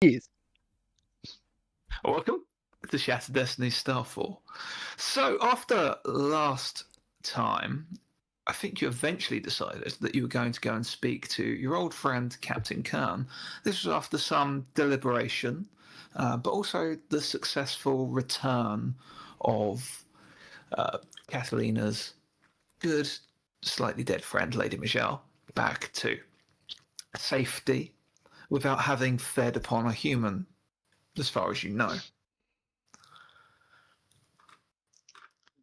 Yes. Welcome to Shattered Destinies Starfall. So, after last time, I think you eventually decided that you were going to go and speak to your old friend Captain Kern. This was after some deliberation, but also the successful return of Catalina's good, slightly dead friend, Lady Michelle, back to safety without having fed upon a human, as far as you know.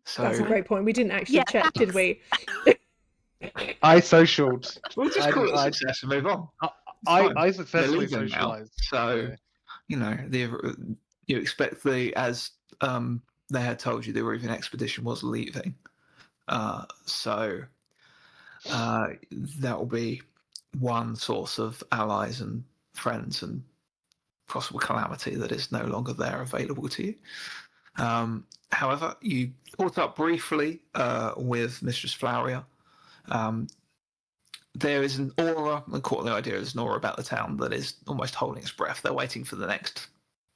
So, That's a great point. We didn't actually check, did we? I socialed. we'll just call it a success and move on. I successfully They're leaving now, socialized. so you know you expect as they had told you the Arabian expedition was leaving, so that will be one source of allies and friends and possible calamity that is no longer there available to you. However, you caught up briefly with Mistress Floweria. There is an aura, and caught the idea there's an aura about the town that is almost holding its breath. They're waiting for the next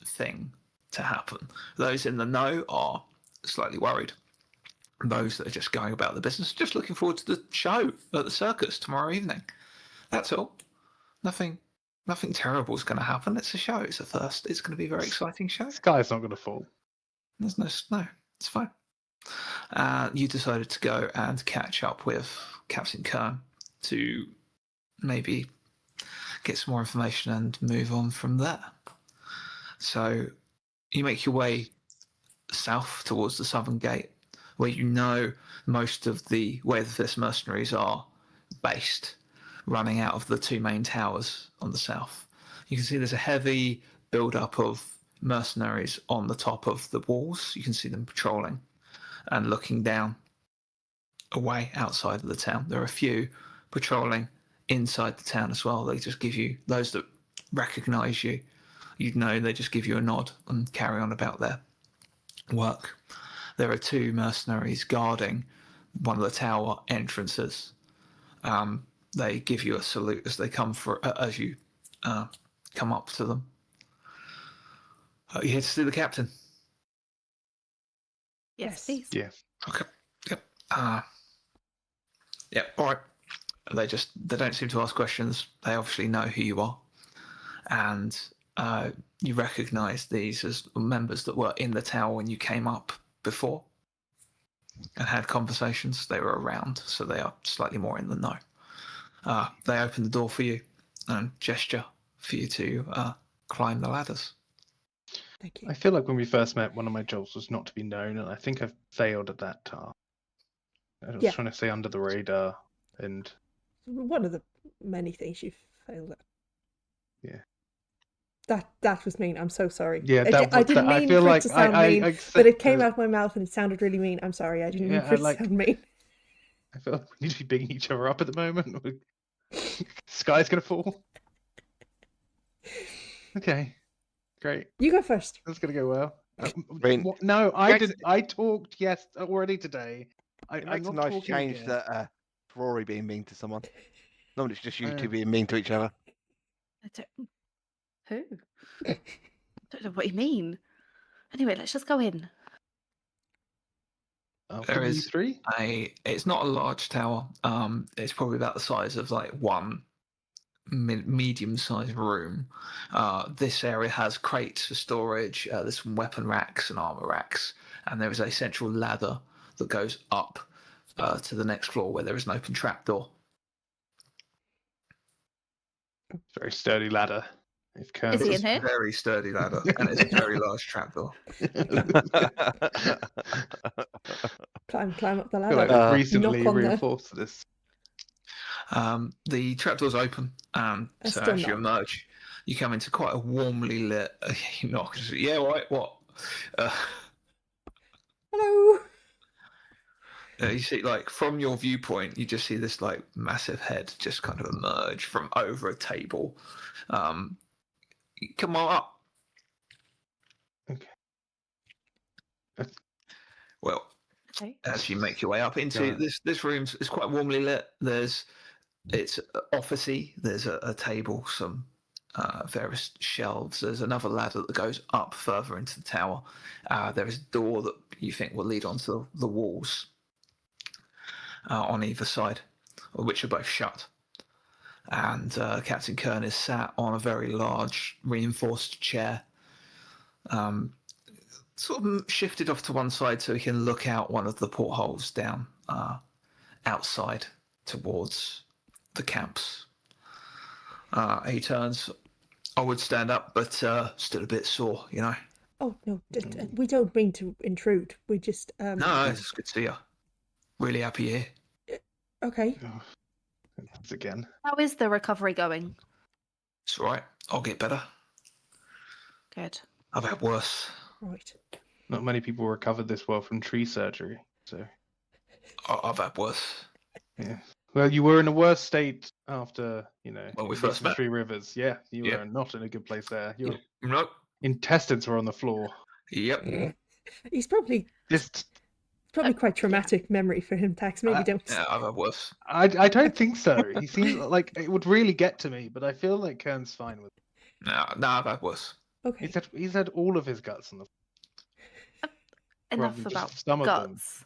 thing to happen. Those in the know are slightly worried. Those that are just going about the business, just looking forward to the show at the circus tomorrow evening. That's all. Nothing terrible is going to happen. It's a show. It's a first. It's going to be a very exciting show. The sky's not going to fall. There's no snow. It's fine. You decided to go and catch up with Captain Kern to maybe get some more information and move on from there. So you make your way south towards the southern gate, where you know most of where the Fist mercenaries are based, running out of the two main towers on the south. You can see there's a heavy build-up of mercenaries on the top of the walls. You can see them patrolling and looking down away outside of the town. There are a few patrolling inside the town as well. They just give you, those that recognize you, you'd know, they just give you a nod and carry on about their work. There are two mercenaries guarding one of the tower entrances. They give you a salute as they come as you come up to them. Are you here to see the captain? Yes, please. Yeah. Okay. Yep. Yep. All right. They don't seem to ask questions. They obviously know who you are, and you recognise these as members that were in the tower when you came up before and had conversations. They were around, so they are slightly more in the know. They open the door for you and gesture for you to climb the ladders. Thank you. I feel like when we first met, one of my jobs was not to be known, and I think I've failed at that task. I was trying to stay under the radar, and one of the many things you've failed at. Yeah. That was mean. I'm so sorry. Yeah, I didn't mean for it to sound mean, but it came out of my mouth and it sounded really mean. I'm sorry. I didn't mean for it to sound mean. I feel like we need to be bigging each other up at the moment. Sky's gonna fall. Okay, great. You go first. That's gonna go well. No, I did. I talked already today. It makes a nice change that Rory being mean to someone. Normally it's just you two being mean to each other. Who? I don't know what you mean. Anyway, let's just go in. There is three. It's not a large tower. It's probably about the size of like one medium-sized room. This area has crates for storage. There's some weapon racks and armor racks, and there is a central ladder that goes up to the next floor where there is an open trapdoor. Very sturdy ladder. Is he in here? Very sturdy ladder, and it's a very large trapdoor. Climb up the ladder. I feel like I've recently reinforced this. The trapdoor's open, and so as you emerge, you come into quite a warmly lit. You knock. Yeah, right. What? Hello. You see, like from your viewpoint, you just see this like massive head just kind of emerge from over a table. Come on up. Okay. Well, as you make your way up into this room, is quite warmly lit. It's officey. There's a table, some various shelves. There's another ladder that goes up further into the tower. There is a door that you think will lead onto the walls on either side, which are both shut. And Captain Kern is sat on a very large reinforced chair, sort of shifted off to one side so he can look out one of the portholes down outside towards the camps. He turns. I would stand up, but still a bit sore, you know. Oh no, we don't mean to intrude. We just No, it's good to see you. Really happy you're here. Okay. Once again. How is the recovery going? It's all right. I'll get better. Good. I've had worse. Right. Not many people recover this well from tree surgery, so. I've had worse. Yeah. Well, you were in a worse state after, When we first met. Three Rivers. Yeah, you Yeah. were not in a good place there. Your Nope. intestines were on the floor. Yep. He's probably quite traumatic memory for him, Ptaxx. Maybe don't. Yeah, I've had worse. I don't think so. He seems like it would really get to me, but I feel like Kern's fine with it. No, I've had worse. Okay. He's had all of his guts on the floor. Enough Rather about just some of them. guts.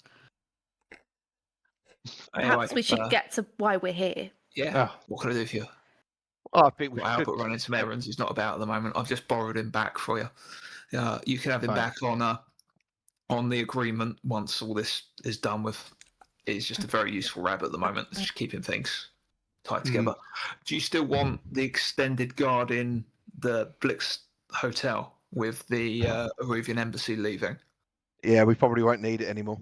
Anyway, Perhaps we should get to why we're here. Yeah. Oh. What can I do for you? Oh, I think we Well, should. Albert running some errands. He's not about at the moment. I've just borrowed him back for you. You can have him Fine. back on the agreement once all this is done with. He's just a very useful rabbit at the moment. It's just keeping things tied together. Do you still want the extended guard in the Blix Hotel with the Aruvian embassy leaving? Yeah, we probably won't need it anymore.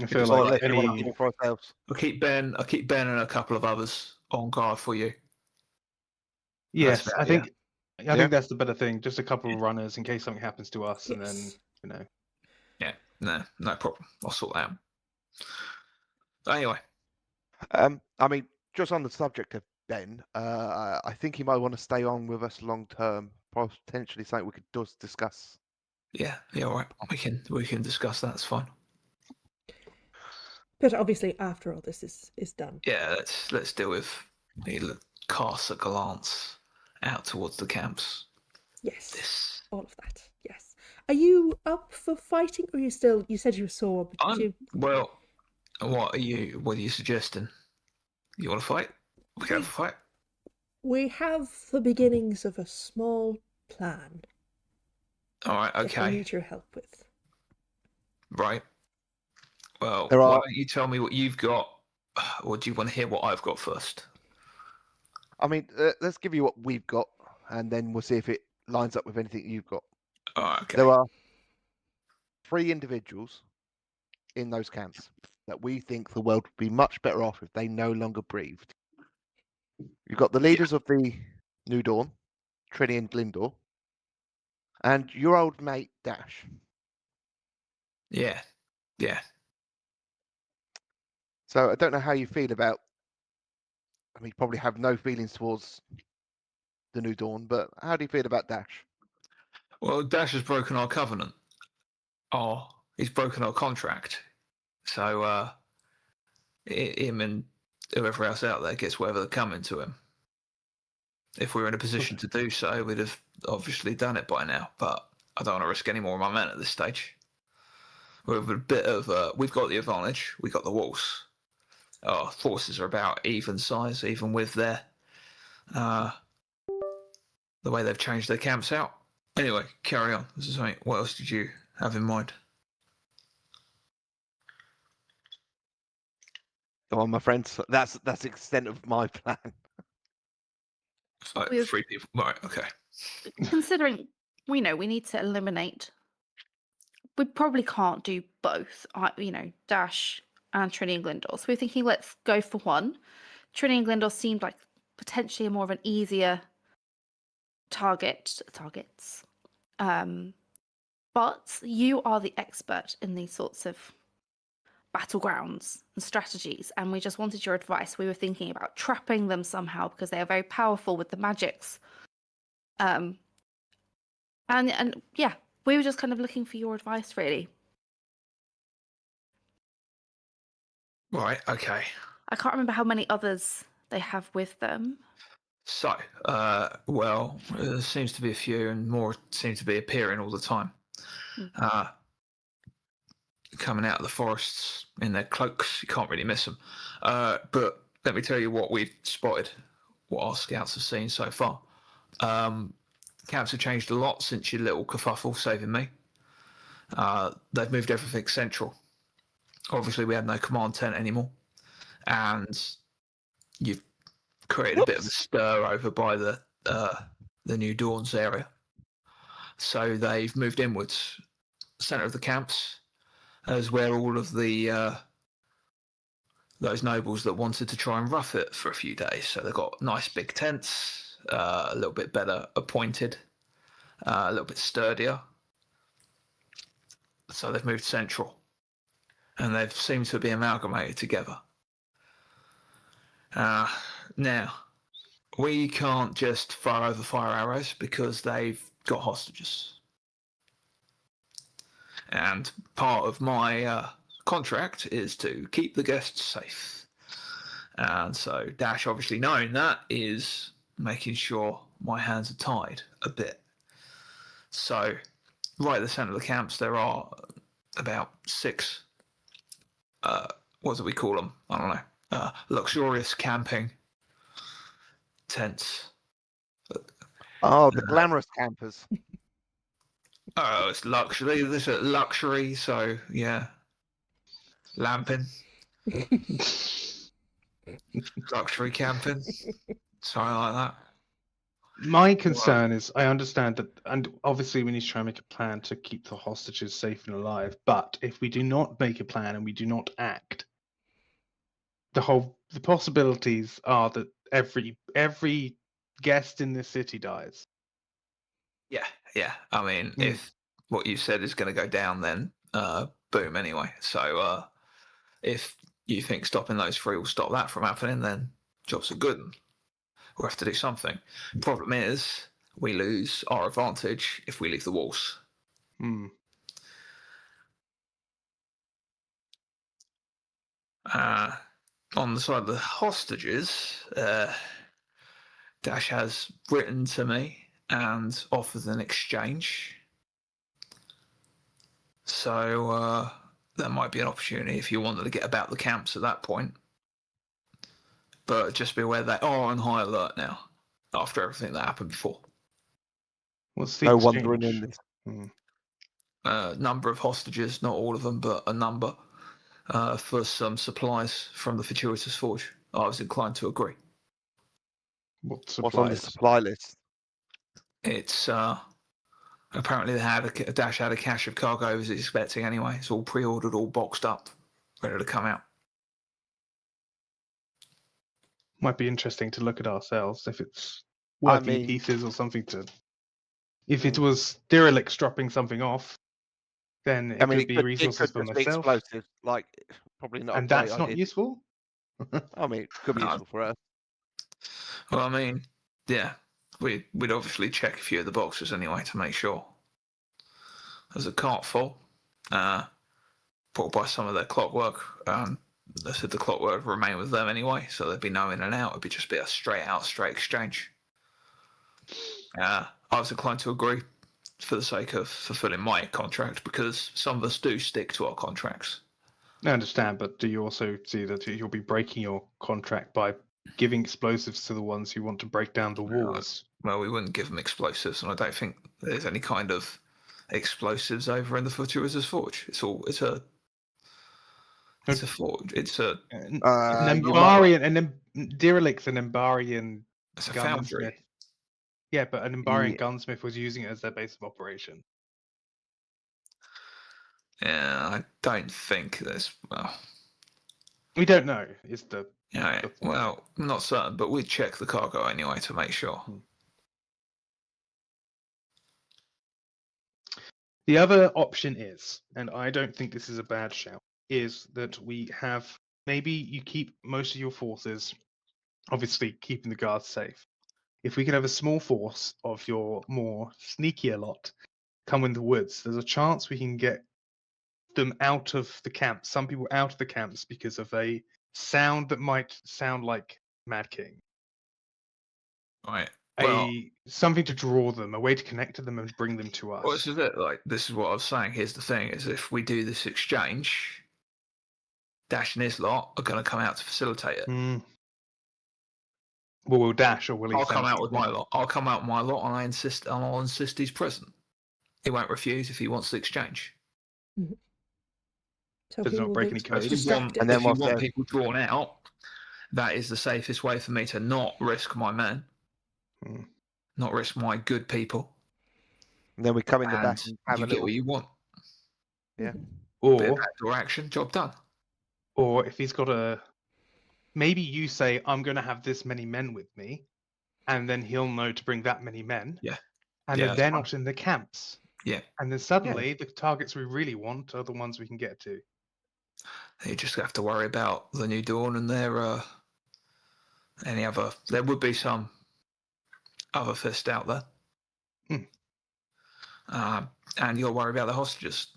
I feel Or like unless we want to keep it for ourselves. I'll keep Ben and a couple of others on guard for you. Yes, That's I fair, think that's the better thing. Just a couple of runners in case something happens to us, and then Yeah, no problem. I'll sort that out. Anyway, I mean, just on the subject of Ben, I think he might want to stay on with us long term. Potentially something we could discuss. yeah, all right. We can discuss that. It's fine. But obviously, after all this is done. Yeah, let's deal with. Cast a glance out towards the camps. Yes. All of that. Yes. Are you up for fighting, or are you still? You said you were sore. But Well, what are you suggesting? You want to fight? We can have a fight. We have the beginnings of a small plan. All right. Okay. That we need your help with. Right. Well, why don't you tell me what you've got, or do you want to hear what I've got first? I mean, let's give you what we've got, and then we'll see if it lines up with anything you've got. Okay. There are 3 individuals in those camps that we think the world would be much better off if they no longer breathed. You've got the leaders of the New Dawn, Trini and Glindor, and your old mate Dash. Yeah. So I don't know how you feel about. I mean, you probably have no feelings towards the New Dawn, but how do you feel about Dash? Well, Dash has broken our covenant. He's broken our contract. So him and whoever else out there gets whatever they're coming to him. If we were in a position to do so, we'd have obviously done it by now. But I don't want to risk any more of my men at this stage. We've a bit of we've got the advantage. We got the walls. Our forces are about even size, even with their the way they've changed their camps out. Anyway, carry on. What else did you have in mind? Come on, my friends. That's the extent of my plan. Like 3 people. Right, okay. Considering we need to eliminate. We probably can't do both. Dash and Trini and Glindor. So we're thinking, let's go for one. Trini and Glindor seemed like potentially more of an easier targets. But you are the expert in these sorts of battlegrounds and strategies, and we just wanted your advice. We were thinking about trapping them somehow because they are very powerful with the magics. And yeah, we were just kind of looking for your advice, really. Right, okay. I can't remember how many others they have with them. So, well, there seems to be a few, and more seem to be appearing all the time. Coming out of the forests in their cloaks, you can't really miss them. But let me tell you what we've spotted, what our scouts have seen so far. Camps have changed a lot since your little kerfuffle saving me. They've moved everything central. Obviously, we had no command tent anymore, and you've created a bit of a stir over by the New Dawns area. So they've moved inwards. Centre of the camps is where all of the those nobles that wanted to try and rough it for a few days. So they've got nice big tents, a little bit better appointed, a little bit sturdier. So they've moved central, and they've seemed to be amalgamated together. Now, we can't just fire over fire arrows because they've got hostages. And part of my contract is to keep the guests safe. And so Dash, obviously knowing that, is making sure my hands are tied a bit. So right at the centre of the camps, there are about 6, what do we call them? I don't know. Luxurious camping tents. Oh, the glamorous campers. Oh, it's luxury. This is luxury, so yeah. Lamping. Luxury camping. Something like that. My concern is, I understand that, and obviously we need to try and make a plan to keep the hostages safe and alive. But if we do not make a plan and we do not act, the possibilities are that every guest in this city dies. Yeah. I mean, if what you said is going to go down, then boom. Anyway, so if you think stopping those 3 will stop that from happening, then jobs are good. We'll have to do something. Problem is, we lose our advantage if we leave the walls. On the side of the hostages, Dash has written to me and offers an exchange. So there might be an opportunity if you wanted to get about the camps at that point. But just be aware they are on high alert now after everything that happened before. What's the No exchange? wandering in this. Number of hostages, not all of them, but a number, for some supplies from the Fortuitous Forge. I was inclined to agree. What's on the supply list? It's apparently they had Dash had a cache of cargo he was expecting anyway. It's all pre-ordered, all boxed up, ready to come out. Might be interesting to look at ourselves if it's working pieces or something to. If it was Derelict dropping something off, then it could be resources for myself. Explosives, like probably not. And that's not useful. I mean, it could be useful for us. Well, I mean, yeah, we'd obviously check a few of the boxes anyway to make sure. There's a cart full, brought by some of their clockwork. They said the clockwork would remain with them anyway, so there'd be no in and out. It'd be just be a straight exchange. I was inclined to agree for the sake of fulfilling my contract, because some of us do stick to our contracts. I understand, but do you also see that you'll be breaking your contract by giving explosives to the ones who want to break down the walls? Well, we wouldn't give them explosives, and I don't think there's any kind of explosives over in the Fortuitous Forge. It's a forge. It's a an Embarian, and Derelict's an Embarian. It's a foundry. Yeah, but an Embarian gunsmith was using it as their base of operation. Yeah, I don't think there's. Well, we don't know. Is the well, I'm not certain, but we'd check the cargo anyway to make sure. The other option is, and I don't think this is a bad shout, is that we have, maybe you keep most of your forces, obviously keeping the guards safe. If we could have a small force of your more sneakier lot come in the woods, there's a chance we can get them out of the camps, some people out of the camps, because of a sound that might sound like Mad King. Right. Well, something to draw them, a way to connect to them and bring them to us. well, this is it. Like, this is what I was saying. Here's the thing: is if we do this exchange, Dash and his lot are going to come out to facilitate it. Well, will Dash or will he? I'll come out with my lot. I'll come out with my lot, and I'll insist he's present. He won't refuse if he wants to exchange. So Does he not will break be any codes. distracted. And then if you whilst want they're- people drawn out, that is the safest way for me to not risk my men, not risk my good people. And then we come in the And back and have you a get little. what you want. Yeah. Bit Or of outdoor action, job done. or if he's got a, maybe you say I'm going to have this many men with me, and then he'll know to bring that many men. Yeah. And Yeah, then that's they're fine. not in the camps. Yeah. And then suddenly the targets we really want are the ones we can get to. You just have to worry about the New Dawn and their any other. There would be some other fist out there, and you'll worry about the hostages.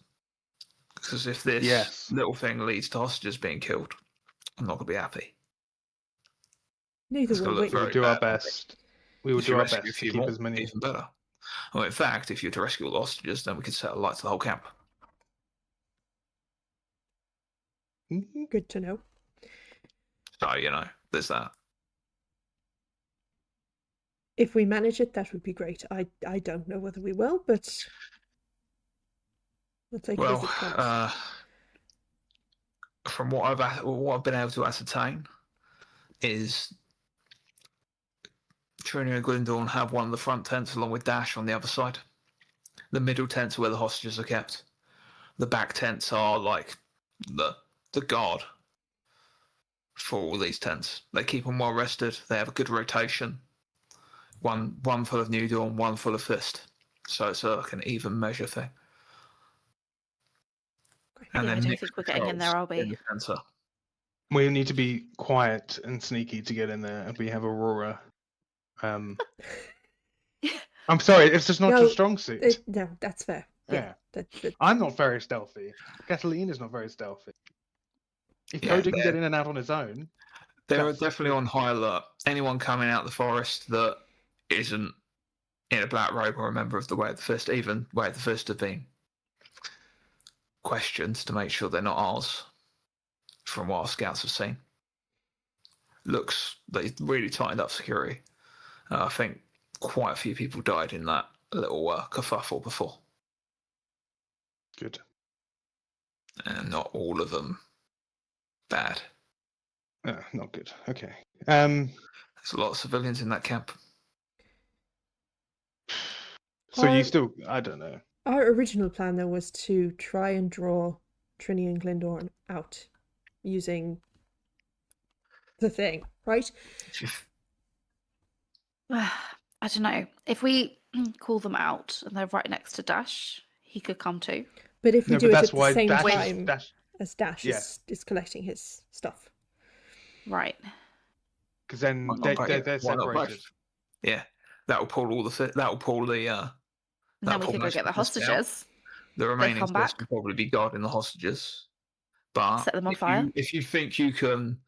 Because if this little thing leads to hostages being killed, I'm not going to be happy. Neither It's will gonna we. look We will very do our bad on me. best. We will If you do our rescue a best to few keep more, as many. even better. Well, in fact, if you were to rescue all the hostages, then we could set alight to the whole camp. Good to know. So, there's that. If we manage it, that would be great. I don't know whether we will, but we'll take it as it comes. From what I've been able to ascertain is Trini and Glyndorn have one of the front tents along with Dash on the other side. The middle tents are where the hostages are kept. The back tents are like the guard for all these tents. They keep them well rested. They have a good rotation. One full of New Dawn, one full of Fist. So it's like an even measure thing. And Yeah, I then don't think we're getting in there, are we? in the center. We need to be quiet and sneaky to get in there, and we have Aurora. I'm sorry, it's just not your strong suit. No, that's fair. Yeah. I'm not very stealthy. Catalina's not very stealthy. If Koda can get in and out on his own, They're definitely on high alert. Anyone coming out of the forest that isn't in a black robe or a member of the Way of the Fist, even Way of the Fist, have been questioned to make sure they're not ours, from what our scouts have seen. Looks they really tightened up security. I think quite a few people died in that little kerfuffle before. Good. And not all of them bad. Not good. Okay. There's a lot of civilians in that camp. So you still, I don't know. Our original plan, though, was to try and draw Trini and Glyndorn out using the thing, right? I don't know. If we call them out and they're right next to Dash, he could come too. But if we do it at the same time as Dash is collecting his stuff. Right. Because then they're separated. Yeah. That'll pull all the... That'll pull the... and then we could go get the hostages. The remaining will probably be guarding the hostages. But set them on fire. If you think you can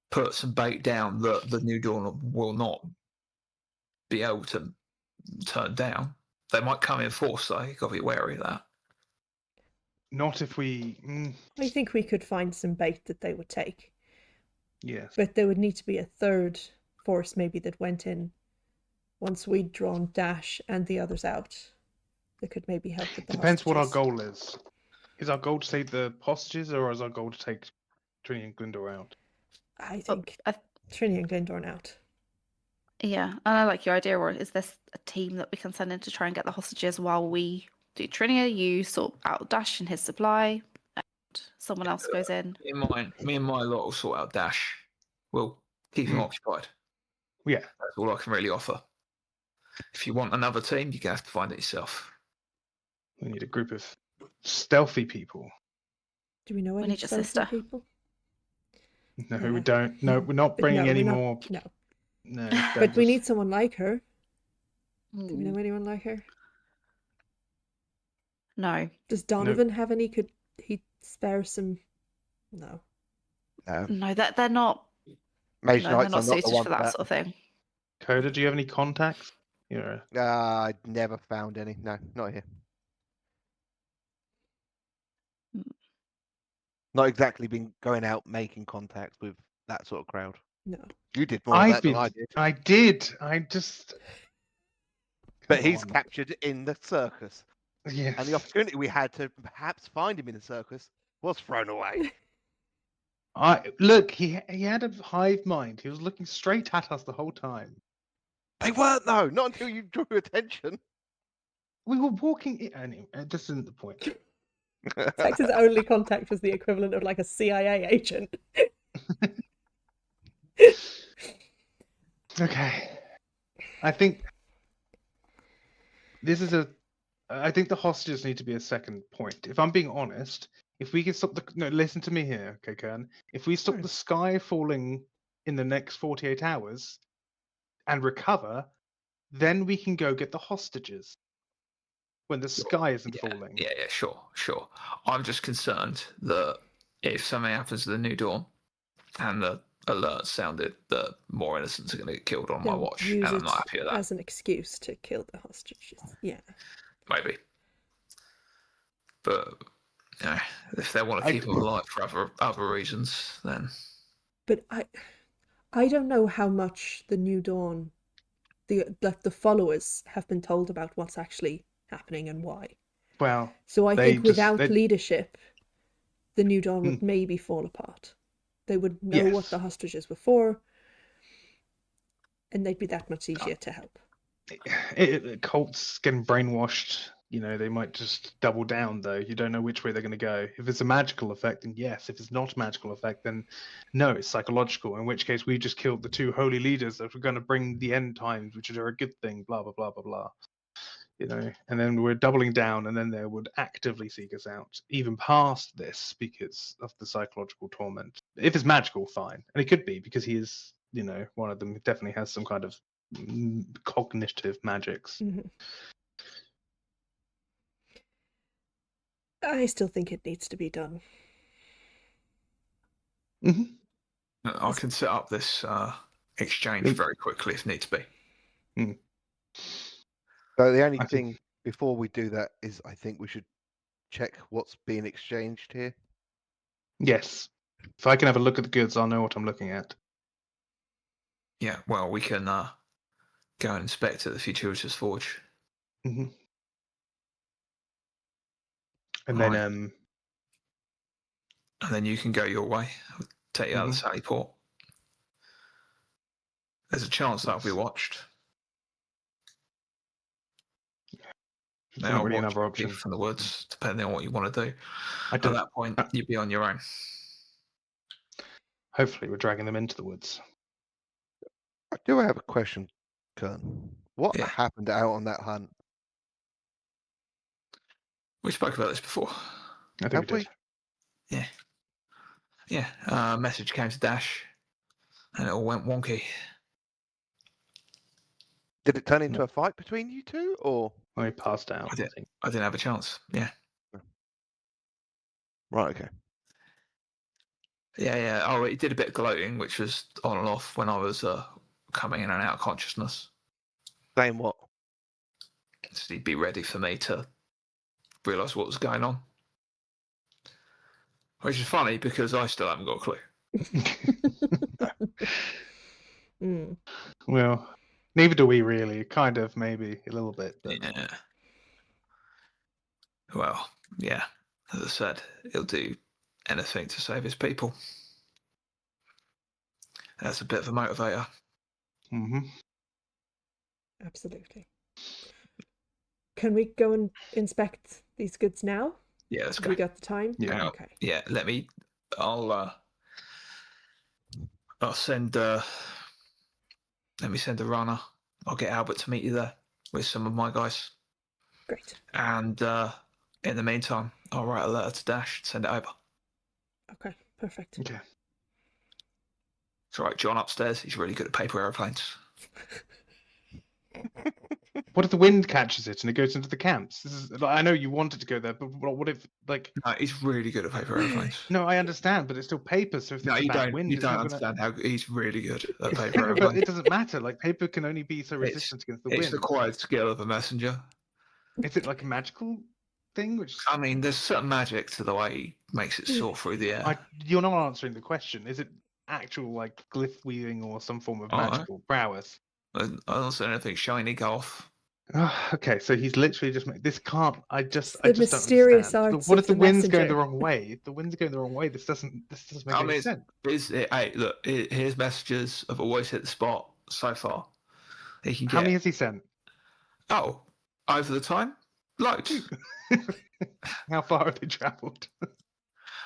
put some bait down that the New Dawn will not be able to turn down, they might come in force, though. You've got to be wary of that. Not if we... I think we could find some bait that they would take. Yes. But there would need to be a third force maybe that went in once we'd drawn Dash and the others out. That could maybe help with the Depends hostages. what our goal is. Is our goal to take the hostages, or is our goal to take Trini and Glyndor out? I think Trini and Glyndor out. Yeah, and I like your idea. Or is this a team that we can send in to try and get the hostages while we do Trinia? You sort out Dash and his supply, and someone else goes in. Me and my lot will sort out Dash. We'll keep him occupied. Yeah. That's all I can really offer. If you want another team, you're going to have to find it yourself. We need a group of stealthy people. Do we know any stealthy people? No, we don't. No, we're not bringing any more. No. But we need someone like her. Do we know anyone like her? No. Does Donovan have any? Could he spare some? No. No, they're not. Mage They're not suited for that sort of thing. Koda, do you have any contacts? I never found any. No, not here. Not exactly been going out making contacts with that sort of crowd. No. You did more of that than I did. I did. I just. But Come he's on. captured in the circus. Yes. And the opportunity we had to perhaps find him in the circus was thrown away. Look, he had a hive mind. He was looking straight at us the whole time. They weren't, though. Not until you drew attention. We were walking in. Anyway, this isn't the point. Ptaxx's only contact was the equivalent of like a CIA agent. Okay. I think this is I think the hostages need to be a second point. If I'm being honest, if we can stop no, listen to me here, okay, Kern. If we stop the sky falling in the next 48 hours and recover, then we can go get the hostages. When the sky isn't falling. Yeah, sure. I'm just concerned that if something happens to the New Dawn and the alert sounded that more innocents are going to get killed on my watch, and I'm not happy with that. As an excuse to kill the hostages. Yeah. Maybe. But if they want to keep them alive for other reasons, then. But I don't know how much the New Dawn, the followers have been told about what's actually happening and why. Well, so I think without leadership, the New Dawn would maybe fall apart. They would know what the hostages were for, and they'd be that much easier to help. Cults getting brainwashed, they might just double down, though. You don't know which way they're going to go. If it's a magical effect, then yes. If it's not a magical effect, then no, it's psychological, in which case we just killed the two holy leaders that were going to bring the end times, which are a good thing, blah, blah, blah, blah, blah. And then we're doubling down, and then they would actively seek us out, even past this, because of the psychological torment. If it's magical, fine. And it could be, because he is, one of them definitely has some kind of cognitive magics. Mm-hmm. I still think it needs to be done. Mm-hmm. I can set up this exchange very quickly if needs be. Mm. So the only thing before we do that is I think we should check what's being exchanged here. Yes. If I can have a look at the goods, I'll know what I'm looking at. Yeah, well, we can go and inspect at the Futurist's Forge. Mm-hmm. And then you can go your way. I'll take you out of the Sally Port. There's a chance that'll be watched. It's not really another option. From the woods, depending on what you want to do. At that point, you'd be on your own. Hopefully, we're dragging them into the woods. I do have a question, Kern. What happened out on that hunt? We spoke about this before. I think we did. Yeah. Yeah. Message came to Dash, and it all went wonky. Did it turn into a fight between you two, or? I passed out. I didn't have a chance. Yeah. Right. Okay. Yeah. Oh, he did a bit of gloating, which was on and off when I was coming in and out of consciousness. Saying what? So he'd be ready for me to realise what was going on. Which is funny because I still haven't got a clue. Well, neither do we really. Kind of, maybe a little bit. But... Yeah. Well, yeah. As I said, he'll do anything to save his people. That's a bit of a motivator. Mm-hmm. Absolutely. Can we go and inspect these goods now? Yeah, let's go. We got the time? Yeah. Okay. Yeah, I'll send let me send a runner. I'll get Albert to meet you there with some of my guys. Great. And in the meantime, I'll write a letter to Dash and send it over. Okay, perfect. Okay. It's all right, John upstairs. He's really good at paper aeroplanes. What if the wind catches it and it goes into the camps? This is, I know you want it to go there, but what if, like... No, he's really good at paper airplanes. No, I understand, but it's still paper, so if No, there's a you bad don't. wind, You it's don't not gonna... understand how he's really good at paper But airplanes. it doesn't matter. Like, paper can only be so resistant against the It's wind. the quiet skill of a messenger. Is it like a magical thing? Which I mean, there's certain magic to the way he makes it soar through the air. you're not answering the question. Is it actual like glyph weaving or some form of magical prowess? I don't see anything shiny go off. Okay, so he's literally just this can't. I just mysterious don't understand. arts What of if the the wind's going messenger. the wrong way? If the wind's going the wrong way, this doesn't make any sense. Hey, look, his messages have always hit the spot so far. He can get. How many has he sent? Oh, over the time, loads. How far have they travelled?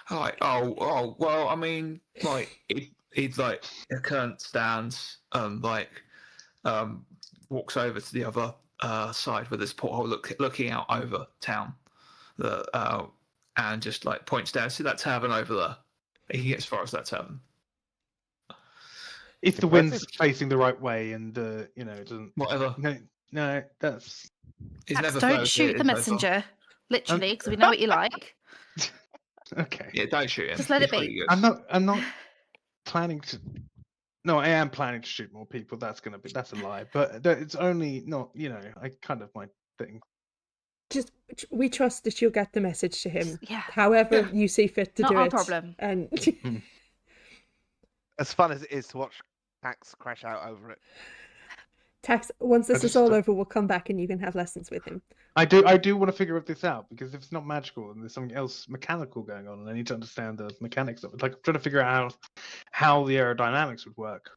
Like, well, I mean, like, he'd like, Kern stands, walks over to the other side with this porthole looking out over town, and just like points down. See that tavern over there? He can get as far as that tavern. If the wind's facing the right way and it doesn't. Whatever. No, that's. He's never don't shoot the messenger, literally, because we know what you like. Okay. Yeah, don't shoot him. Just let it be. I'm not planning to. No, I am planning to shoot more people. That's a lie. But it's only not. I kind of my thing. Just we trust that you'll get the message to him. Yeah. However you see fit to Not do our it. problem. And As fun as it is to watch Ptaxx crash out over it. Ptaxx, once this is all over, we'll come back and you can have lessons with him. I do want to figure this out, because if it's not magical and there's something else mechanical going on, and I need to understand the mechanics of it. Like, I'm trying to figure out how the aerodynamics would work.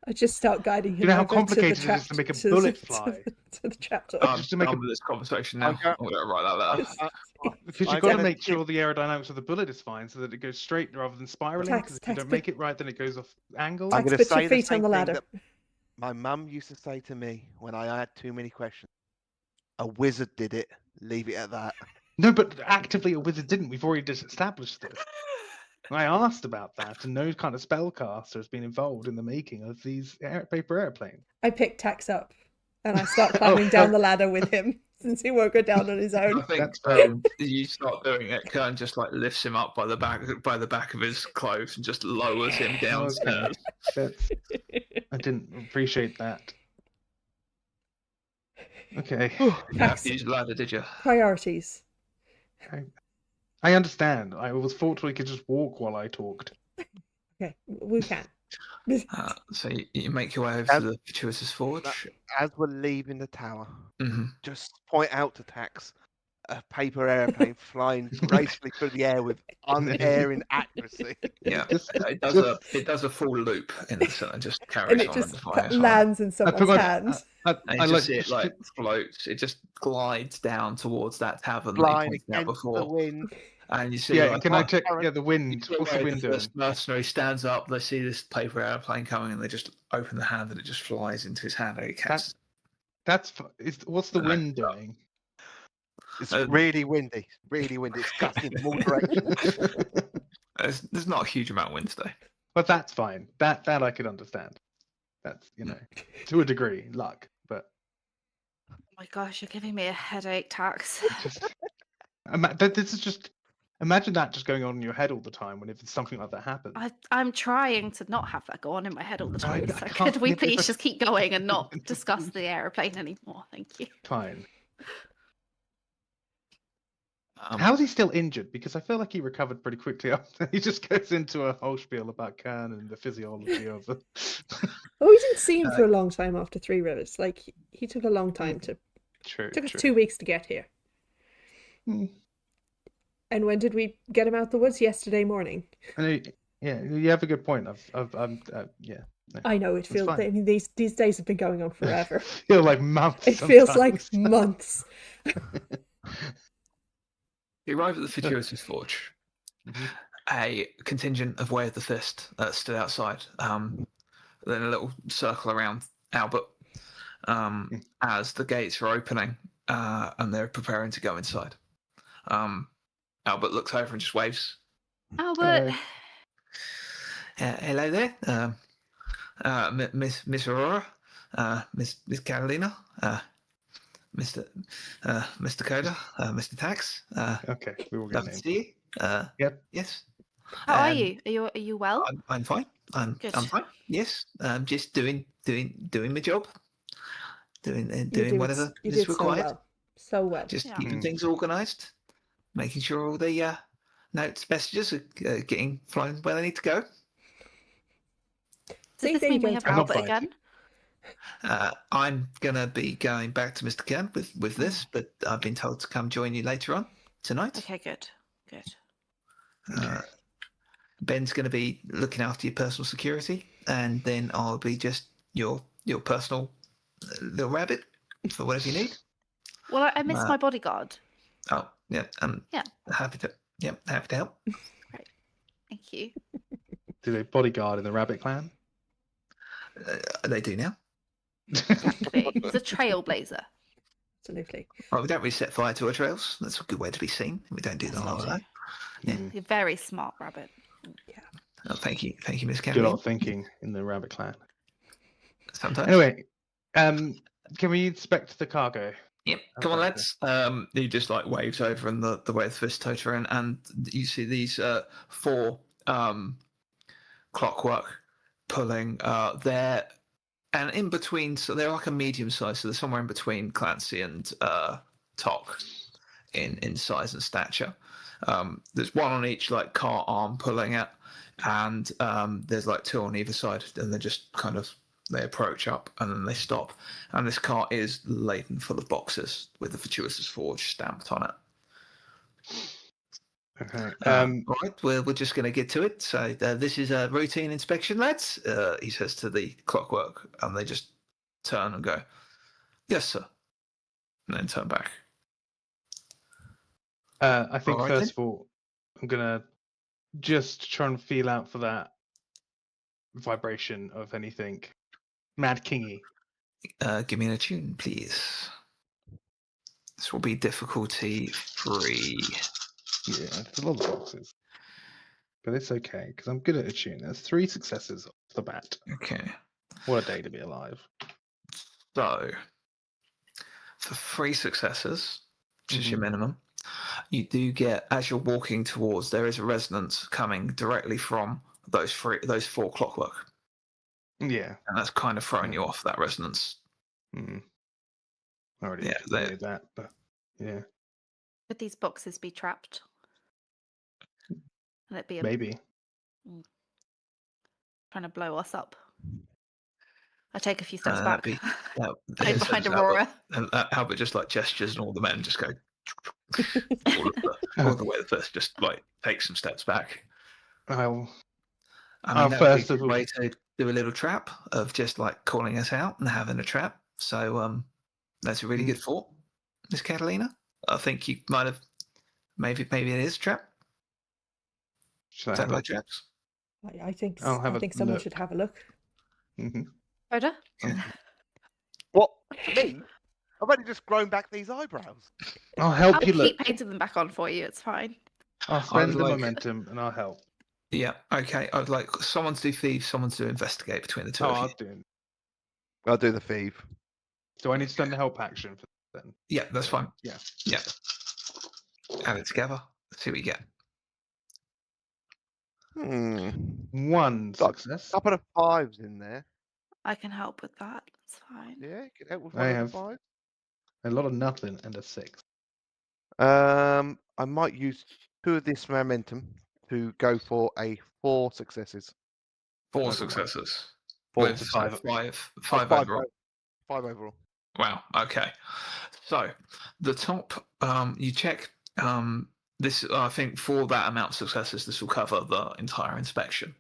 I just start guiding him. You know how over complicated to the it is to make a to bullet the, fly? to the trapdoor. I'm Just to make done with this conversation now. I'm going to write that down. Because you've got to make sure the aerodynamics of the bullet is fine, so that it goes straight rather than spiraling. Because if you don't make it right, then it goes off angle. I'm going Put to say your the feet on same the thing ladder. that my mum used to say to me when I had too many questions. A wizard did it. Leave it at that. No, but actively a wizard didn't. We've already just established this. I asked about that, and no kind of spellcaster has been involved in the making of these paper airplanes. I pick Ptaxx up and I start climbing down the ladder with him, since he won't go down on his own. I think you start doing it. Kern just like lifts him up by the back of his clothes and just lowers him downstairs. I didn't appreciate that. Okay. Yeah, use the ladder, did you? Priorities. I understand. I was thought we could just walk while I talked. Okay, we can. So you make your way over to the Fortuitous Forge. As we're leaving the tower, Mm-hmm. just point out to Ptaxx a paper airplane flying gracefully through the air with unerring accuracy. Yeah, it does a full loop in the center, just carries And it on just and flies. lands in someone's hand. And you just see it like floats. It just glides down towards that tavern that you pointed out before. The wind. And you see, can I check? Yeah, the wind. What's the wind doing? The mercenary stands up. They see this paper airplane coming, and they just open the hand, and it just flies into his hand. And it catches. What's the wind doing? It's really windy. Really windy. It's gusting from all directions. There's not a huge amount of wind today. But that's fine. That I could understand. That's to a degree, luck. But Oh my gosh, you're giving me a headache, Ptaxx. this is just. Imagine that just going on in your head all the time if something like that happens. I'm trying to not have that go on in my head all the time. I So can't could we get please this- just keep going and not discuss the aeroplane anymore? Thank you. Fine. How is he still injured? Because I feel like he recovered pretty quickly after. He just goes into a whole spiel about Kern and the physiology of it. Oh, we didn't see him for a long time after Three Rivers. Like, he took a long time to... True. Took us 2 weeks to get here. And when did we get him out the woods? Yesterday morning. Yeah, you have a good point. Yeah. No, I know, it feels... I mean, these days have been going on forever. feel like months. It feels like months. You arrive at the Fortuitous Forge. Mm-hmm. A contingent of Way of the Fist stood outside. Then a little circle around Albert as the gates are opening and they're preparing to go inside. Albert looks over and just waves. Albert. Hello there, Miss Aurora, Miss Catalina. Mr. Koda, Mr. Ptaxx. Okay, we will get Lovely to names. see you. Yep. Yes. How are you? Are you well? I'm fine. I'm Good. fine. Yes. Just doing my job. Doing whatever You is did required. so well. Just Yeah. keeping things organised, making sure all the notes, messages are getting flown where they need to go. Does this there mean you we go, have I'm not Albert fighting. again? I'm gonna be going back to Mr. Kern with this, but I've been told to come join you later on tonight. Okay, good. Ben's going to be looking after your personal security, and then I'll be just your personal little rabbit for whatever you need. Well, I missed Uh, my bodyguard. Oh, yeah, I'm Yeah. happy to help. Great. Thank you. Do they bodyguard in the Rabbit Clan? They do now. Exactly. He's a trailblazer. Absolutely. Oh, we don't really set fire to our trails. That's a good way to be seen. We don't do That's that a lot of not that. Yeah. Mm. You're a very smart rabbit. Oh, thank you, Miss Do a lot Catalina. of thinking in the Rabbit Clan. Sometimes. Anyway, can we inspect the cargo? Yep. Come on, lads. He just like waves over in the way of the fist toter, and you see these 4 clockwork pulling there, and in between. So they're like a medium size. So they're somewhere in between Clancy and Tok in size and stature. There's one on each like cart arm pulling it, and there's like 2 on either side, and they're just kind of. They approach up and then they stop, and this cart is laden full of boxes with the Fortuitous Forge stamped on it. Okay. All right, we're just going to get to it. So this is a routine inspection, lads. He says to the clockwork, and they just turn and go, "Yes, sir," and then turn back. I think All right, first of all, I'm gonna just try and feel out for that vibration of anything Mad Kingy. Give me an attune, please. This will be difficulty 3. Yeah, it's a lot of boxes, but it's okay because I'm good at attune. There's 3 successes off the bat. Okay. What a day to be alive. So, for 3 successes, which is your minimum, you do get, as you're walking towards, there is a resonance coming directly from those 4 clockwork. Yeah. And that's kind of throwing you off, that resonance. I already Yeah, knew that, but yeah. Could these boxes be trapped? Can it be Maybe. trying to blow us up? I take a few steps back. Hide behind Aurora. And Albert just like gestures, and all the men just go all the way. The first just like take some steps back. I'll I mean, that first would of be a all way to do a little trap of just like calling us out and having a trap. So that's a really good thought, Miss Catalina. I think you might have maybe it is a trap. should I Sound have like traps? I think I'll have I a think someone look. should have a look. Koda? What? Me? I've only just grown back these eyebrows. I'll help I'll you look. keep painting them back on for you. It's fine. I'll spend the like- momentum and I'll help. Yeah. Okay. I'd like someone to do thieves, someone to investigate between the 2 Oh, of I'll you. do. I'll do the thief. Do I need to spend the help action for that then? Yeah, that's fine. Yeah. Yeah. Add it together. Let's see what you get. 1 Got success. Couple of 5s in there. I can help with that. It's fine. Yeah, you can help with I one of have the 5. a lot of nothing and a 6. I might use 2 of this momentum to go for a 4 successes. 4 Overall. successes. 4 With to 5. 5 overall. 5 overall. Wow. Okay. So the top, you check. This, I think, for that amount of successes, this will cover the entire inspection.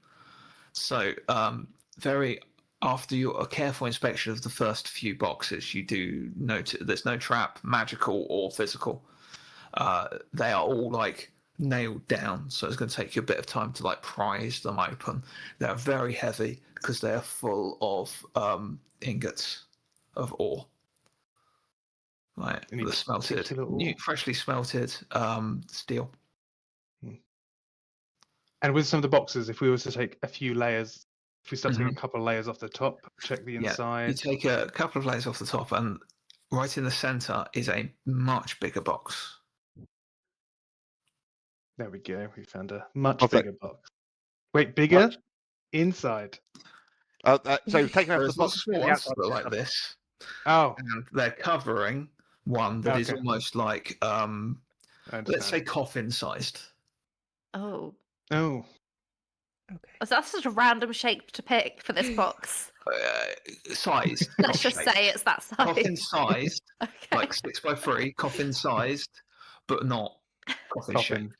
So, after a careful inspection of the first few boxes, you do note there's no trap, magical or physical. They are all like nailed down, so it's going to take you a bit of time to like prise them open. They are very heavy because they are full of ingots of ore. Like Any the smelted, particular ore? freshly smelted steel. And with some of the boxes, if we were to take a few layers, if we start taking Mhm. a couple of layers off the top, check the inside. You take a couple of layers off the top, and right in the center is a much bigger box. There we go. We found a much Okay. bigger box. Wait, bigger? Much. Inside. So you've taken out the There's box. lots of small the ones outside that are is like covered. this, Oh, and they're covering one that is Okay. almost like, I let's say understand. coffin-sized. Oh, Oh, Okay. that's such a random shape to pick for this box. Size. Let's just say it's that size. Coffin-sized, Okay. like 6x3, coffin-sized, but not coffin-shaped.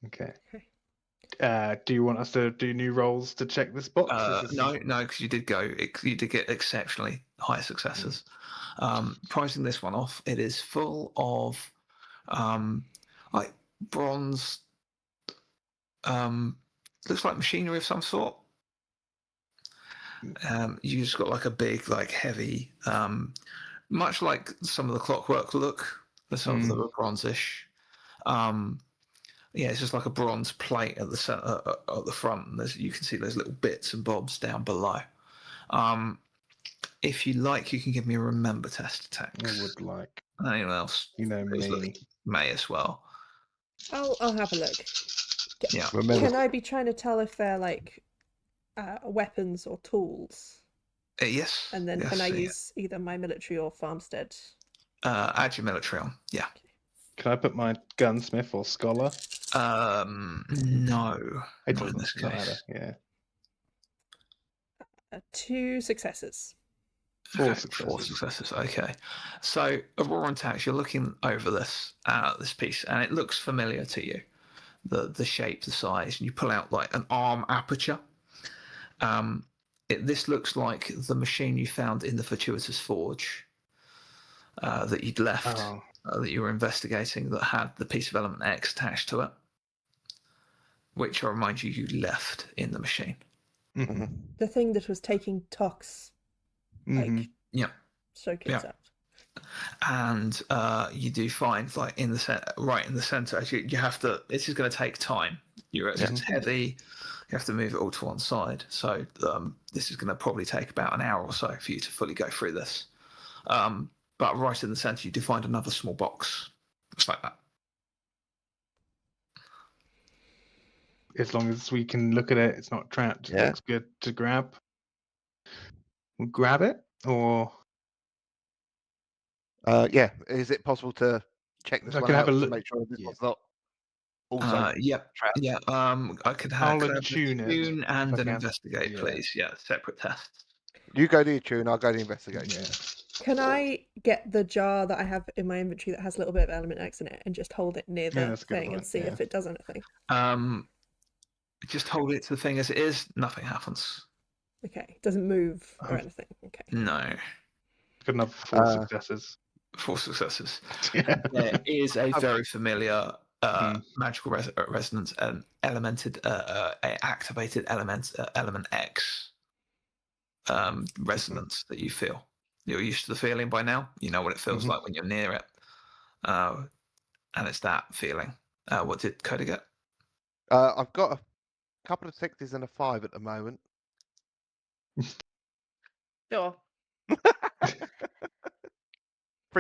coffin. Okay. Do you want us to do new rolls to check this box? No, because you did get exceptionally high successes. Pricing this one off, it is full of like bronze. Looks like machinery of some sort. You just got like a big, like heavy, much like some of the clockwork look. Some of them are bronzish. Yeah, it's just like a bronze plate at the center, at the front. And you can see those little bits and bobs down below. If you like, you can give me a remember test, Ptaxx. I would like. Anyone else? You know me. May as well. I'll have a look. Yeah. Remember. Can I be trying to tell if they're like weapons or tools? Yes. And then yes, can I yeah. use either my military or farmstead? Add your military on. Yeah. Can I put my gunsmith or scholar? No. It Not in this doesn't matter. case. Yeah. 2 successes. Four Okay, successes. 4 successes. Okay. So Aurora and Ptaxx, you're looking over this piece, and it looks familiar to you. The shape, the size, and you pull out like an arm aperture. This looks like the machine you found in the Fortuitous Forge that you'd left, that you were investigating, that had the piece of element X attached to it, which I remind you left in the machine. Mm-hmm. The thing that was taking Ptaxx, like, Yeah. circuits Yeah. out. And you do find, like, right in the center, you have to. This is going to take time. It's heavy. You have to move it all to one side. So this is going to probably take about an hour or so for you to fully go through this. But right in the center, you do find another small box, just like that. As long as we can look at it, it's not trapped. It looks good to grab. We'll grab it, or yeah. Is it possible to check this I one can out have a to look. make sure this one's not also trapped? Yeah. I could have I'll attune it attune and if I an can. investigate, Yeah. please. Yeah, separate tests. You go to your tune, I'll go to investigate. Yeah. Can I get the jar that I have in my inventory that has a little bit of element X in it and just hold it near the that's a good thing one, and see if it does anything? Just hold it to the thing as it is. Nothing happens. Okay, doesn't move or anything. Okay. No. Good enough. 4 successes. 4 successes. Yeah. There is a very familiar magical resonance and activated element X resonance that you feel. You're used to the feeling by now. You know what it feels like when you're near it, and it's that feeling. What did Koda get? I've got a couple of 6s and a 5 at the moment. Sure. 3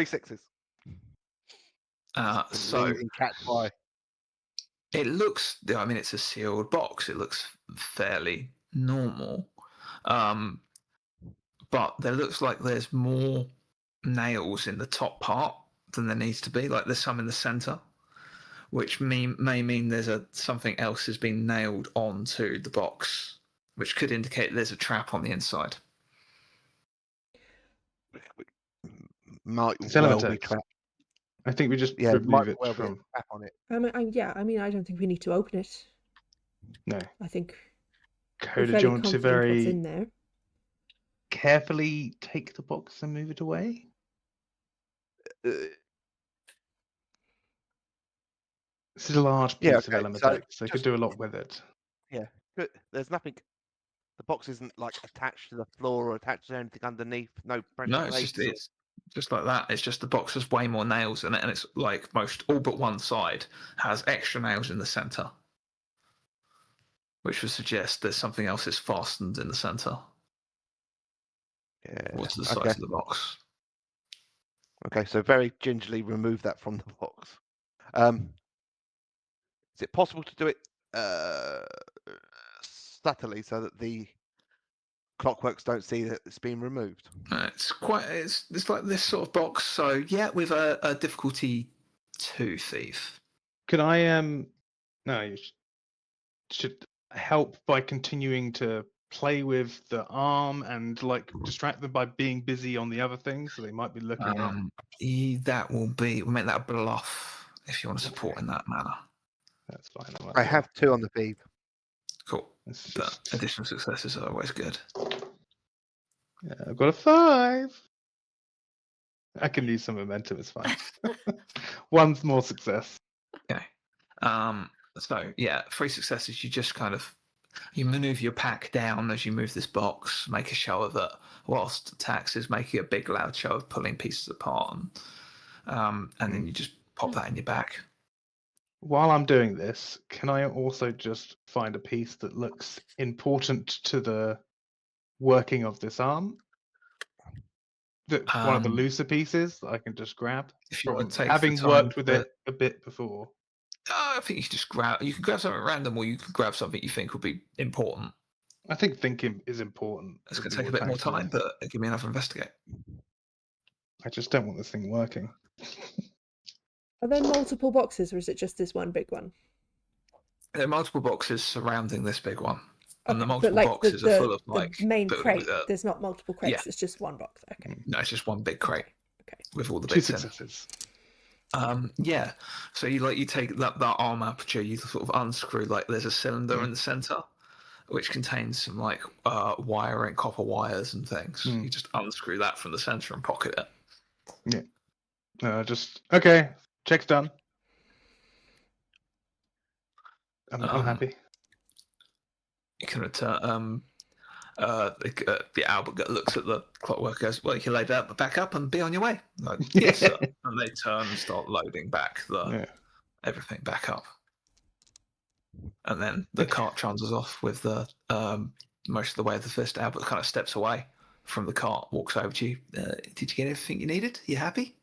6s. So in cat's eye. it looks. I mean, it's a sealed box. It looks fairly normal, but there looks like there's more nails in the top part than there needs to be. Like there's some in the center, which may mean there's something else has been nailed onto the box, which could indicate there's a trap on the inside. Might It's well element be X. trapped. I think we just Yeah, remove might it well be a from. trap on it. I mean, I don't think we need to open it. No. I think Koda, we're do you very want to confident what's very in there. carefully take the box and move it away? This is a large piece of element X. They could do a lot with it. Yeah, but there's nothing. The box isn't like attached to the floor or attached to anything underneath. No pressure No, plates. it's just like that. It's just the box has way more nails in it, and it's like all but one side has extra nails in the center, which would suggest there's something else that's fastened in the center. Yeah. What's the size of the box? Okay, so very gingerly remove that from the box. Is it possible to do it subtly so that the clockworks don't see that it's been removed? It's like this sort of box. So yeah, with a difficulty 2 thief. Could I no, you should help by continuing to play with the arm and like distract them by being busy on the other things, so they might be looking at. That will make that a bluff if you want to support in that manner. That's fine. I have 2 on the feed. Cool. It's But just, additional successes are always good. yeah, I've got a 5. I can use some momentum. It's fine. One more success. Okay. So yeah, 3 successes. You just kind of maneuver your pack down as you move this box, make a show of it, whilst Ptaxx is making a big loud show of pulling pieces apart, and then you just pop that in your back. While I'm doing this, can I also just find a piece that looks important to the working of this arm? One of the looser pieces that I can just grab if you from want to take having the time worked with to- it a bit before. I think you can just grab. You can grab something random, or you can grab something you think will be important. I think thinking is important. It's going would to be take a what bit more Ptaxx time, does. but give me another investigate. I just don't want this thing working. Are there multiple boxes, or is it just this one big one? There are multiple boxes surrounding this big one, and the Okay, multiple but like boxes are full of the like main crate. with There's not multiple crates. yeah. It's just one box. Okay. No, it's just one big crate Okay. with all the 2 bits in. successes. Yeah. So you take that arm aperture, you sort of unscrew, like there's a cylinder in the center, which contains some like wiring, copper wires and things. You just unscrew that from the center and pocket it. Yeah. Just okay. Check's done. I'm happy. You can return. Albert looks at the clockwork, goes, "Well, you can load that back up and be on your way." Like, yes, sir. And they turn and start loading back everything back up. And then the cart transes off with the most of the way of the fist. Albert kind of steps away from the cart, walks over to you. Did you get everything you needed? You happy?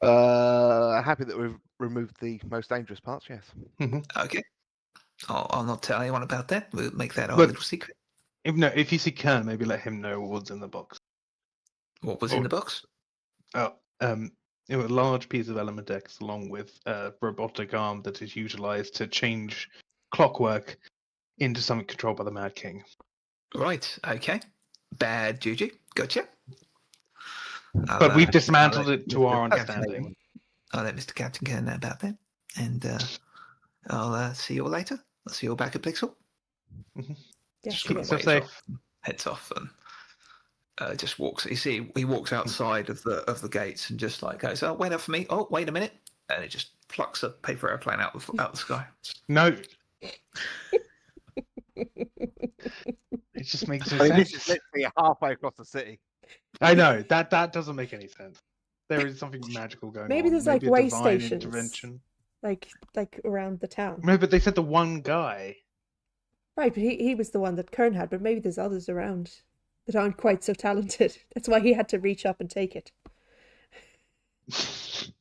Happy that we've removed the most dangerous parts, yes. Okay. I'll not tell anyone about that. We'll make that our little secret. If you see Kern, maybe let him know what's in the box. What was in the box? Oh, it was a large piece of Element X along with a robotic arm that is utilized to change clockwork into something controlled by the Mad King. Right. Okay. Bad juju. Gotcha. But we've dismantled it to our understanding. I'll let Mr. Captain Kern know about that, and I'll see you all later. I'll see you all back at Pixel. Yes, Keep yourself safe. Heads off and just walks. You see, he walks outside of the gates and just like goes, "Oh, wait up for me. Oh, wait a minute," and it just plucks a paper airplane out the sky. No. It just makes no sense. This is literally halfway across the city. I know that doesn't make any sense. There is something magical going on. Maybe there's like a way divine stations, intervention. like around the town. No, but they said the one guy. Right, but he was the one that Kern had. But maybe there's others around that aren't quite so talented. That's why he had to reach up and take it.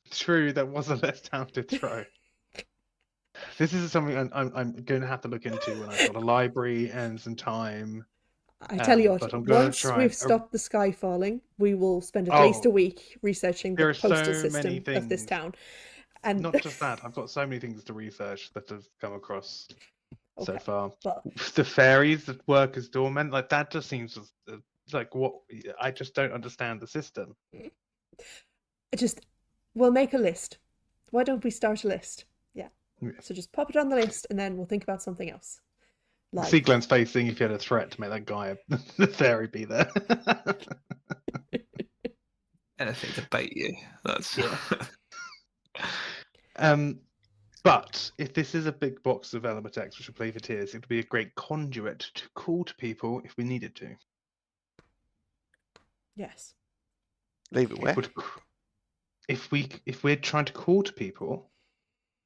True, that was a less talented throw. This is something I'm going to have to look into when I've got a library and some time. I tell you but I'm what, gonna once try we've stopped the sky falling, we will spend at least a week researching the there are postal so many system of this things. town. And not just that, I've got so many things to research that have come across so far. But the fairies that work as doormen, like that just seems like what I just don't understand the system. We'll make a list. Why don't we start a list? Yeah. So just pop it on the list and then we'll think about something else. Like... See Glenn's face seeing if you had a threat to make that guy, the fairy, be there. Anything to bait you. That's But if this is a big box of Element X, which I believe it is, it would be a great conduit to call to people if we needed to. Yes. Leave it where? If we're trying to call to people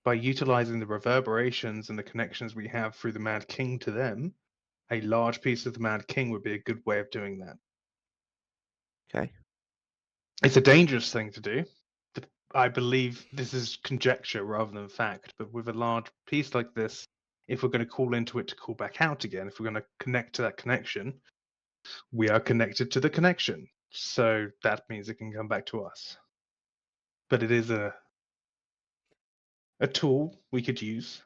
by utilizing the reverberations and the connections we have through the Mad King to them, a large piece of the Mad King would be a good way of doing that. Okay. It's a dangerous thing to do. I believe this is conjecture rather than fact, but with a large piece like this, if we're going to call into it to call back out again, if we're going to connect to that connection, we are connected to the connection. So that means it can come back to us. But it is a tool we could use.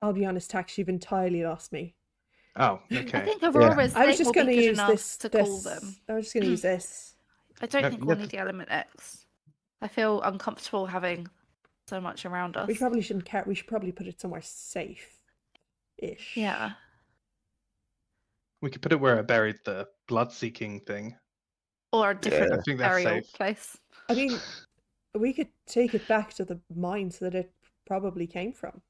I'll be honest, Tax, you've entirely lost me. Oh, I okay. think Aurora's I was thing just will be going to good use enough this. to call them. I was just going to use this. I don't No, think you we'll have need to- the element X. I feel uncomfortable having so much around us. We probably shouldn't care. We should probably put it somewhere safe-ish. Yeah. We could put it where I buried the blood-seeking thing. Or a different I think that's burial safe. place. I mean, we could take it back to the mines that it probably came from.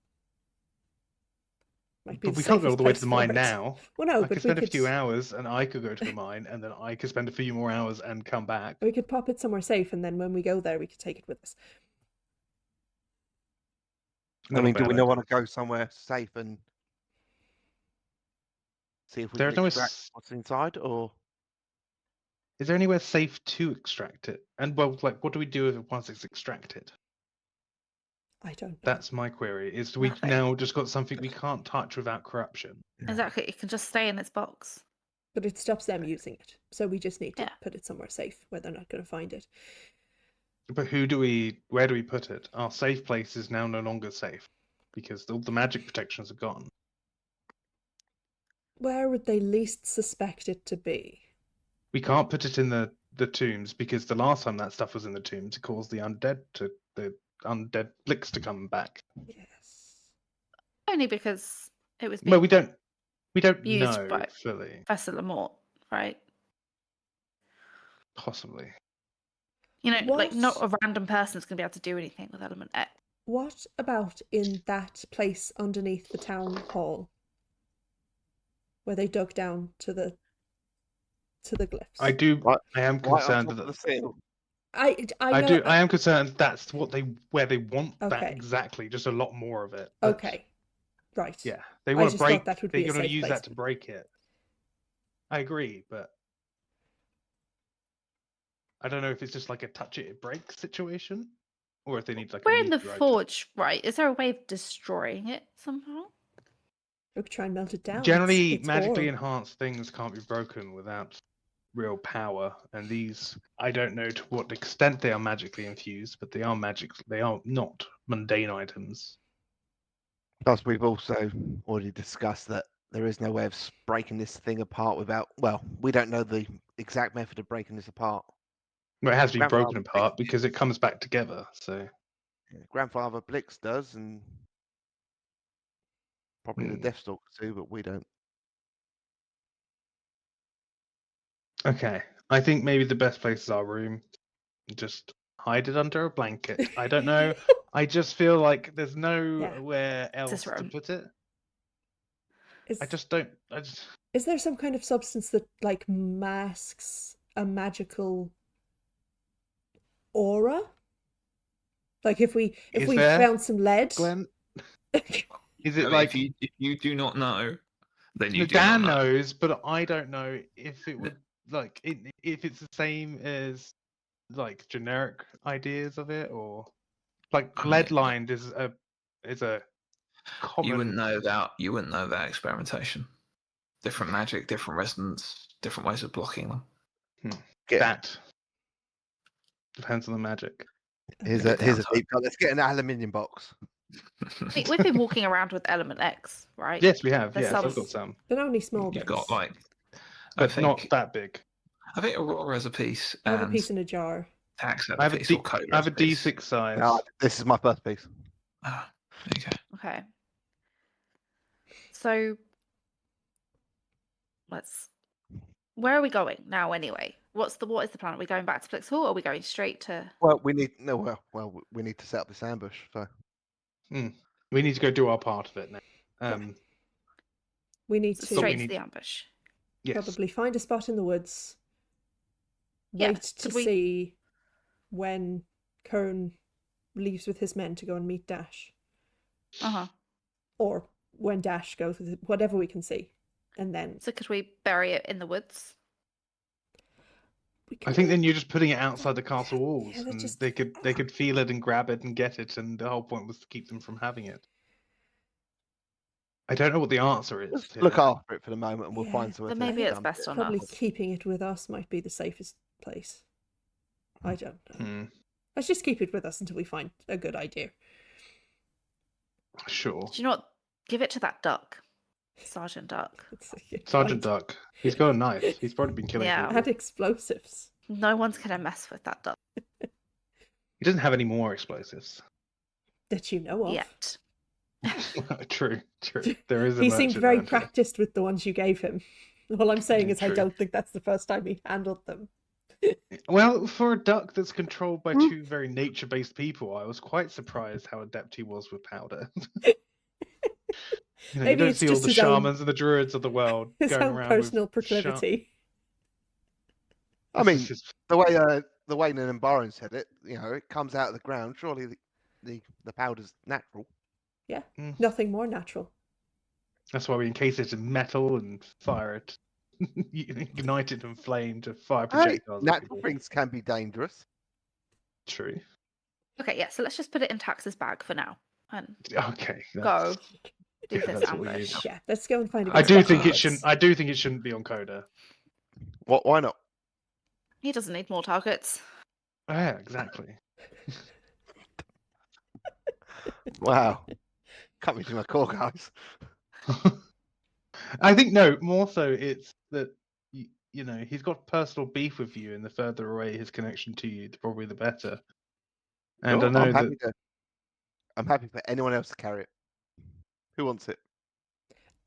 Might be But the we can't go all safest the way to place the for mine it. now. Well, no, I but could we spend a could. few hours, and I could go to the mine, and then I could spend a few more hours and come back. We could pop it somewhere safe, and then when we go there, we could take it with us. Not I a mean, do bad we not idea. want to go somewhere safe and see if we There's can no extract what's inside, or Is there anywhere safe to extract it? And well, like, what do we do with it once it's extracted? I don't know. That's my query. Is we Nothing. now just got something we can't touch without corruption? Exactly. It can just stay in its box. But it stops them using it. So we just need to Yeah. put it somewhere safe where they're not going to find it. But where do we put it? Our safe place is now no longer safe because all the magic protections are gone. Where would they least suspect it to be? We can't put it in the tombs because the last time that stuff was in the tombs, it caused the undead blicks to come back. Yes. Only because it was being Well, we don't used know by fully. Professor Lamort, right? Possibly. You know, like What? not a random person's going to be able to do anything with element X. What about in that place underneath the town hall where they dug down to the glyphs? I do. Right- I am right on concerned top of that the seal? I I know. do. I am concerned that's where they want that Okay. exactly. Just a lot more of it. But, Okay. Right. Yeah, they I want to just thought break. that would They're be a going to safe use place. that to break it. I agree, but I don't know if it's just like a touch it break situation, or if they need like. We're a in the meteorite. forge, right? Is there a way of destroying it somehow? We could try and melt it down. Generally, It's magically ore. enhanced things can't be broken without real power, and these I don't know to what extent they are magically infused, but they are magic. They are not mundane items. Plus, we've also already discussed that there is no way of breaking this thing apart without. Well, we don't know the exact method of breaking this apart. Well, it has to be Grandfather broken Blix apart did. because it comes back together. So Grandfather Blix does, and probably the Hmm. Deathstalker too, but we don't. okay, I think maybe the best place is our room. Just hide it under a blanket. I don't know. I just feel like there's nowhere else This to room. put it. Is, I just don't. I just. is there some kind of substance that like masks a magical aura? Like if we Is we there, found some lead. Glenn, is it No, like if you do not know, then you do Dan not know. knows, but I don't know if it would like if it's the same as like generic ideas of it or like I mean, lead lined is a common. You wouldn't know about experimentation. Different magic, different resonance, different ways of blocking them. Yeah. That depends on the magic. Here's Okay. a deep cut. Let's get an aluminium box. We've been walking around with element X, right? Yes, we have. There's Yes, some- I've got some, They're only small You've bits. got like, but not that big. I think Aurora has a piece, I have a and piece in a jar. Ptaxx has I have a a piece, D, or Koda I have has a piece. D6 size. No, this is my first piece. Ah, there you go. Okay. So where are we going now anyway? What is the plan? Are we going back to Ptaxx Hall or are we going straight to Well, we need we need to set up this ambush. So We need to go do our part of it now. We need to straight need- to the ambush? Yes. probably find a spot in the woods. Yeah, Wait to could we- see when Kern leaves with his men to go and meet Dash, Uh-huh. or when Dash goes with whatever we can see, and then So could we bury it in the woods? I think then you're just putting it outside the castle walls, that and just- they could feel it and grab it and get it, and the whole point was to keep them from having it. I don't know what the answer is. Let's here. look after it for the moment, and we'll Yeah. find somewhere Then to maybe it's dump best it. on Probably us. keeping it with us might be the safest place. I don't know. Hmm, Let's just keep it with us until we find a good idea. sure. Do you know what? Give it to that duck, Sergeant Duck. Sergeant Duck. He's got a knife. He's probably been killing Yeah. people. And explosives. No one's gonna mess with that duck He doesn't have any more explosives. That you know of. yet. True. There is a He seemed merchant very around here. practiced with the ones you gave him. All I'm saying is I True. don't think that's the first time he handled them. Well, for a duck that's controlled by two very nature-based people, I was quite surprised how adept he was with powder. You Maybe don't it's see all just the his own- shamans and the druids of the world His going own around personal with proclivity. I mean, This is- the way Nanambaran said it, it comes out of the ground. Surely the powder's natural. Yeah, Mm. nothing more natural. That's why we encase it in metal and fire it. You can ignite it in flame to fire Hey, projectiles. at natural people. things can be dangerous. True. Okay, yeah. So let's just put it in Ptaxx's bag for now and Okay. go do yeah, this that's what we ambush. need. Yeah, let's go and find a I good do spot think to it put. shouldn't. I do think it shouldn't be on Koda. What? Why not? He doesn't need more targets. Yeah, exactly. Wow. Cut me to my core, guys. I think no. More so, it's that he's got personal beef with you, and the further away his connection to you, probably the better. And Sure, I know I'm happy for anyone else to carry it. Who wants it?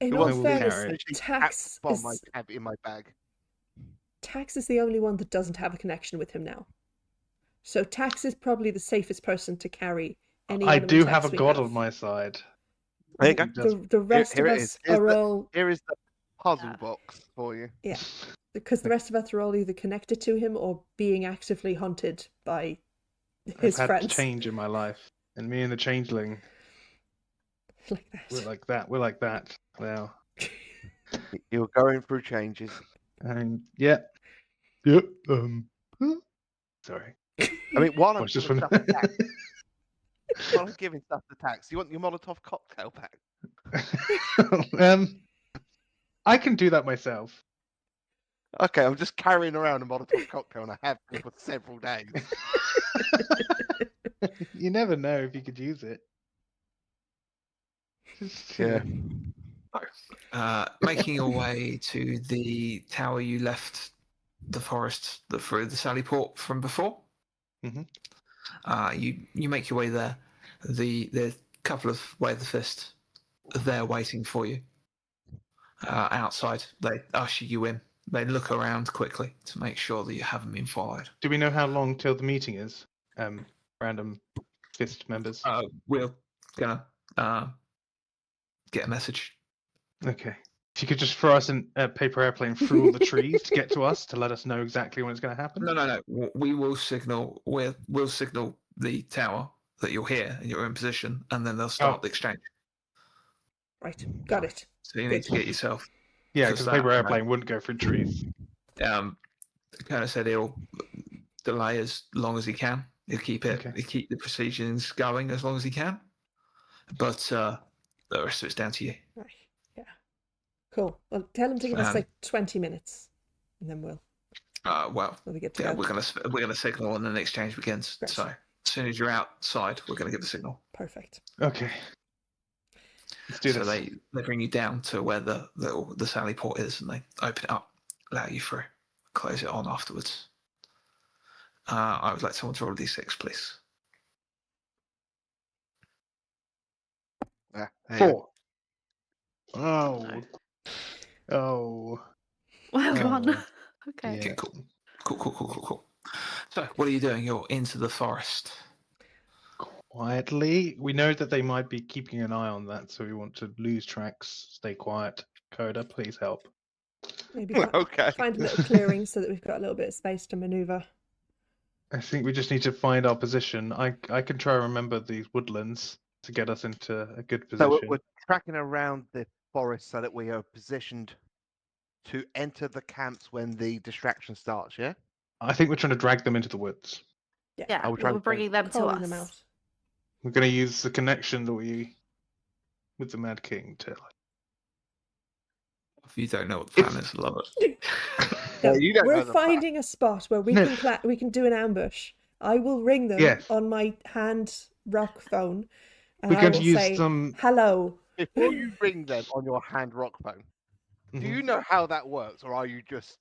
In Who all wants will to fairness, carry it? essentially Ptaxx bomb I is, have in my bag? Ptaxx is the only one that doesn't have a connection with him now. So Ptaxx is probably the safest person to carry any I do animatex have a we god have. on my side. There you go. The rest Here of it us is. Here's are the- all Here is the puzzle Yeah. box for you. Yeah. Because the rest of us are all either connected to him or being actively hunted by his I've had friends. change in my life, and me and the changeling, Like that. we're like that. We're like that. Well, You're going through changes. and yeah. Sorry. I mean, while I'm Watch this giving one. stuff to Ptaxx, while I'm giving stuff to Ptaxx, you want your Molotov cocktail pack? I can do that myself. Okay, I'm just carrying around a Molotov cocktail, and I have been for several days. You never know if you could use it. Just, you Yeah. know. Making your way to the tower you left the forest through the Sally Port from before. Mhm. You make your way there. There's a couple of Weather Fist there waiting for you. Outside, they usher you in. They look around quickly to make sure that you haven't been followed. Do we know how long till the meeting is? Random fist members. We're gonna get a message. Okay. If you could just throw us in a paper airplane through all the trees to get to us to let us know exactly when it's going to happen. No. We will signal. We'll signal the tower that you're here and you're in position, and then they'll start the exchange. Right, got it. So you need to get yourself. Yeah, for because the that, paper right? airplane wouldn't go through trees. Kind of said he'll delay as long as he can. He'll keep it. Okay. He'll keep the proceedings going as long as he can. But the rest of it's down to you. Right, yeah. Cool. Well, tell him to give us Um, like 20 minutes, and then we'll be good to Yeah, go. we're gonna signal and then the exchange begins. Great. So as soon as you're outside, we're gonna give the signal. Perfect. Okay. Let's do So this. they bring you down to where the Sally Port is, and they open it up, allow you through, close it on afterwards. I would like someone to roll a d6, please. Yeah, there you go. 4. Oh. Oh. Well Oh. done. Okay. Okay, Yeah. cool. So what are you doing? You're into the forest. Quietly. We know that they might be keeping an eye on that, so we want to lose tracks. Stay quiet. Koda, please help. Maybe Okay. find a little clearing so that we've got a little bit of space to maneuver. I think we just need to find our position. I can try and remember these woodlands to get us into a good So position. we're tracking around the forest so that we are positioned to enter the camps when the distraction starts, yeah? I think we're trying to drag them into the woods. Yeah, I will try we're and bringing them to Calling us. them out. We're going to use the connection that we with the Mad King to. If you don't know what the plan is, I love it. No, you don't know we're the plan. finding a spot where we No. can we can do an ambush. I will ring them Yes. on my hand rock phone, and We're I going will to use say, some. "Hello." Before you ring them on your hand rock phone, do you know how that works, or are you just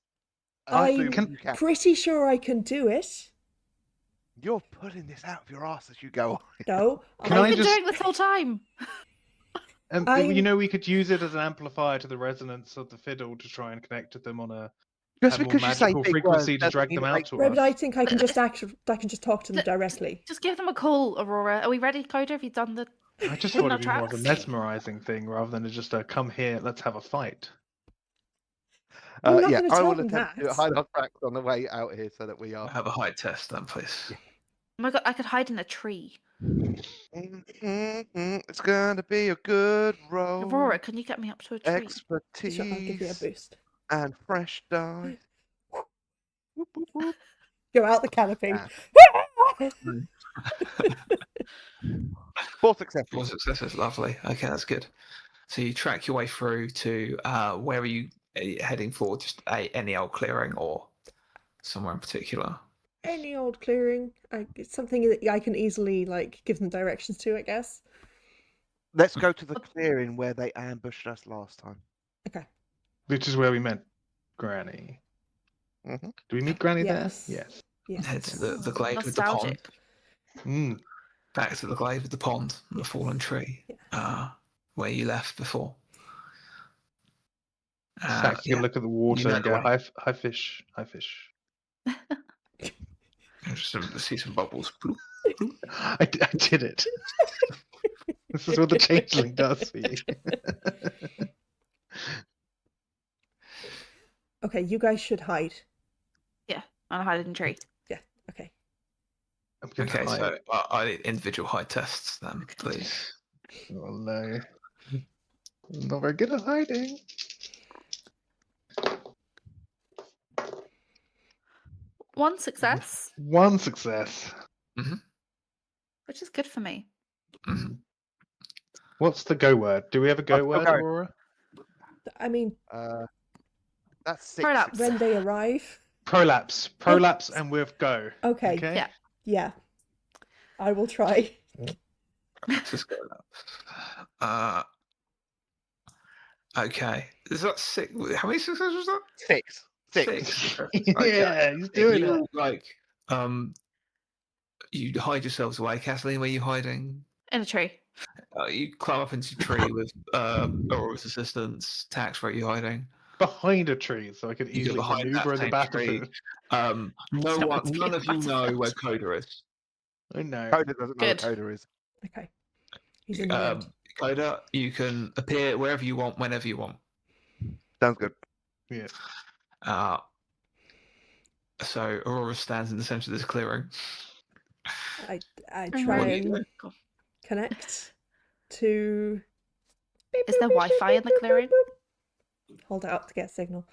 I'm assuming you can? pretty sure I can do it. You're pulling this out of your ass as you go on. No, Can I've I been just- doing this whole time. You we could use it as an amplifier to the resonance of the fiddle to try and connect to them on a Just more because you say magical big frequency words to doesn't drag mean them it out makes to Right, us. but I think I can just talk to them directly. Just give them a call, Aurora. Are we ready, Koda? Have you done the... I just Hidden thought it'd be more of a tracks? mesmerizing thing rather than just a come here, let's have a fight. I'm not Yeah, gonna I tell will them attempt to that. hide our tracks on the way out here so that we are. Have a height test then, please. Yeah. Oh my god, I could hide in a tree. It's gonna be a good road. Aurora, can you get me up to a tree? Expertise Sure, I'll give you a boost. and fresh dice. Whoop, whoop, whoop. Go out the canopy. Ah. 4 successes. 4 successes, lovely. Okay, that's good. So you track your way through to where are you heading for? Just any old clearing or somewhere in particular? Any old clearing. It's something that I can easily give them directions to, I guess. Let's go to the clearing where they ambushed us last time. Okay. Which is where we met Granny. Mm-hmm. Do we meet Granny Yes. there? Yes. Yes. Head to the glade with the pond. Nostalgic. Back to the glade with the pond and the fallen tree. Yeah. Where you left before. Ptaxx, you can look at the water know and the go, way. hi fish, hi fish. Just see some bubbles. I did it. This is what the changeling does for you. Okay, you guys should hide. Yeah, I'll hide in a tree. Yeah, okay. I'm gonna Okay, hide. so I need individual height tests then, please. Oh no. I'm not very good at hiding. One success, One success. which is good for me. Mhm. What's the go word? Do we have a go I'll word, go. Aurora? I mean, That's 6 Prolapse. when successes. they arrive. Prolapse, and with go. Okay. Yeah. Yeah. I will try. Just go up. Okay. Is that 6? How many successes was that? 6. 6. Okay. Yeah, he's doing you, it. You hide yourselves away. Kathleen, where are you hiding? In a tree. You climb up into a tree with Aurora's assistance. Ptaxx, where are you hiding? Behind a tree, so I could You get easily behind maneuver that in the same tree. battlefield. None of you know where Koda is. I know. Koda doesn't know what Good. Koda is. Okay. He's in the wind. Koda, you can appear wherever you want, whenever you want. Sounds good. Yeah. So Aurora stands in the center of this clearing. I What try do you and do? connect to. Is there Wi-Fi in the clearing? Hold it up to get a signal.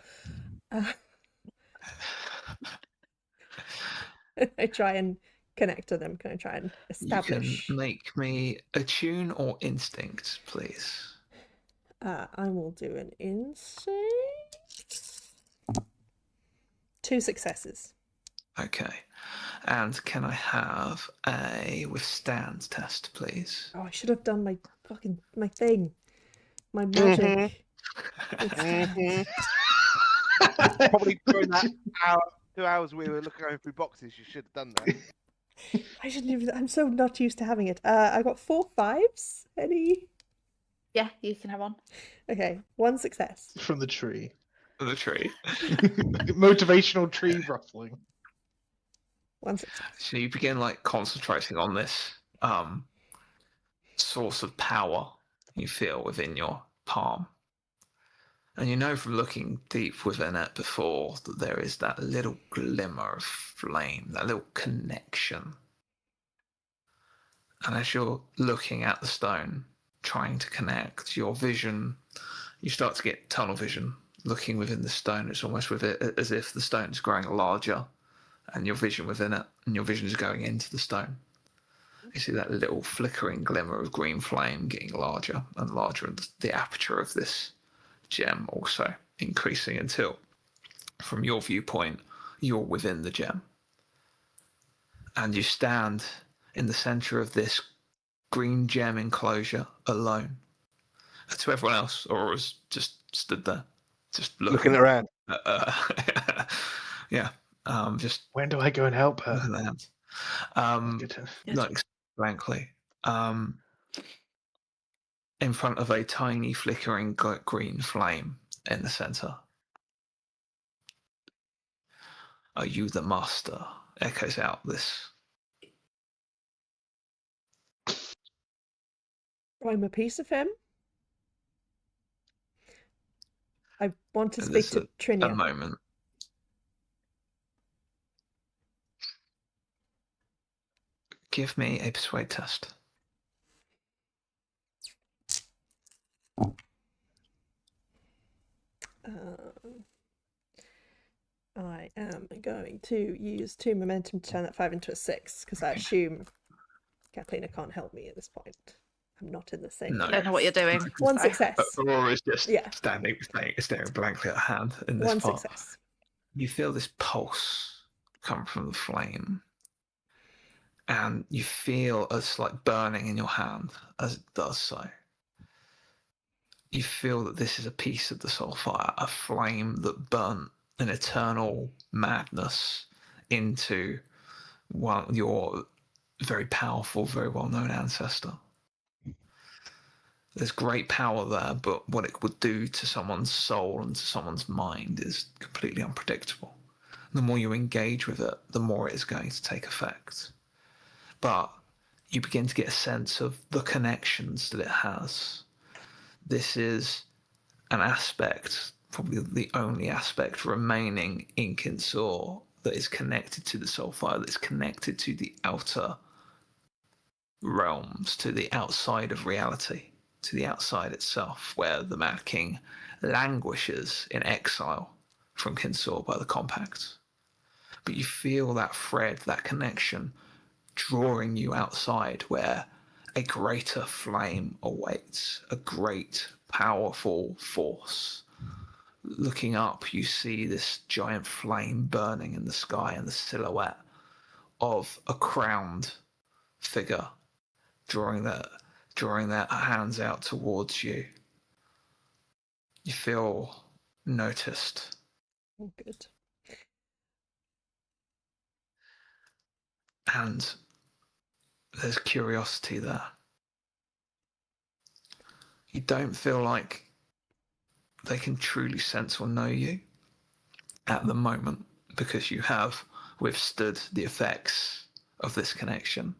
I try and connect to them. Can I try and establish? You can make me attune or instinct, please. I will do an instinct. 2 successes. Okay. And can I have a withstand test, please? Oh, I should have done my thing. My magic. Mhm. Probably during that 2 hours we were looking over through boxes, you should have done that. I shouldn't even. I'm so not used to having it. I got 4 5s. Any? Yeah, you can have one. Okay, 1 success. From the tree. The tree. Motivational tree rustling. 1 success. So you begin concentrating on this source of power you feel within your palm. And you know from looking deep within it before that there is that little glimmer of flame, that little connection. And as you're looking at the stone, trying to connect your vision, you start to get tunnel vision. Looking within the stone, it's almost with it as if the stone is growing larger and your vision within it, and your vision is going into the stone. You see that little flickering glimmer of green flame getting larger and larger, and the aperture of this gem also increasing until, from your viewpoint, you're within the gem. And you stand in the center of this green gem enclosure alone. To everyone else, Aurora's just stood there, just Looking around. Yeah. Just When do I go and help her? looking at that. Like blankly. In front of a tiny flickering green flame in the center. Are you the master? Echoes out this. I'm a piece of him. I want to And speak there's to Trinia. a moment. Give me a persuade test. I am going to use 2 momentum to turn that 5 into a 6, because I assume Catalina can't help me at this point. I'm not in the same. No. I don't know what you're doing. One so- success. Aurora is just Yeah. staring blankly at her hand in this One part. success. You feel this pulse come from the flame, and you feel a slight burning in your hand as it does so. You feel that this is a piece of the soul fire, a flame that burnt an eternal madness into your very powerful, very well-known ancestor. There's great power there, but what it would do to someone's soul and to someone's mind is completely unpredictable. The more you engage with it, the more it is going to take effect. But you begin to get a sense of the connections that it has. This is an aspect, probably the only aspect remaining in Kinsor that is connected to the Soulfire, that is connected to the outer realms, to the outside of reality, to the outside itself, where the Mad King languishes in exile from Kinsor by the Compact. But you feel that thread, that connection, drawing you outside where a greater flame awaits, a great, powerful force. Looking up, you see this giant flame burning in the sky and the silhouette of a crowned figure drawing their hands out towards you. You feel noticed. Oh, good. And there's curiosity there. You don't feel like they can truly sense or know you at the moment because you have withstood the effects of this connection.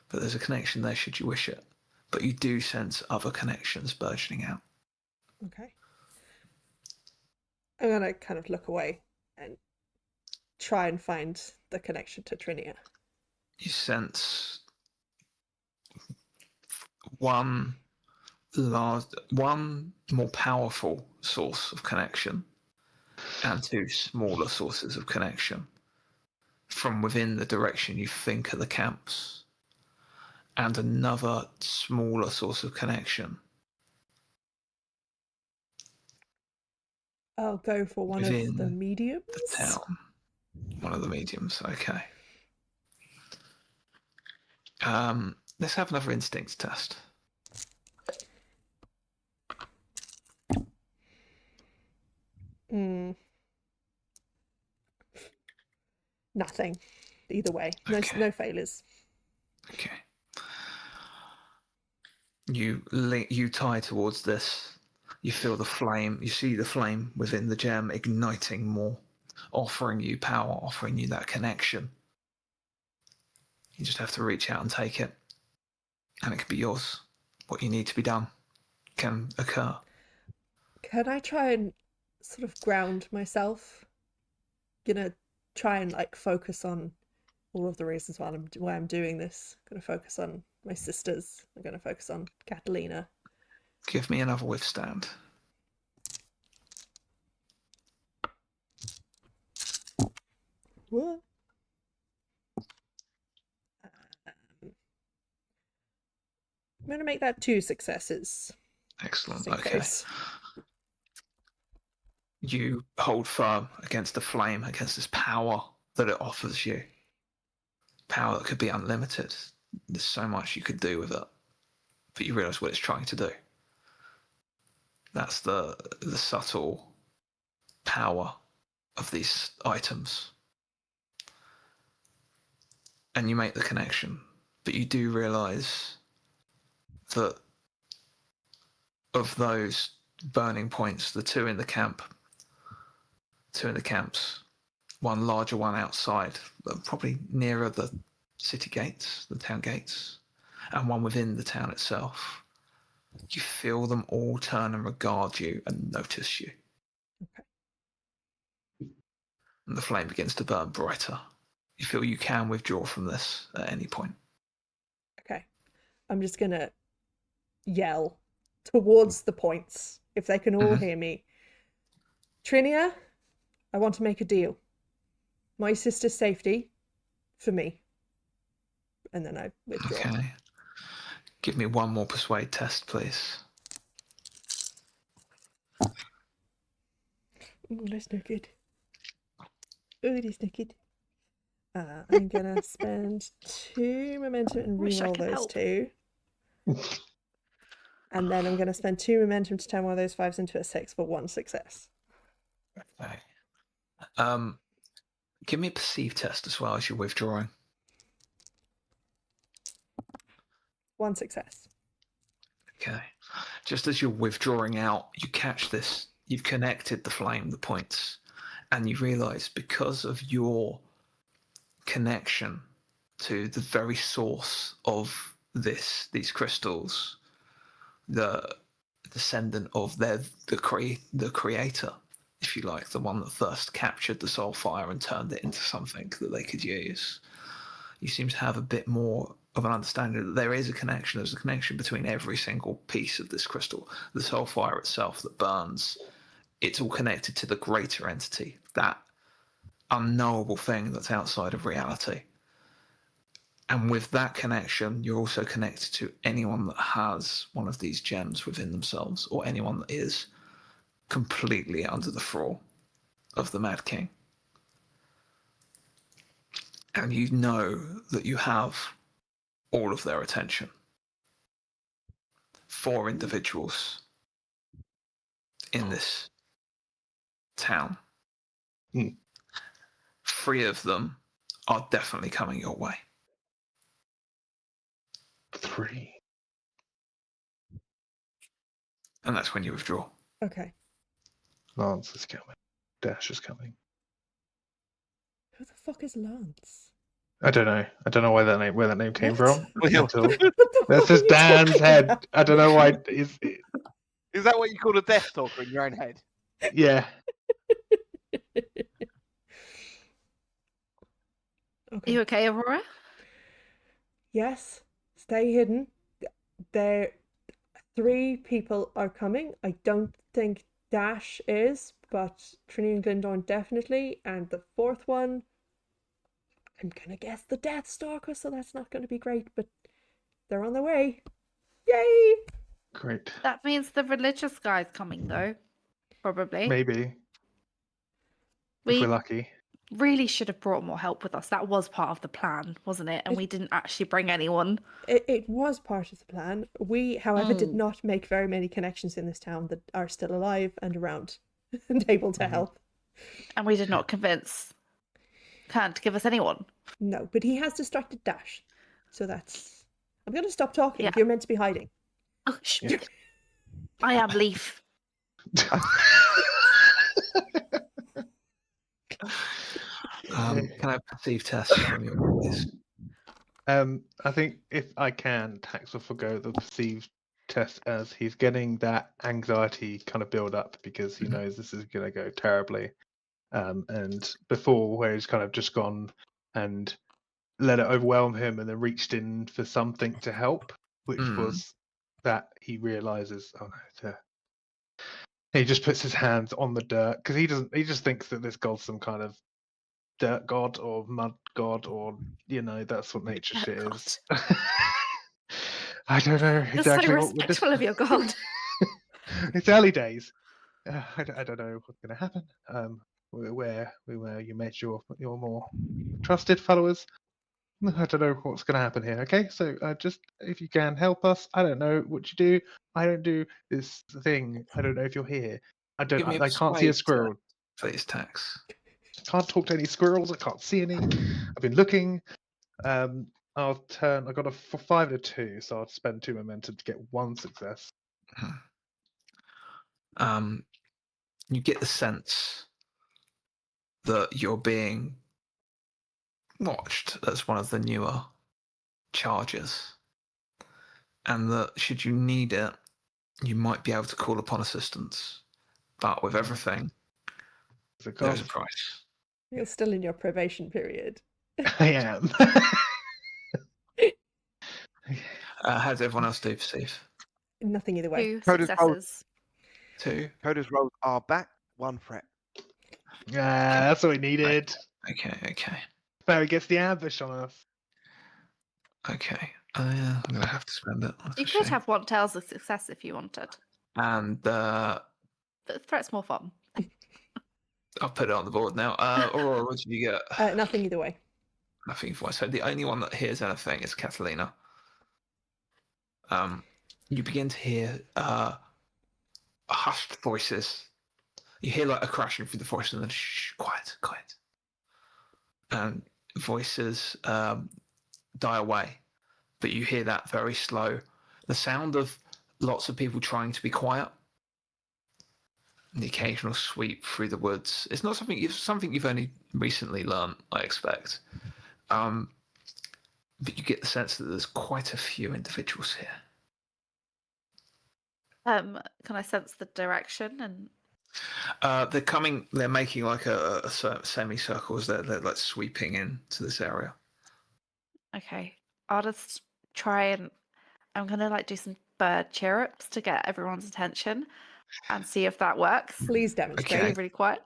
But there's a connection there should you wish it. But you do sense other connections burgeoning out. Okay. I'm going to kind of look away and try and find the connection to Trinia. You sense one more powerful source of connection and 2 smaller sources of connection from within the direction you think are the camps, and another smaller source of connection. I'll go for one of Within the mediums. the town. One of the mediums, okay. Let's have another instinct test. Nothing. Either way. Okay. No failures. Okay. You tie towards this. You feel the flame. You see the flame within the gem igniting more, offering you power, offering you that connection. You just have to reach out and take it, and it can be yours. What you need to be done can occur. Can I try and sort of ground myself? Gonna try and like focus on all of the reasons why I'm doing this. Gonna focus on my sisters. I'm gonna focus on Catalina. Give me another withstand. What? I'm going to make that 2 successes. Excellent. Just in Okay. case. You hold firm against the flame, against this power that it offers you. Power that could be unlimited. There's so much you could do with it, but you realise what it's trying to do. That's the subtle power of these items. And you make the connection, but you do realise that of those burning points, the two in the camps, one larger one outside, probably nearer the city gates, the town gates, and one within the town itself. You feel them all turn and regard you and notice you. Okay. And the flame begins to burn brighter. You feel you can withdraw from this at any point. Okay. I'm just going to yell towards the points, if they can all hear me. Trinia, I want to make a deal. My sister's safety for me. And then I withdraw. Okay. Give me one more persuade test, please. Oh, that's not good. Oh, that's not good. I'm going to spend 2 momentum and Wish I reroll could those help. 2. And then I'm going to spend 2 momentum to turn one of those 5s into a 6 for 1 success. Okay. Give me a perceive test as well as you're withdrawing. 1 success. Okay. Just as you're withdrawing out, you catch this. You've connected the flame, the points, and you realise because of your connection to the very source of these crystals, the descendant of the creator, if you like, the one that first captured the soul fire and turned it into something that they could use. You seem to have a bit more of an understanding that there is a connection. There's a connection between every single piece of this crystal. The soul fire itself that burns, it's all connected to the greater entity, that unknowable thing that's outside of reality. And with that connection, you're also connected to anyone that has one of these gems within themselves, or anyone that is completely under the thrall of the Mad King. And you know that you have all of their attention. 4 individuals in this town. 3 of them are definitely coming your way. 3. And that's when you withdraw. Okay. Lance is coming. Dash is coming. Who the fuck is Lance? I don't know. I don't know why where that name came What? from. Well, Until What the that's fuck are just you Dan's talking head. about? I don't know why. Is that what you call a death talker in your own head? Yeah. Are Okay. you okay, Aurora? Yes. Stay hidden. There, 3 people are coming. I don't think Dash is, but Trini and Glendorn definitely. And the 4th one, I'm gonna guess the Death Stalker, so that's not gonna be great, but they're on their way. Yay! Great. That means the religious guy's coming, though. Probably. Maybe. If We we're lucky. really should have brought more help with us. That was part of the plan, wasn't it? And we didn't actually bring anyone. It was part of the plan. We, however, did Mm. not make very many connections in this town that are still alive and around and able to help. And we did not convince Khan to give us anyone. No, but he has distracted Dash. So that's... I'm going to stop talking. Yeah. You're meant to be hiding. Oh, shh. Yeah. I am Leaf. Can I have a perceive test from you, please? I think if I can, Tax will forgo the perceived test as he's getting that anxiety kind of build up because he knows this is going to go terribly. And before, where he's kind of just gone and let it overwhelm him and then reached in for something to help, which was that he realizes, oh no, he just puts his hands on the dirt because he just thinks that this god's some kind of dirt god or mud god, or that's what nature Dirt shit god. is. I don't know You're so exactly what we're respectful of your god. It's early days. I don't know what's going to happen. Where you met your more trusted followers. I don't know what's going to happen here. Okay, so just if you can help us. I don't know what you do. I don't do this thing. I don't know if you're here. I Give me don't. a I can't see a persuade squirrel. Please, Tax. I can't talk to any squirrels. I can't see any. I've been looking. I'll turn. I got a 5 and a 2, so I'll spend 2 momentum to get 1 success. You get the sense that you're being watched as one of the newer charges, and that should you need it, you might be able to call upon assistance. But with everything, It's a there's a cost. price. You're still in your probation period. I am. How does everyone else do, perceive? Nothing either way. 2 Coda's roll. successes. 2. Coda's rolls are back 1 threat. That's what we needed. Okay. Barry gets the ambush on us. Okay. I'm going to have to spend it. That's You a could shame. have 1 Tales of Success if you wanted. And But the threat's more fun. I'll put it on the board now. Aurora, what did you get? Nothing either way. Nothing for so the only one that hears anything is Catalina. You begin to hear hushed voices. You hear like a crashing through the forest, and then shh, quiet. And voices die away, but you hear that very slow. The sound of lots of people trying to be quiet. And the occasional sweep through the woods. It's not something you've only recently learned, I expect. But you get the sense that there's quite a few individuals here. Can I sense the direction? And They're coming. They're making like a semicircle as they're like sweeping into this area. okay, I'll just try and I'm gonna like do some bird chirrups to get everyone's attention and see if that works. Please demonstrate. Okay. Be really quiet.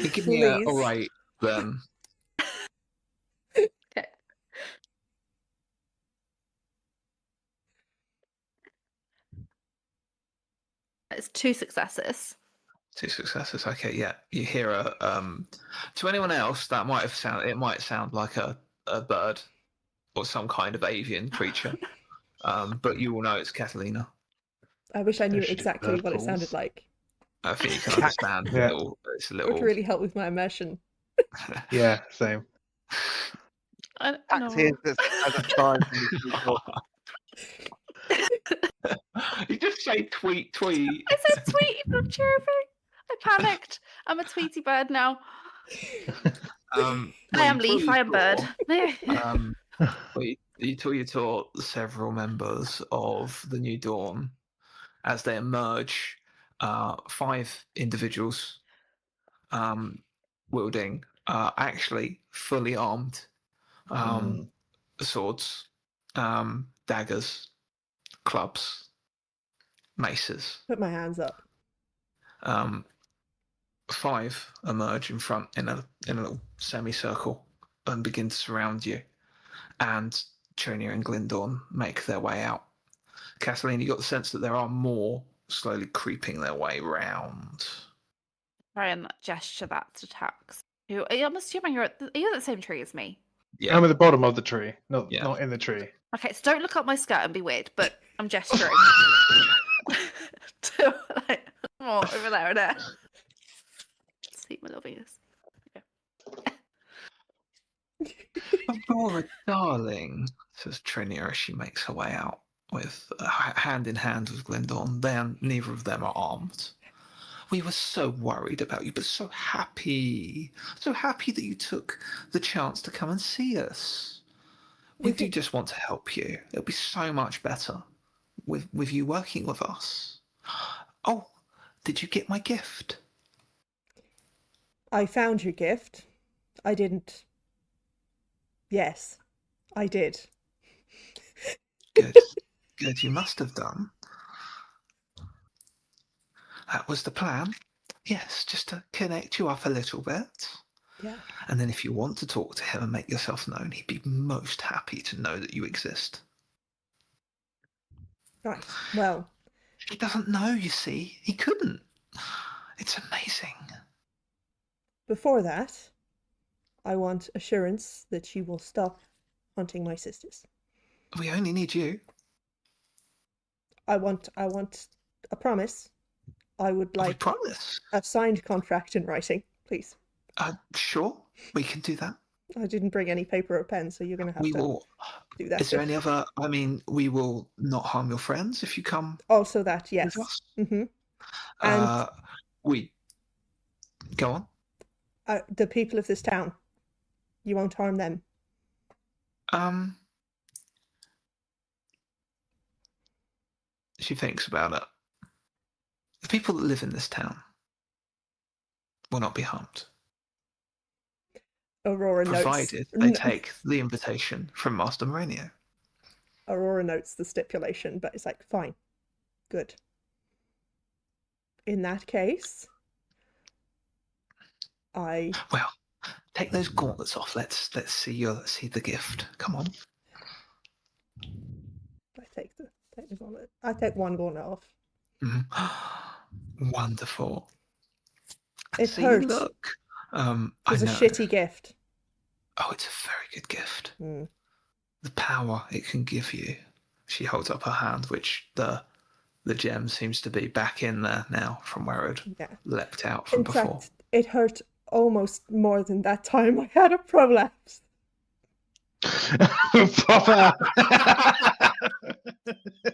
You give me a Please. right then. Okay. It's 2 successes. 2 successes. Okay, yeah. You hear a to anyone else that might sound like a bird or some kind of avian creature. But you will know it's Catalina. I wish I knew There should be exactly bird what it calls. sounded like. I think you can understand. Yeah. It's a It little. would really help with my immersion. Yeah, same. No. Tax hears this as a sign from the You just say tweet. I said tweet, I'm chirruping. I panicked. I'm a Tweety bird now. I am leaf, I am bird. You taught several members of the New Dawn as they emerge. 5 individuals wielding actually fully armed swords, daggers, clubs, maces. Put my hands up. 5 emerge in front in a little semicircle and begin to surround you. And Chonia and Glindorn make their way out. Kathleen, you got the sense that there are more slowly creeping their way round. Try and gesture that to Tax. I'm assuming you're at the same tree as me. Yeah. I'm at the bottom of the tree, not in the tree. Okay, so don't look up my skirt and be weird, but I'm gesturing. to like more over there and there. See my little fingers. Aurora, darling, says Trinia as she makes her way out with hand in hand with Glindorn. Neither of them are armed. We were so worried about you, but so happy that you took the chance to come and see us. We do just want to help you. It'll be so much better with you working with us. Oh, did you get my gift? I found your gift. I didn't. Yes, I did. Good. Good, you must have done. That was the plan. Yes, just to connect you up a little bit. Yeah. And then if you want to talk to him and make yourself known, he'd be most happy to know that you exist. Right. Well, He doesn't know, you see. He couldn't. It's amazing. before that, I want assurance that you will stop hunting my sisters. We only need you. I want a promise. I would We like promise. a signed contract in writing, please. Sure, we can do that. I didn't bring any paper or pen, so you're going to have We to will. do that. Is there any other? I mean, we will not harm your friends if you come Also that, yes. with us. Mm-hmm. And We go on. the people of this town, you won't harm them. She thinks about it. The people that live in this town will not be harmed, Aurora provided notes. they take the invitation from Master Mourinho. Aurora notes the stipulation, but it's like, fine, good. In that case, Well, take those gauntlets off. Let's see the gift. Come on. I take the gauntlet. I take one gauntlet off. Mm-hmm. Wonderful. It see, hurts. Look. It's a shitty gift. Oh, it's a very good gift. Mm. The power it can give you. She holds up her hand, which the gem seems to be back in there now from where it leapt out from before. In fact, it hurt almost more than that time I had a prolapse. Proper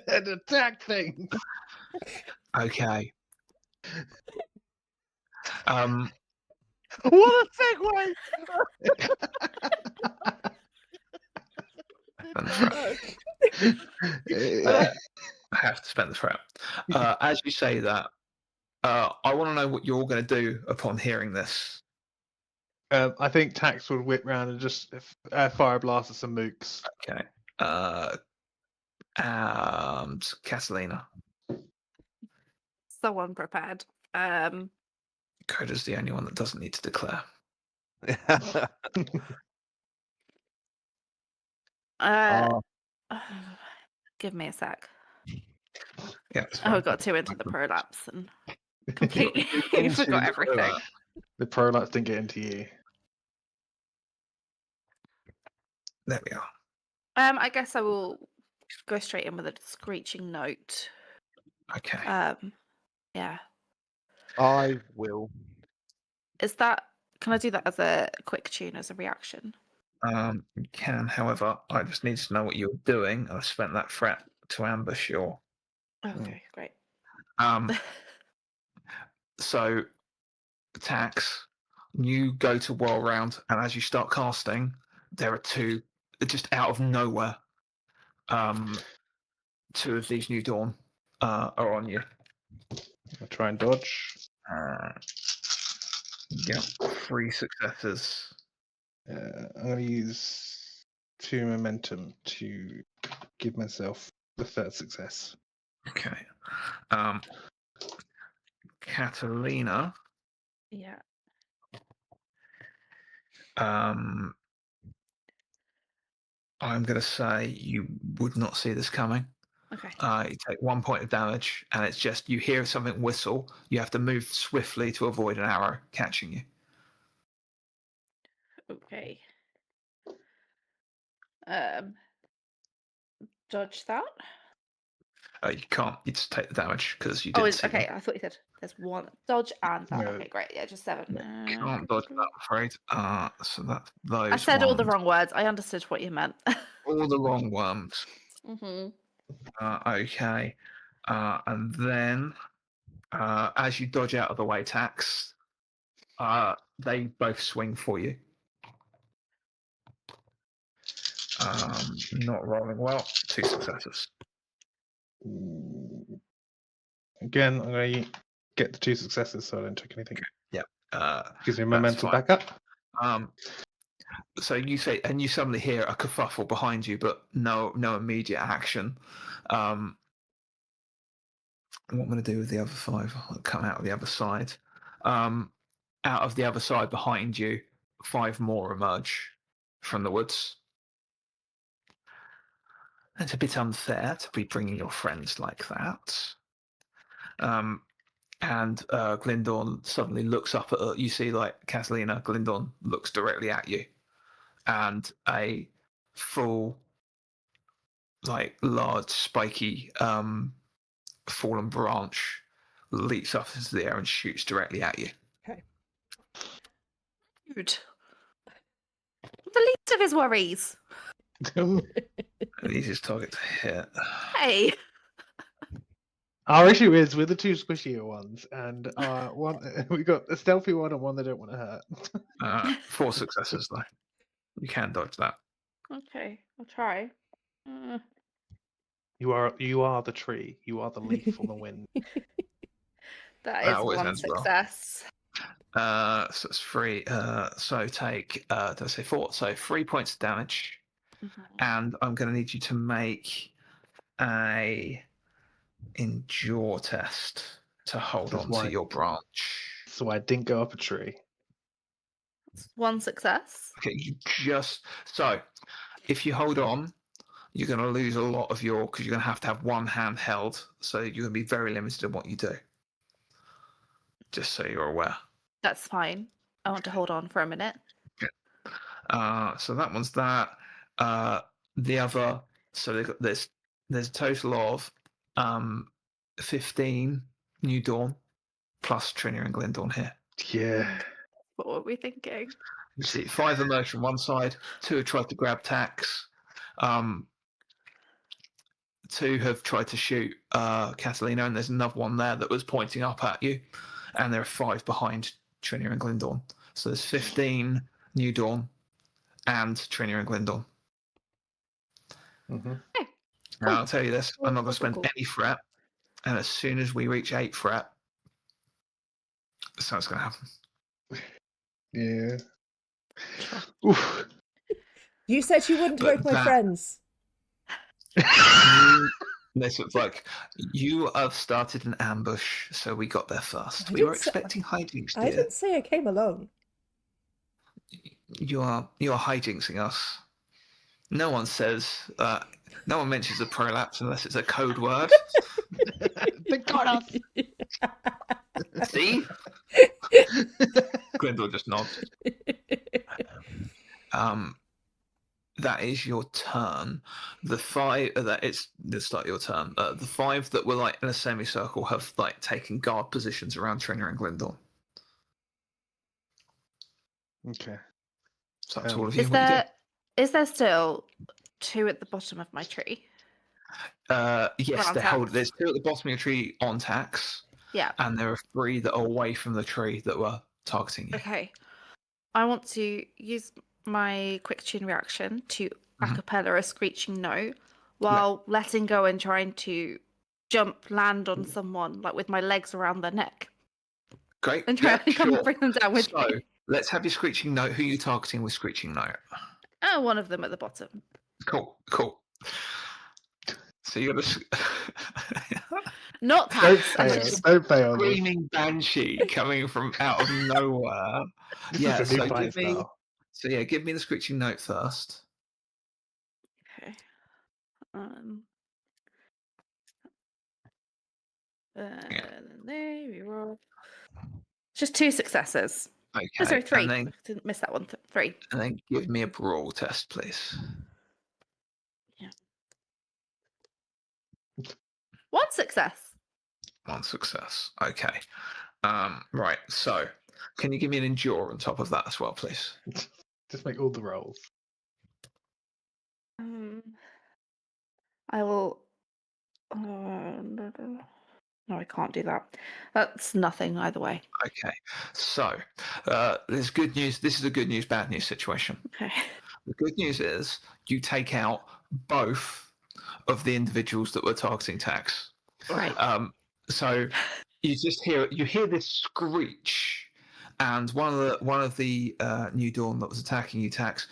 an attack thing. Okay. What a segue! I have to spend the threat. As you say that, I want to know what you're all going to do upon hearing this. I think Ptaxx would whip round and just fire a blast at some mooks. Okay. And Catalina. So unprepared. Koda's the only one that doesn't need to declare. Give me a sec. Yeah. I got too into the prolapse and completely forgot everything. The prolapse didn't get into you. There we are. I guess I will go straight in with a screeching note. Okay. Yeah. I will. Can I do that as a quick tune, as a reaction? You can, however, I just need to know what you're doing. I've spent that threat to ambush your. Okay, great. So, Ptaxx, you go to whirl round, and as you start casting, there are two, just out of nowhere, two of these New Dawn are on you. I'll try and dodge. Yeah, 3 successes. I'm going to use 2 momentum to give myself the 3rd success. Okay. Catalina. Yeah. I'm going to say you would not see this coming. Okay. You take 1 point of damage, and it's just you hear something whistle. You have to move swiftly to avoid an arrow catching you. Okay. Dodge that? You can't. You just take the damage because you didn't see okay. them. I thought you said there's one dodge and that. No. Okay, great. Yeah, just 7. You can't dodge that, I'm afraid. So that's those. I said all the ones. wrong words. I understood what you meant. All the wrong ones. Mm-hmm. Okay. And then, as you dodge out of the way, Ptaxx, they both swing for you. Not rolling well. 2 successes. Again, I'm going to get the 2 successes so I don't take anything. Yeah. Gives me momentum back up. So you say, and you suddenly hear a kerfuffle behind you, but no immediate action. What I'm going to do with the other 5, I'll come out of the other side. Out of the other side behind you, 5 more emerge from the woods. It's a bit unfair to be bringing your friends like that. And Glyndorn suddenly looks up at you. See, like Catalina, Glyndorn looks directly at you, and a full, like large, spiky, fallen branch leaps up into the air and shoots directly at you. Okay. Dude. The least of his worries. The easiest target to hit. Hey. Our issue is we're the 2 squishier ones, and one we got a stealthy one and one they don't want to hurt. 4 successes though. You can dodge that. Okay, I'll try. You are the tree. You are the leaf or the wind. That is always one ends well. success. So it's 3. So take did I say 4? So 3 points of damage, and I'm going to need you to make a endure test to hold That's on why- to your branch. So I didn't go up a tree. That's one success. Okay, so if you hold on, you're going to lose a lot of your, because you're going to have one hand held, so you're going to be very limited in what you do. Just so you're aware. That's fine. I want to hold on for a minute. So that one's that. The other, so there's a total of 15 New Dawn plus Trinia and Glyndorn here. Yeah. What were we thinking? You see 5 emerge from one side, 2 have tried to grab Ptaxx, 2 have tried to shoot Catalina, and there's another one there that was pointing up at you, and there are 5 behind Trinia and Glyndorn. So there's 15 New Dawn and Trinia and Glyndorn. Mm-hmm. Now, I'll tell you this, I'm not going to spend Cool. any threat, and as soon as we reach 8 threat, something's going to happen. Yeah. Oof. You said you wouldn't But hurt my that- friends. This looks like you have started an ambush, so we got there first. I We were didn't say- expecting hijinks, I dear. didn't say I came alone. You are hijinksing us. No one says, no one mentions a prolapse unless it's a code word. They got us. See? Grendel just nods. That is your turn. The 5 it's the start of your turn. The 5 that were like in a semicircle have like taken guard positions around Trinia and Glyndorn. Okay. So that's all of you. Is What you is there still 2 at the bottom of my tree? do? Yes, on Ptaxx? there's 2 at the bottom of your tree on Ptaxx, Yeah. and there are 3 that are away from the tree that were targeting you. Okay. I want to use my quick tune reaction to Mhm. acapella a screeching note while letting go and trying to land on someone like with my legs around their neck Great. and try Yeah, to come sure. bring them down with So me. let's have your screeching note. Who are you targeting with screeching note? Oh, one of them at the bottom. Cool. So you got a Not Don't Ptaxx. fail. actually. Don't fail. this. screaming banshee coming from out of nowhere. This Yeah, is a new so fight style. give me the screeching note first. Okay. There we roll. Just 2 successes. Okay. Oh, sorry, 3. And then, Didn't miss that one. 3. give me a brawl test, please. 1 success. 1 success. Okay. Right. So, can you give me an endure on top of that as well, please? Just make all the rolls. I will. No, I can't do that. That's nothing either way. Okay. So, there's good news. This is a good news, bad news situation. Okay. The good news is you take out both of the individuals that were targeting Ptaxx. Right. So you just hear this screech, and one of the New Dawn that was attacking you, Ptaxx,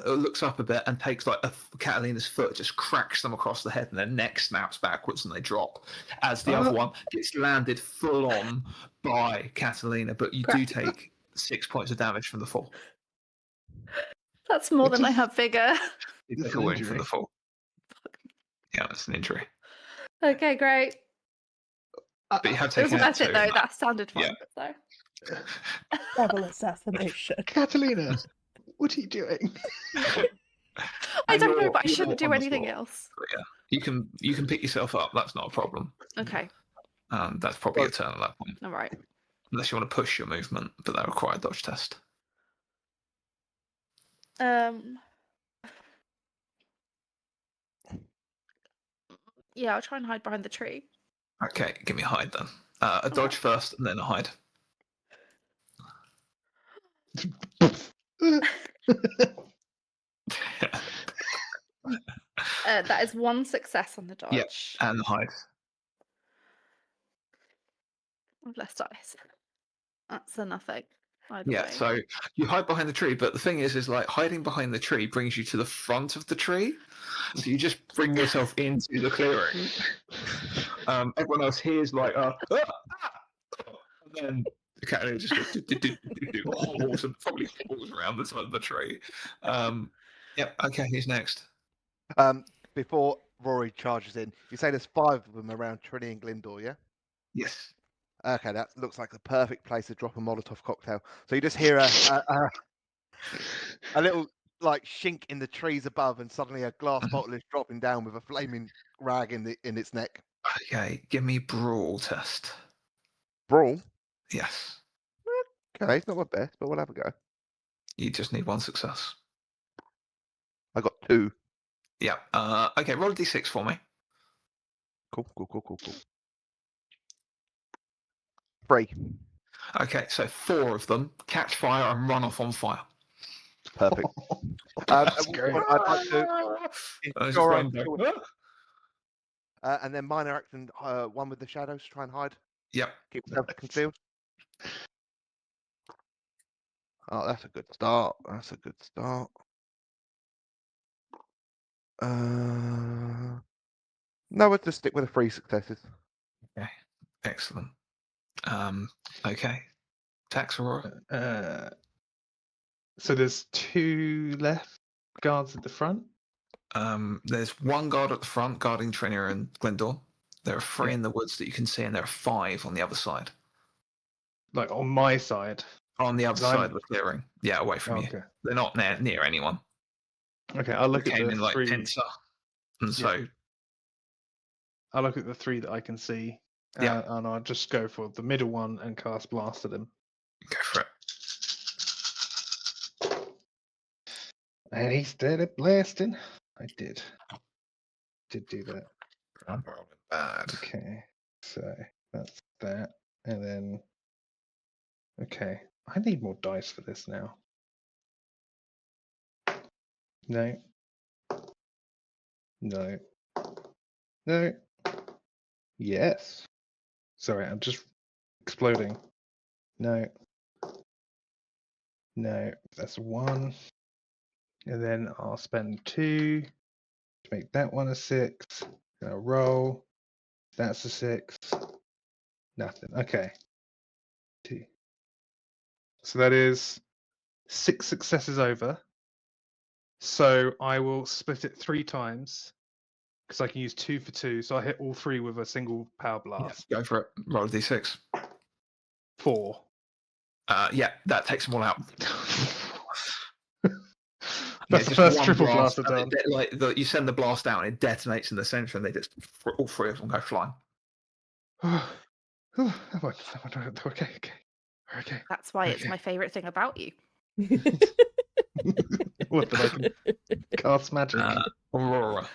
looks up a bit and takes like Catalina's foot, just cracks them across the head, and their neck snaps backwards and they drop. As the other one gets landed full on by Catalina, but you do take 6 points of damage from the fall. That's more What than I is- have figure. You This take is a an wound from injury. the fall. Yeah, it's an injury. Okay, great. But you have It was taken worth it two. though. That sounded fun. Yeah. So. Double assassination. Catalina, what are you doing? I And don't know, you're- but I you're shouldn't do on the anything floor. else. Yeah, you can pick yourself up. That's not a problem. Okay. That's probably your turn at that point, All right. unless you want to push your movement, but that requires a dodge test. Yeah, I'll try and hide behind the tree. Okay, give me a hide then. A dodge first, and then a hide. That is one success on the dodge. Yep. And the hide. Less dice. That's a nothing. Either Yeah, way. so you hide behind the tree, but the thing is like hiding behind the tree brings you to the front of the tree. So you just bring yourself into the clearing. Everyone else hears like and then the cat just goes hobbles and probably falls around the side of the tree. Yep, okay, who's next? Before Rory charges in, you say there's 5 of them around Trinity and Glyndor, yeah? Yes. Okay, that looks like the perfect place to drop a Molotov cocktail. So you just hear a little like shink in the trees above, and suddenly a glass bottle is dropping down with a flaming rag in its neck. Okay, give me brawl test. Brawl. Yes. Okay, it's not my best, but we'll have a go. You just need one success. I got 2. Yeah. Okay, roll a d6 for me. Cool. 3. Okay, so 4 of them catch fire and run off on fire. Perfect. That's great. I'd like to ensure I'm and then minor action, one with the shadows, try and hide. Yep. Keep yourself concealed. Oh, that's a good start. No, we'll just stick with the 3 successes. Okay. Excellent. Okay. Ptaxx, Aurora. So there's 2 left guards at the front. There's 1 guard at the front guarding Trinia and Glyndor. There are 3 Yeah. in the woods that you can see, and there are 5 on the other side. Like on my side. On the other So I'm- side of the clearing. Yeah, away from you. Okay. They're not near anyone. Okay, I'll look They at came the in like 3. pincer. And so, I'll look at the 3 that I can see. Yeah. And I'll just go for the middle one and cast blast at him. go for it. And he started blasting. I did do that. I'm rolling bad. Okay, so that's that. And then, okay, I need more dice for this now. No. Yes. Sorry, I'm just exploding. No, that's 1. And then I'll spend 2 to make that one a 6. Gonna roll. That's a 6. Nothing. Okay. 2. So that is 6 successes over. So I will split it 3 times because I can use 2 for 2. So I hit all 3 with a single power blast. Yeah, go for it. Roll a d6. 4. Yeah, that takes them all out. That's the just first one triple blast, blast I've done. You send the blast out and it detonates in the center, and they just all 3 of them go flying. Okay. That's why it's Okay. my favourite thing about you. What, that I can cast magic? Aurora.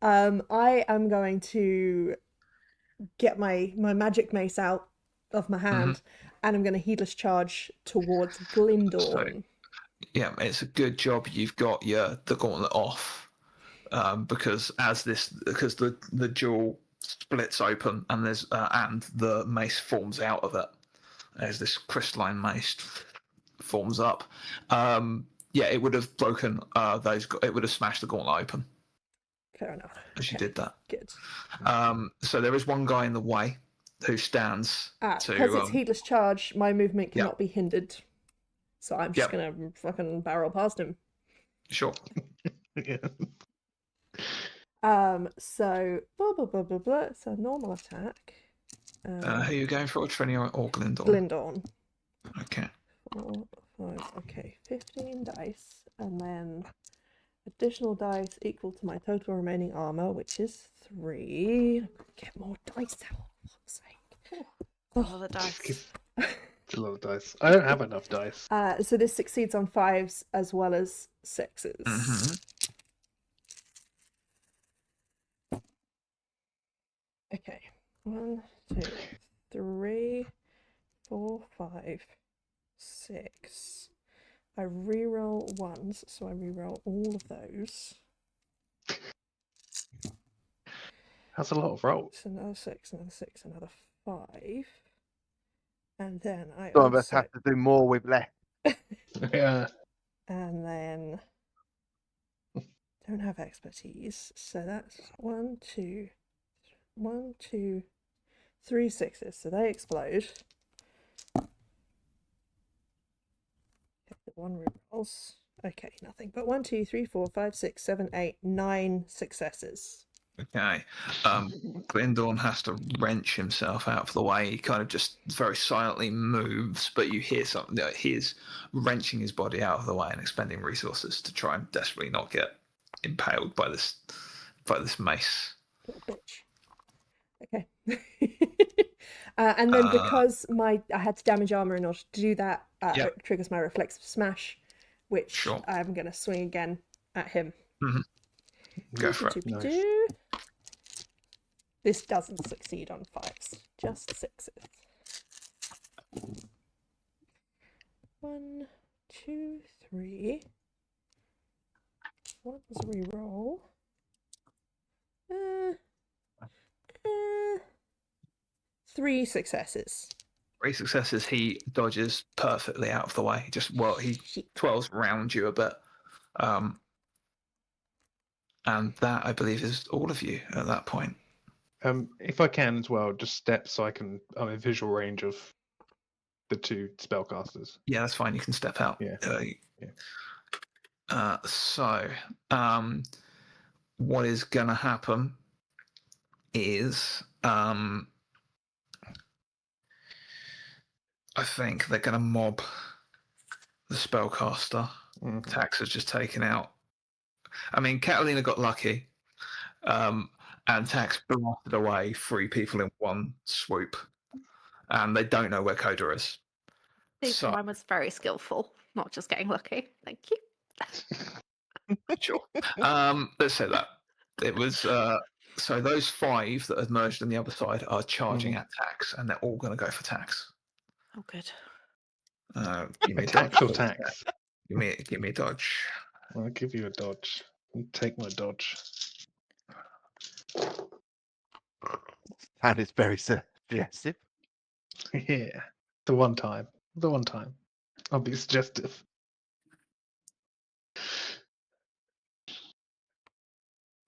I am going to get my magic mace out of my hand, and I'm going to heedless charge towards Glyndor. Yeah, it's a good job you've got the gauntlet off, because the jewel splits open and and the mace forms out of it. As this crystalline mace forms up, it would have broken it would have smashed the gauntlet open. Fair enough. As you did that. Good. So there is one guy in the way who stands Because it's heedless charge, my movement cannot be hindered. So I'm just gonna fucking barrel past him. Sure. Yeah. So blah blah blah blah blah. So normal attack. Who are you going for, Trini or Glendor? Glendorn. Okay. 4, 5. Okay, 15 dice, and then additional dice equal to my total remaining armor, which is 3. Get more dice out. For fuck's sake. All the dice. It's a lot of dice. I don't have enough dice. So this succeeds on 5s as well as 6s. Mm-hmm. Okay. 1, 2, 3, 4, 5, 6. I reroll 1s, so I reroll all of those. That's a lot of rolls. So another 6, another 6, another 5. And then I Some of us also... have to do more with less. Yeah. And then... Don't have expertise, so that's 1, 2, 3 6s, so they explode. One rerolls. Okay, nothing. But 1, 2, 3, 4, 5, 6, 7, 8, 9 successes. Okay. Glendorn has to wrench himself out of the way. He kind of just very silently moves, but you hear something. He is wrenching his body out of the way and expending resources to try and desperately not get impaled by this mace. Little bitch. Okay. And then because I had to damage armor in order to do that, it triggers my reflexive smash, which I'm going to swing again at him. Mm-hmm. Go for it. Nice. This doesn't succeed on 5s, just 6s. 1, 2, 3. What was reroll? 3 successes. 3 successes. He dodges perfectly out of the way. He twirls around you a bit. And that, I believe, is all of you at that point. If I can as well, just step so I'm in visual range of the 2 spellcasters. Yeah, that's fine. You can step out. Yeah. What is going to happen is I think they're going to mob the spellcaster. Ptaxx has just taken out. I mean, Catalina got lucky, and Ptaxx blasted away 3 people in one swoop, and they don't know where Koda is. Mine was very skillful, not just getting lucky. Thank you. Sure. Let's say that it was. So those 5 that had merged on the other side are charging at Ptaxx, and they're all going to go for Ptaxx. Oh, good. Give me a Ptaxx or Ptaxx? Give me a dodge. I'll give you a dodge. Take my dodge. And it's very suggestive. Yeah. The one time. I'll be suggestive.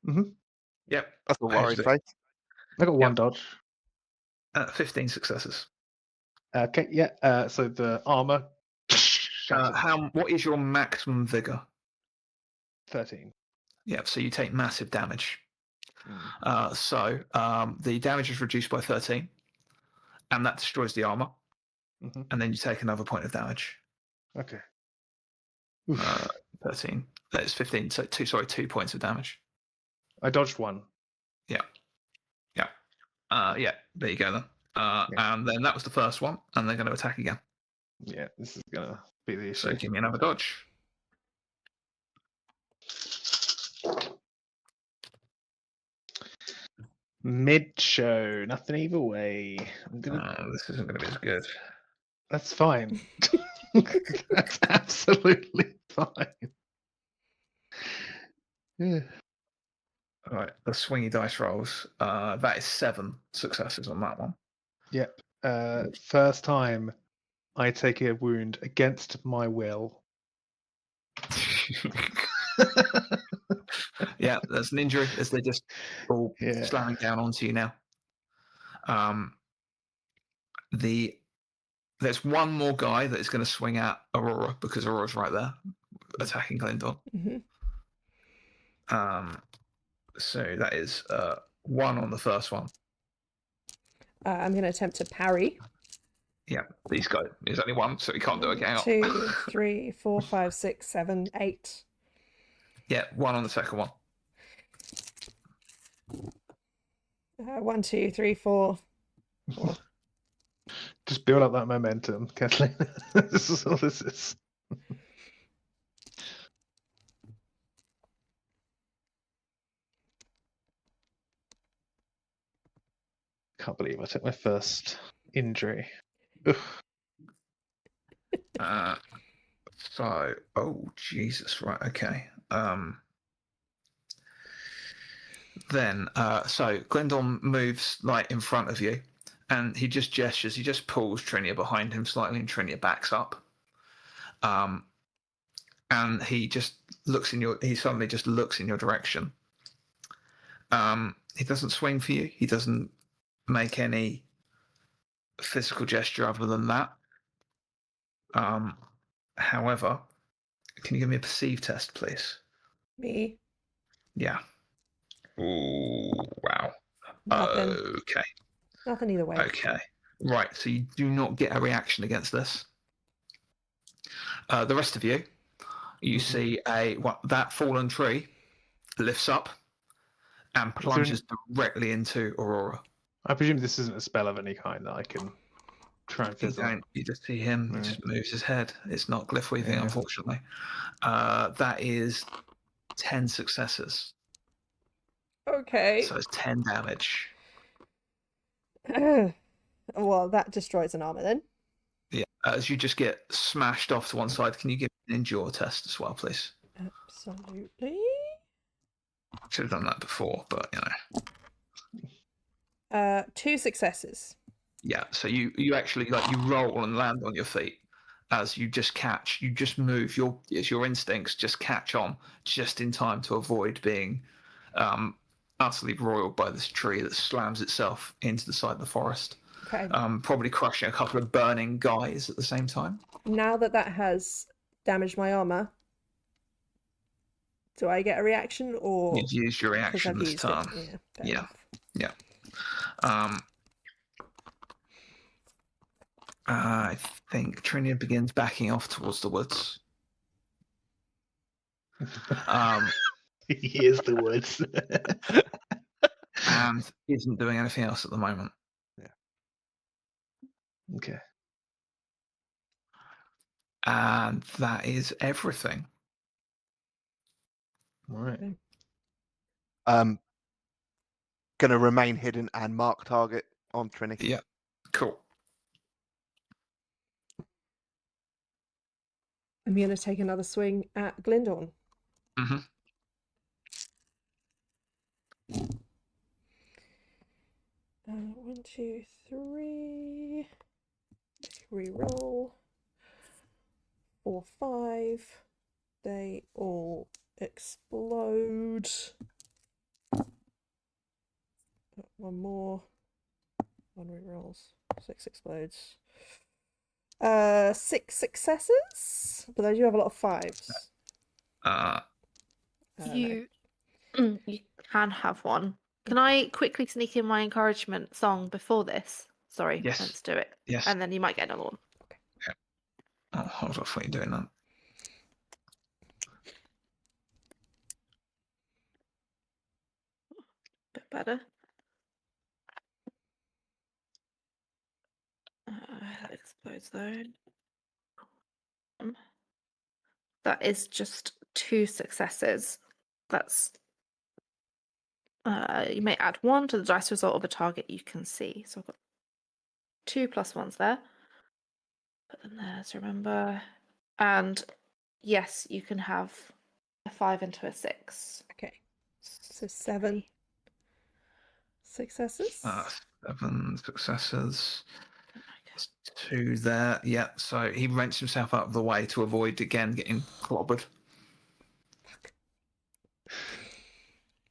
Mm-hmm. Yep. That's a worried face. I got 1 dodge. 15 successes. Okay, yeah. So the armor. What is your maximum vigor? 13. Yeah, so you take massive damage. The damage is reduced by 13, and that destroys the armor. Mm-hmm. And then you take another point of damage. Okay. 13. That is 15. So 2 points of damage. I dodged 1. Yeah. There you go then. And then that was the first one, and they're going to attack again. Yeah, this is going to be the issue. So give me another dodge. Mid-show, nothing either way. This isn't going to be as good. That's fine. That's absolutely fine. Yeah. All right, the swingy dice rolls. That is 7 successes on that one. Yep. First time I take a wound against my will. Yeah, that's an injury as they just all slamming down onto you now. The There's one more guy that is going to swing at Aurora because Aurora's right there, attacking Glendon. Mhm. So that is 1 on the first one. I'm going to attempt to parry. Yeah, these guys. There's only one, so he can't do a gang up. 2, 3, 4, 5, 6, 7, 8. Yeah, 1 on the second one. 1, 2, 3, 4. Just build up that momentum, Kathleen. This is all this is. Can't believe I took my first injury. Ugh. So, oh Jesus, right, okay. Then, so Glendon moves like in front of you, and he just gestures. He just pulls Trinia behind him slightly, and Trinia backs up. And he just looks in your. He suddenly just looks in your direction. He doesn't swing for you. He doesn't make any physical gesture other than that. However, can you give me a perceive test, please? Me. Yeah. Ooh, wow. Nothing. Okay. Nothing either way. Okay. Right. So you do not get a reaction against this. The rest of you, you see that fallen tree lifts up and plunges directly into Aurora. I presume this isn't a spell of any kind that I can try and fizzle. You just see him. Yeah. Just moves his head. It's not glyph weaving, Yeah. unfortunately. That is 10 successes. Okay. So it's 10 damage. Well, that destroys an armor then. Yeah. As you just get smashed off to one side, can you give me an endure test as well, please? Absolutely. Should have done that before, but you know. 2 successes. Yeah. So you actually you roll and land on your feet as you just move. Your instincts just catch on just in time to avoid being utterly roiled by this tree that slams itself into the side of the forest. Okay. Probably crushing a couple of burning guys at the same time. Now that has damaged my armor, do I get a reaction or? You'd use your 'cause reaction I've this used turn. it. Yeah. Enough. I think Trinia begins backing off towards the woods. He is the woods. And isn't doing anything else at the moment. Okay. And that is everything. All right. Going to remain hidden and mark target on Trini. Yeah. Cool. I'm going to take another swing at Glendon. Mm-hmm. 1, 2, 3. Reroll. 4, 5. They all explode. One more. 1 rerolls. 6 explodes. 6 successes, but I do have a lot of 5s. You can have one. Can I quickly sneak in my encouragement song before this? Sorry, Yes. let's do it. Yes. And then you might get another one. Oh, hold off. What are you doing that? Bit better. That explodes though. That is just 2 successes. That's you may add 1 to the dice result of a target you can see. So I've got 2 +1s there. Put them there to remember. And yes, you can have a 5 into a 6. Okay, so 7 successes. 7 successes. 2 there. Yeah. So he wrenched himself out of the way to avoid again getting clobbered.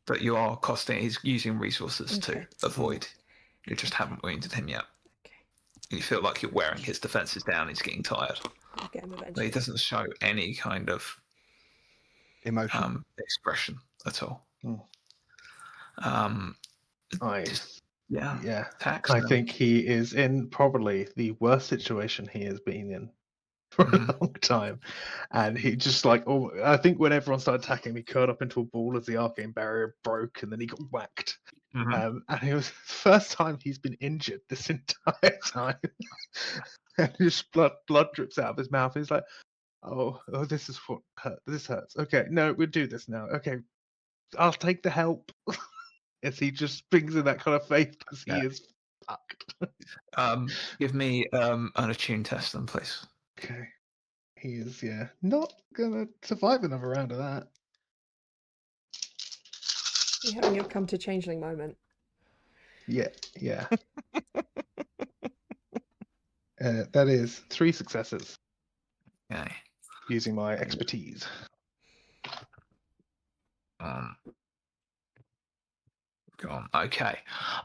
But you are costing. He's using resources Okay. to avoid. You just haven't wounded him yet. Okay. You feel like you're wearing his defenses down. He's getting tired. I'll get him But eventually. he doesn't show any kind of Emotion. expression at all. I Yeah. Ptaxx, I think he is in probably the worst situation he has been in for Mhm. a long time, and he just like, oh, I think when everyone started attacking him, he curled up into a ball as the arcane barrier broke, and then he got whacked. Mhm. And it was the first time he's been injured this entire time. And just blood drips out of his mouth. He's like, oh, this is what hurt. This hurts. Okay, no, we'll do this now. Okay, I'll take the help. As he just springs in that kind of faith because he is fucked. Give me an attune test, then, please. Okay, he is not gonna survive another round of that. You having your come to changeling moment? Yeah. That is 3 successes Okay. using my expertise. Go on. Okay.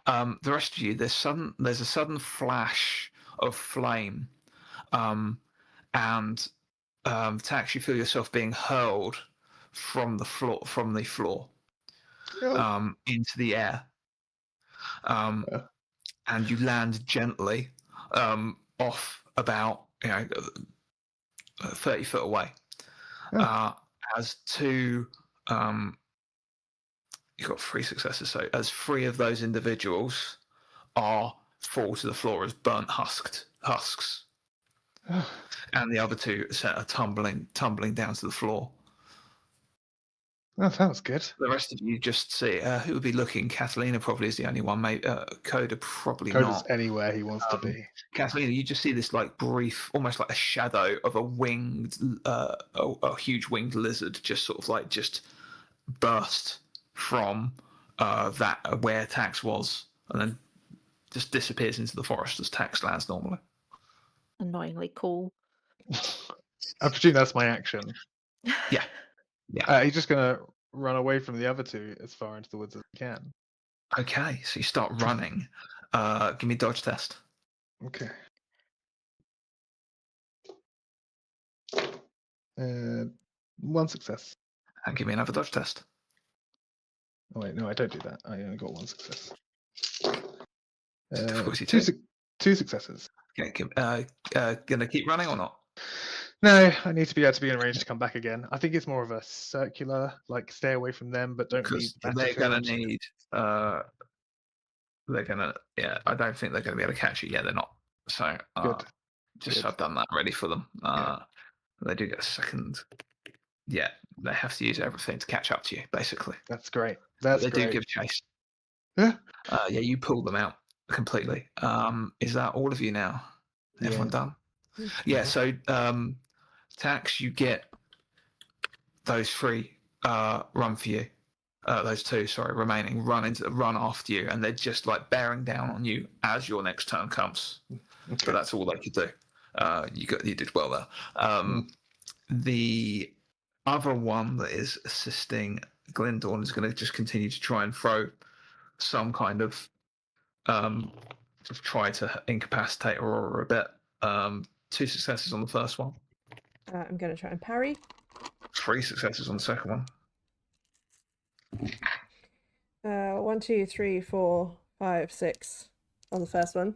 The rest of you, there's a sudden flash of flame, and to actually feel yourself being hurled from the floor into the air, and you land gently off about 30 foot away. As two you've got 3 successes, so as 3 of those individuals fall to the floor as burnt husks, and the other 2 are tumbling down to the floor. That sounds good. The rest of you just see who would be looking. Catalina probably is the only one. Maybe Koda probably Coda's not. anywhere he wants to be. Catalina, you just see this like brief, almost like a shadow of a winged, a huge winged lizard, just sort of like just burst from that where Ptaxx was, and then just disappears into the forest as Ptaxx lands normally. Annoyingly cool. I presume that's my action. Yeah. He's just gonna run away from the other 2 as far into the woods as he can. Okay, so you start running. Give me a dodge test. Okay. 1 success. And give me another dodge test. Oh wait, no, I don't do that. I only got 1 success. Difficulty 2 successes. Okay, gonna keep running or not? No, I need to be able to be in range to come back again. I think it's more of a circular, like stay away from them, but don't leave. Because they're gonna need. They're gonna. Yeah, I don't think they're gonna be able to catch you. Yeah, they're not. So Good. I've done that ready for them. They do get a second. Yeah, they have to use everything to catch up to you, basically. That's great. They do give chase. Yeah. You pull them out completely. Is that all of you now? Everyone done? Yeah. So Ptaxx, you get those 3 run for you. Those 2, sorry, remaining run after you, and they're just like bearing down on you as your next turn comes. Okay. But that's all they could do. You did well there. The other one that is assisting Glyndorn is going to just continue to try and throw some kind of try to incapacitate Aurora a bit. 2 successes on the first one. I'm going to try and parry. 3 successes on the second one. 1, 2, 3, 4, 5, 6 on the first one.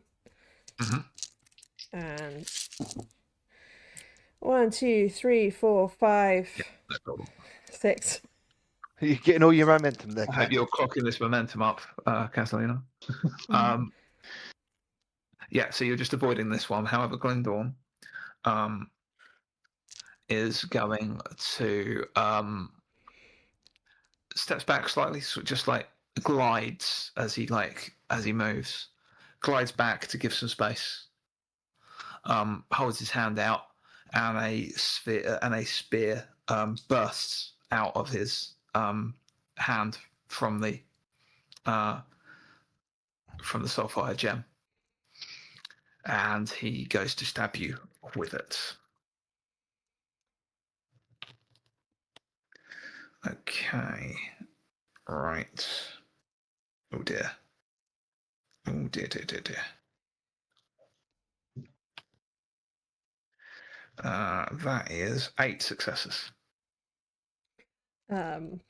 And 1, 2, 3, 4, 5, 6. You're getting all your momentum there. I hope you're clocking this momentum up, Catalina. Yeah, so you're just avoiding this one. However, Glyndorn is going to steps back slightly, so just like glides as he moves, glides back to give some space. Holds his hand out, and a spear bursts out of his hand from the Sapphire gem, and he goes to stab you with it. Okay, right. Oh dear. That is 8 successes. Um,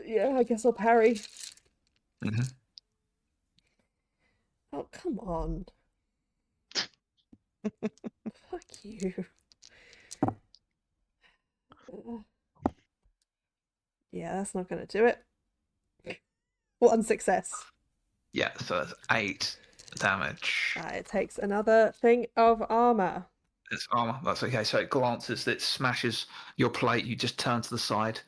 yeah, I guess I'll parry. Mm-hmm. Oh, come on. Fuck you. Yeah, that's not going to do it. 1 success. Yeah, so that's 8 damage. It takes another thing of armor. It's armor. That's okay. So it glances, it smashes your plate. You just turn to the side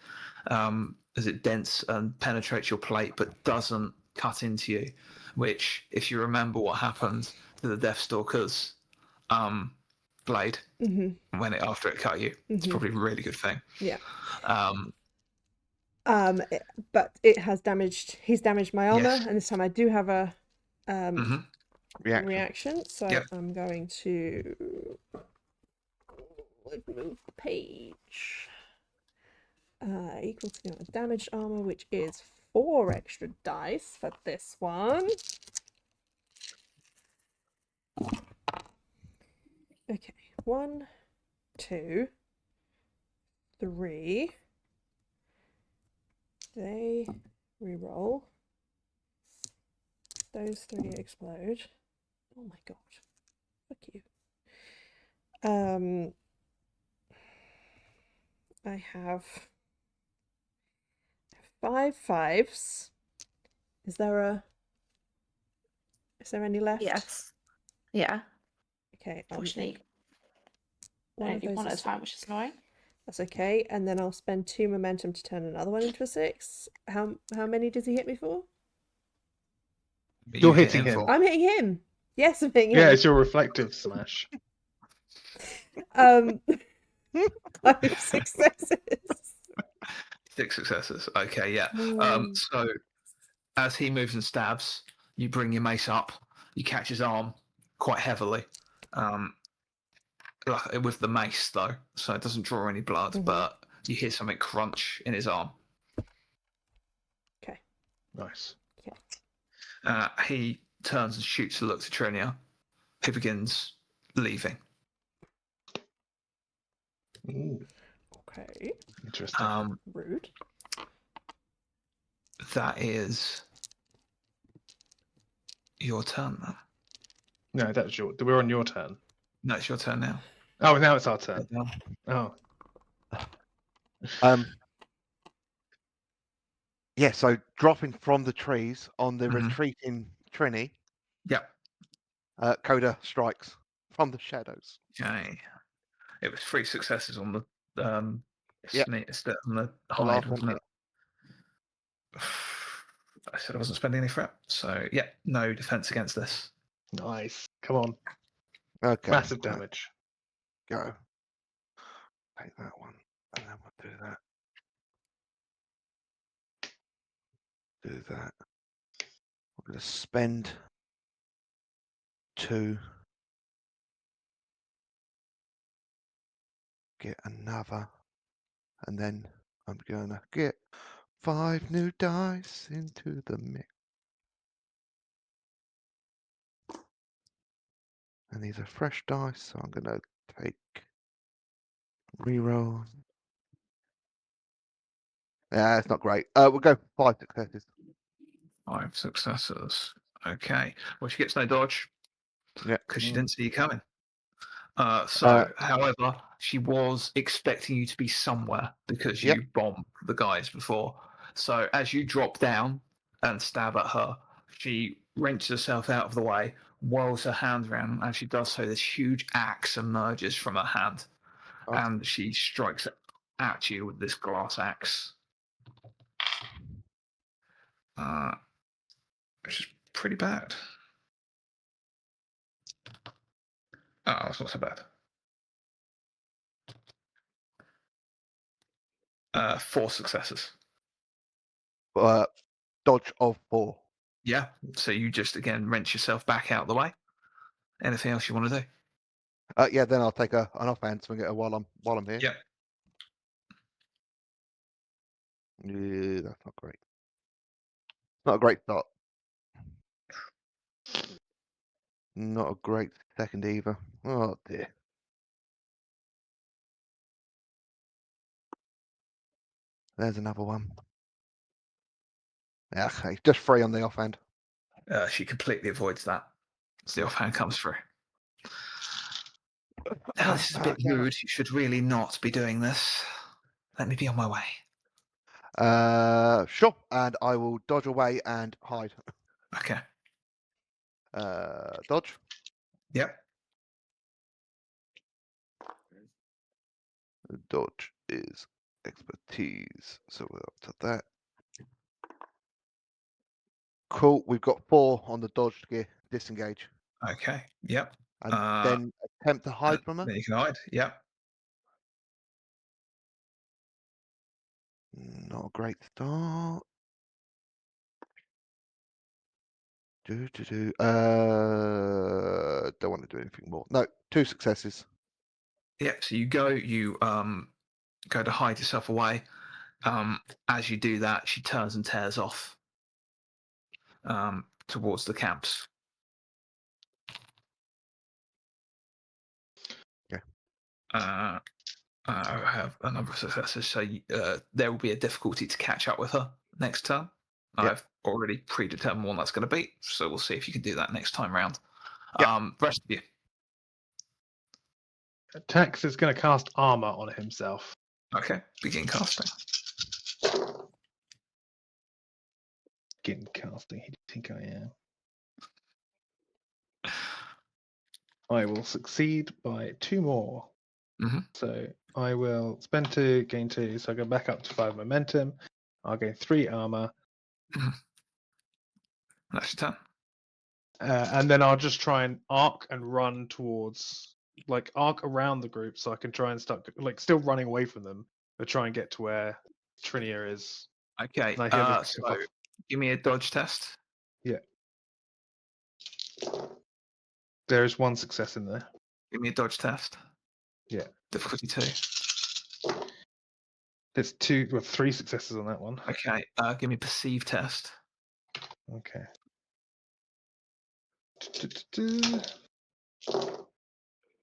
as it dents and penetrates your plate, but doesn't cut into you. Which, if you remember what happened to the Deathstalker's blade when after it cut you, it's probably a really good thing. Yeah. Um, but it has damaged. He's damaged my armor, Yes. and this time I do have a Reaction. reaction. So Yep. I'm going to move the page. Equal to the amount of damaged armor, which is 4 extra dice for this one. Okay, 1, 2, 3. They reroll. Those 3 explode. Oh my god. Fuck you. I have 5 5s. Is there any left? Yes. Yeah. Okay. Unfortunately, One of only those one at a is... time, which is annoying. That's okay. And then I'll spend 2 momentum to turn another one into a 6. How many does he hit me for? You're hitting him. I'm hitting him. Yes, I'm hitting him. Yeah, it's your reflective smash. 5 successes. 6 successes. Okay, yeah. So as he moves and stabs, you bring your mace up. You catch his arm quite heavily, with the mace though, so it doesn't draw any blood. But you hear something crunch in his arm. Okay. Nice. He turns and shoots a look to Trinia, who begins leaving. Ooh, Okay. interesting. Rude. That is your turn now. No, that's we're on your turn. No, it's your turn now. Oh, now it's our turn. Oh. Yeah, so dropping from the trees on the retreating Trini, Yep. Koda strikes from the shadows. Okay. It was 3 successes on the on the hide, last wasn't one, it? I said I wasn't spending any threat, so yeah, no defense against this. Nice. Come on. Okay. Massive damage. Go. Take that one, and then we'll do that. Do that. We're going to spend 2. Get another. And then I'm going to get 5 new dice into the mix. And these are fresh dice, so I'm going to take reroll. Yeah, it's not great. We'll go 5 successes. 5 successes. Okay. Well, she gets no dodge. Yeah. Because she didn't see you coming. However, she was expecting you to be somewhere because you bombed the guys before. So as you drop down and stab at her, she wrenches herself out of the way, whirls her hand around, and as she does so, this huge axe emerges from her hand, and she strikes at you with this glass axe. Which is pretty bad. Oh, that's not so bad. 4 successes. Dodge of 4. Yeah, so you just again wrench yourself back out of the way. Anything else you want to do? Yeah, then I'll take an offhand swing at her while I'm here. Yeah. Yeah, that's not great. Not a great start. Not a great second either. Oh dear. There's another one. Okay, just 3 on the offhand. She completely avoids that. As the offhand comes through. This is a bit rude. You should really not be doing this. Let me be on my way. Sure, and I will dodge away and hide. Okay. Dodge. Yep. Dodge is expertise, so we're up to that. Cool. We've got 4 on the dodge to get disengage, Okay. Yep. and then attempt to hide from her. Then you can hide. Yep. Not a great start. Don't want to do anything more. No, 2 successes. Yeah. So you go to hide yourself away. As you do that, she turns and tears off towards the camps. Yeah. I have a number of successes, so there will be a difficulty to catch up with her next turn. Yep. I've already predetermined what that's going to be, so we'll see if you can do that next time round. Yep. Rest of you. Ptaxx is going to cast armor on himself. Okay, begin casting. Begin casting. Who do you think I am? I will succeed by 2 more. Mhm. So I will spend 2, gain 2, so I go back up to 5 momentum. I'll gain 3 armor. That's your turn. And then I'll just try and arc and run towards, like, arc around the group so I can try and start, like, still running away from them, but try and get to where Trinia is. Okay, And I hear the so give me a dodge test. Yeah. There is 1 success in there. Give me a dodge test. Yeah. Difficulty 2. There's 3 successes on that one. Okay, give me a perceive test. Okay.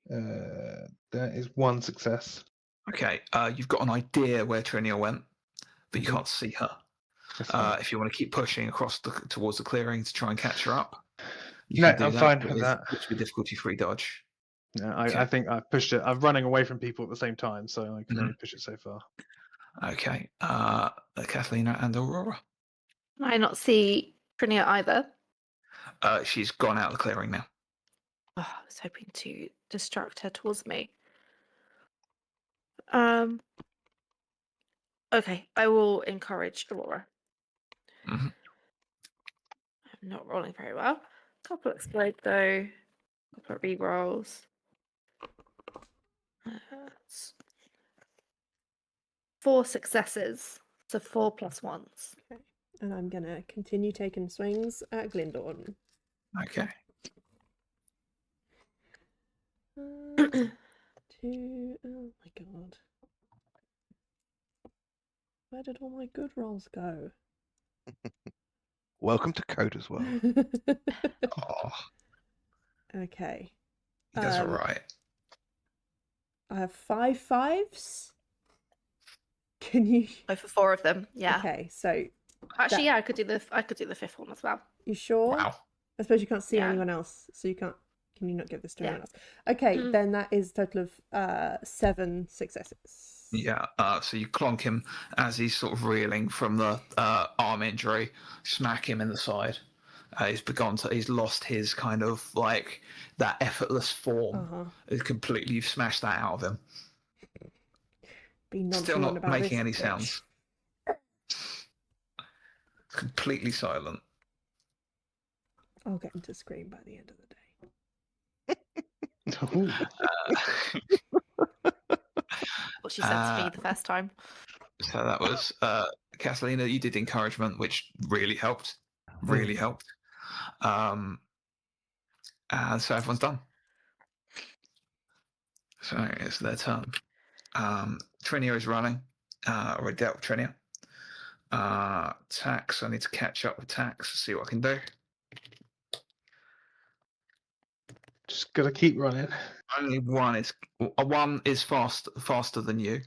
That is 1 success. Okay, you've got an idea where Trinia went, but you can't see her. If you want to keep pushing across towards the clearing to try and catch her up, you can do I'm that. fine with that. Which would be difficulty 3 dodge. No, I think I've pushed it. I'm running away from people at the same time, so I can only push it so far. Okay, Catalina and Aurora. I not see Trinia either. She's gone out of the clearing now. Oh, I was hoping to distract her towards me. Okay, I will encourage Aurora. Mhm. I'm not rolling very well. Couple explode though. Couple of rerolls. 4 successes. So 4 plus 1s. Okay. And I'm going to continue taking swings at Glyndorn. Okay. 2. Oh my god. Where did all my good rolls go? Welcome to Koda's world. Oh, Okay. that's all right. I have 5 5s. Can you? Go for 4 of them. Yeah. Okay, so Actually, yeah, I could do the 5th one as well. you sure? Wow. I suppose you can't see Yeah. anyone else, so you can't. Can you not give this to Yeah. anyone else? Okay, then that is a total of 7 successes. Yeah, so you clonk him as he's sort of reeling from the arm injury, smack him in the side. He's lost his kind of like that effortless form. It's completely, you've smashed that out of him. Still not about making this, any bitch. sounds. Completely silent. I'll get him to scream by the end of the day. What she said to me the first time. So that was Catalina. You did encouragement, which really helped. Really helped. And so everyone's done. So it's their turn. Trinia is running. Already dealt with Trinia. Ptaxx. I need to catch up with Ptaxx to see what I can do. Just gotta keep running. Only one is faster than you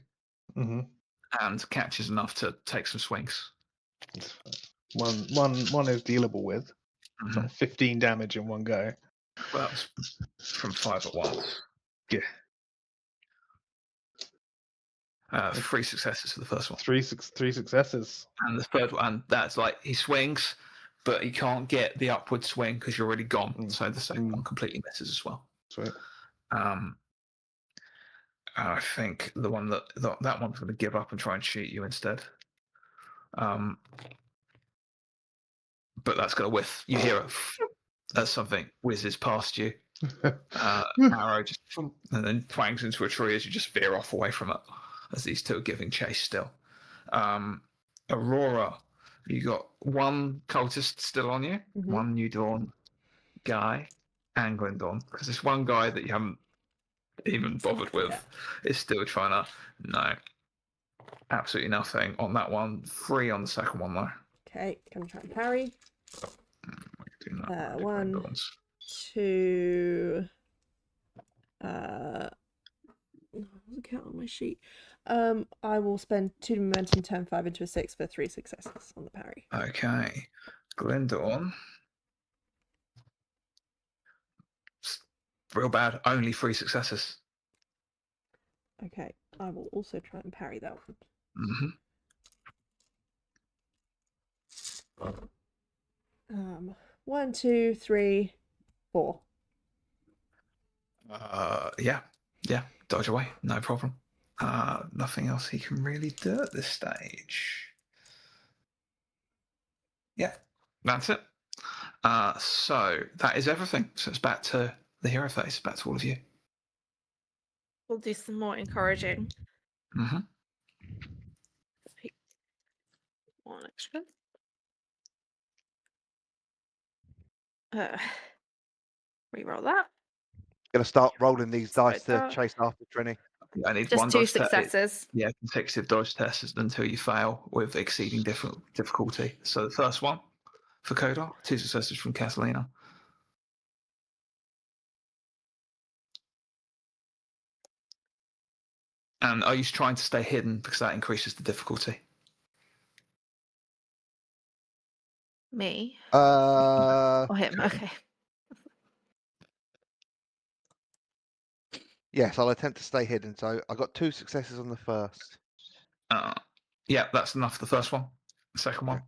Mm-hmm. and catches enough to take some swings. One is dealable with. It's Mhm. not 15 damage in one go. Well, that's from 5 at once. Yeah. 3 successes for the first one. Three successes. And the third one, and that's like he swings, but he can't get the upward swing because you're already gone. So the second one completely misses as well. Sweet. I think the one that one's going to give up and try and shoot you instead. But that's going to whiff. You hear it as something whizzes past you. Arrow just and then twangs into a tree as you just veer off away from it. As these two are giving chase still. Aurora, you got one cultist still on you, one New Dawn guy, and Glendon. Because this one guy that you haven't even bothered with is still trying to. No. Absolutely nothing on that one. 3 on the second one, though. Okay, can I try and parry? That. 1, 2. Doesn't count on my sheet. I will spend 2 momentum, turn 5 into a 6 for 3 successes on the parry. Okay, Glendon. Real bad. Only 3 successes. Okay, I will also try and parry that one. Mm-hmm. 1, 2, 3, 4. Yeah. Dodge away. No problem. Nothing else he can really do at this stage. Yeah, that's it. So that is everything. So it's back to the hero phase. Back to all of you. We'll do some more encouraging. Mm-hmm. Pick 1 extra. Reroll that. Gonna start rolling these dice to that. chase after Trini. I need Just one 2 dodge successes. Yeah, consecutive dodge tests until you fail with exceeding difficulty. So the first one for Koda, 2 successes from Catalina. And are you trying to stay hidden because that increases the difficulty? Me? Or him? Okay. Yes, I'll attempt to stay hidden. So I got 2 successes on the first. Yeah, that's enough for the first one. The second one.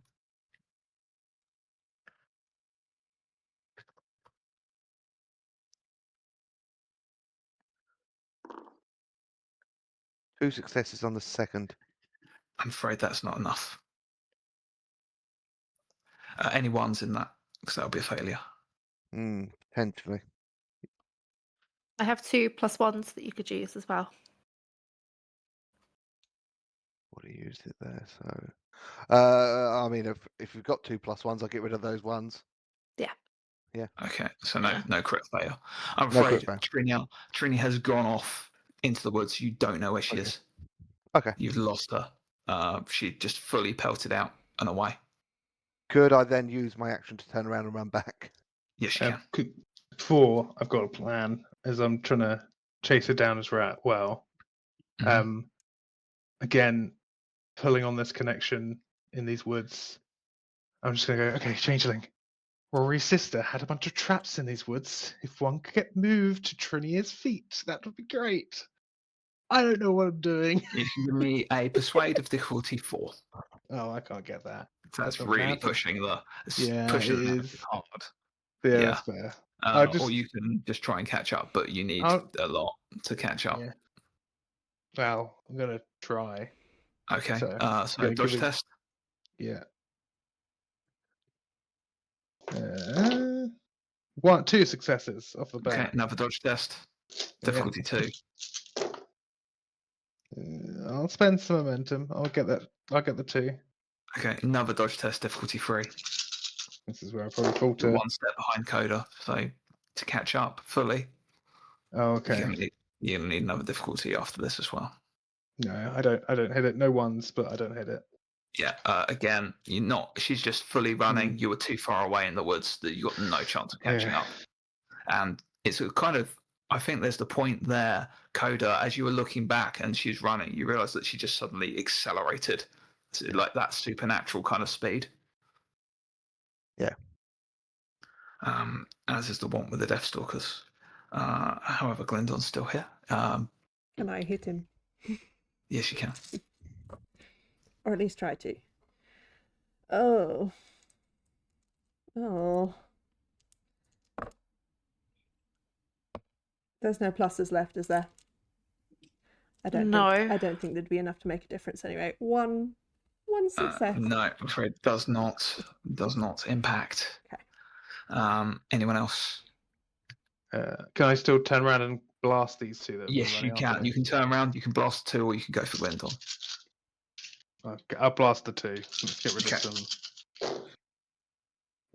2 successes on the second. I'm afraid that's not enough. Any ones in that, because that'll be a failure. Potentially. I have 2 +1s that you could use as well. Would have used it there. So, I mean, if we've got 2 +1s, I'll get rid of those ones. Yeah. Okay, so no crit failure. I'm No afraid crit Trini has gone off into the woods. You don't know where she is. Okay. You've lost her. She just fully pelted out and away. Could I then use my action to turn around and run back? Yes, you can. Before I've got a plan, as I'm trying to chase her down as well. Again, pulling on this connection in these woods, I'm just gonna go, okay, changeling. Rory's sister had a bunch of traps in these woods. If one could get moved to Trinia's feet, that would be great. I don't know what I'm doing. You can give me a persuade of difficulty 4. Oh, I can't get that. That's not really gonna happen. pushing the It is hard. Yeah, Yeah. that's fair. Or you can just try and catch up, but you need a lot to catch up. Yeah. Well, I'm gonna try. Okay. So, So dodge test. Yeah. 2 successes off the bat. Okay, another dodge test. Difficulty 2. I'll spend some momentum. I'll get that. I'll get the 2. Okay, another dodge test. Difficulty 3. This is where I probably falter. You're 1 step behind Koda, so to catch up fully. Oh, okay. You're gonna need another difficulty after this as well. No, I don't hit it. No ones, but I don't hit it. Yeah. Again, you're not. She's just fully running. You were too far away in the woods that you got no chance of catching up. And it's a kind of, I think there's the point there, Koda, as you were looking back and she's running, you realise that she just suddenly accelerated, like that supernatural kind of speed. Yeah. As is the one with the Deathstalkers. However, Glendon's still here. Can I hit him? Yes, you can. Or at least try to. Oh. Oh. There's no pluses left, is there? I don't think there'd be enough to make a difference anyway. One success. No, I'm afraid it does not impact. Okay. Anyone else? Can I still turn around and blast these two? That Yes, were you running after can. me? You can turn around, you can blast two, or you can go for Glendon. Okay, I'll blast the two. Let's get rid Okay. of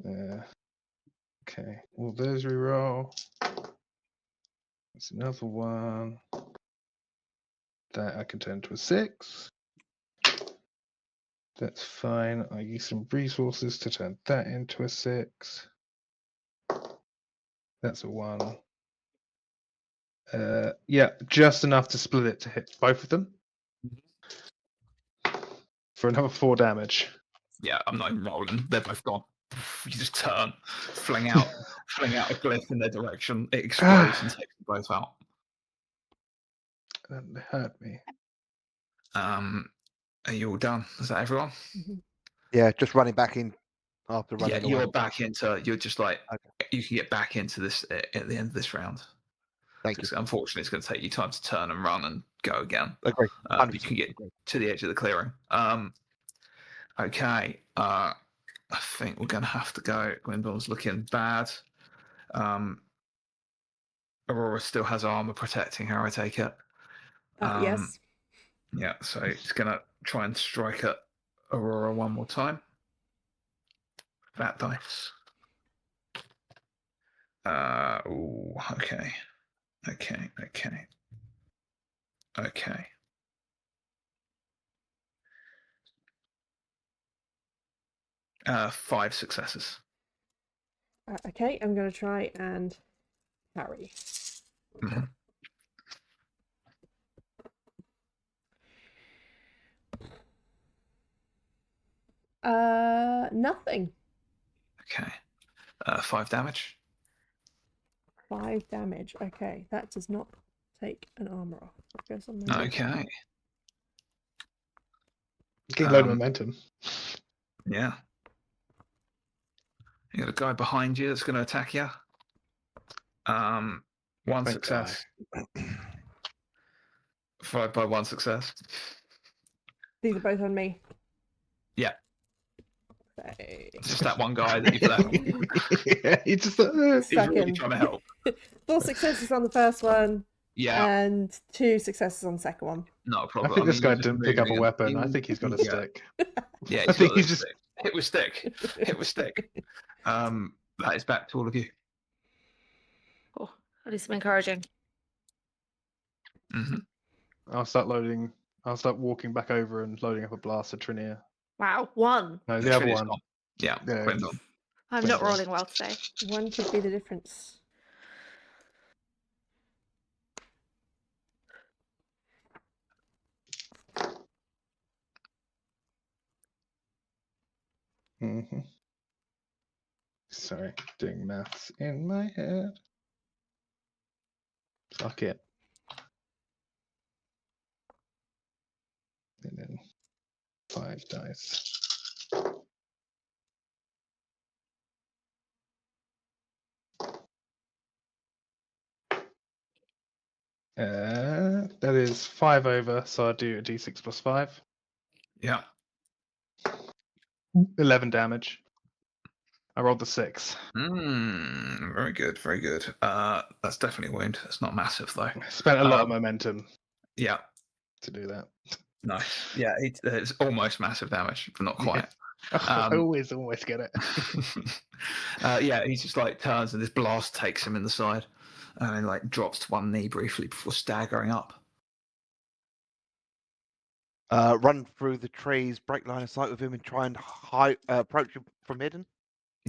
some. Okay. Well, there's reroll. That's another one. That I can turn to a 6. That's fine. I use some resources to turn that into a 6. That's a 1. Yeah, just enough to split it to hit both of them. For another 4 damage. Yeah, I'm not even rolling. They're both gone. You just turn, fling out a glyph in their direction. It explodes and takes them both out. That hurt me. Are you all done? Is that everyone? Mm-hmm. Yeah, just running back in after running away. You're back into. You're just like Okay. you can get back into this at the end of this round. Thank you. Unfortunately, it's going to take you time to turn and run and go again. Agree. You can get to the edge of the clearing. Okay. I think we're going to have to go. Gwendolyn's looking bad. Aurora still has armor protecting her, I take it. Yes. Yeah, so it's going to try and strike at Aurora one more time. That dice. Okay. 5 successes. Okay, I'm going to try and parry. Mm-hmm. Nothing. Okay. 5 damage. 5 damage. Okay, that does not take an armor off. That goes on my Okay. Getting a load of momentum. Yeah. You got a guy behind you that's going to attack you. 1 Thank success. 5 by 1 success. These are both on me. Yeah. Okay. It's just that one guy that you've left. Yeah, he just. He's really Second. trying to help. 4 successes on the first one. Yeah. And 2 successes on the second one. Not a problem. I think this guy you're just didn't pick up a moving weapon. I and- think he's got a Yeah. stick. Yeah, I think he's just. stick. Hit with stick. Hit with stick. That is back to all of you. Oh, at least some encouraging. Mm-hmm. I'll start walking back over and loading up a blast at Trinia. Wow, 1. No, the other one. Yeah, Yeah. Gwendolyn. I'm not Gwendolyn. rolling well today. 1 could be the difference. Mm-hmm. Sorry, doing maths in my head. Fuck it. And then 5 dice. That is 5 over, so I do a d6 plus 5. Yeah. 11 damage. I rolled the 6. Very good, very good. That's definitely a wound. It's not massive though. Spent a lot of momentum Yeah. to do that. Nice. Yeah, it's almost massive damage, but not quite. I always get it. Yeah, he just like turns and this blast takes him in the side, and then like drops to one knee briefly before staggering up. Run through the trees, break line of sight with him, and try and approach him from hidden.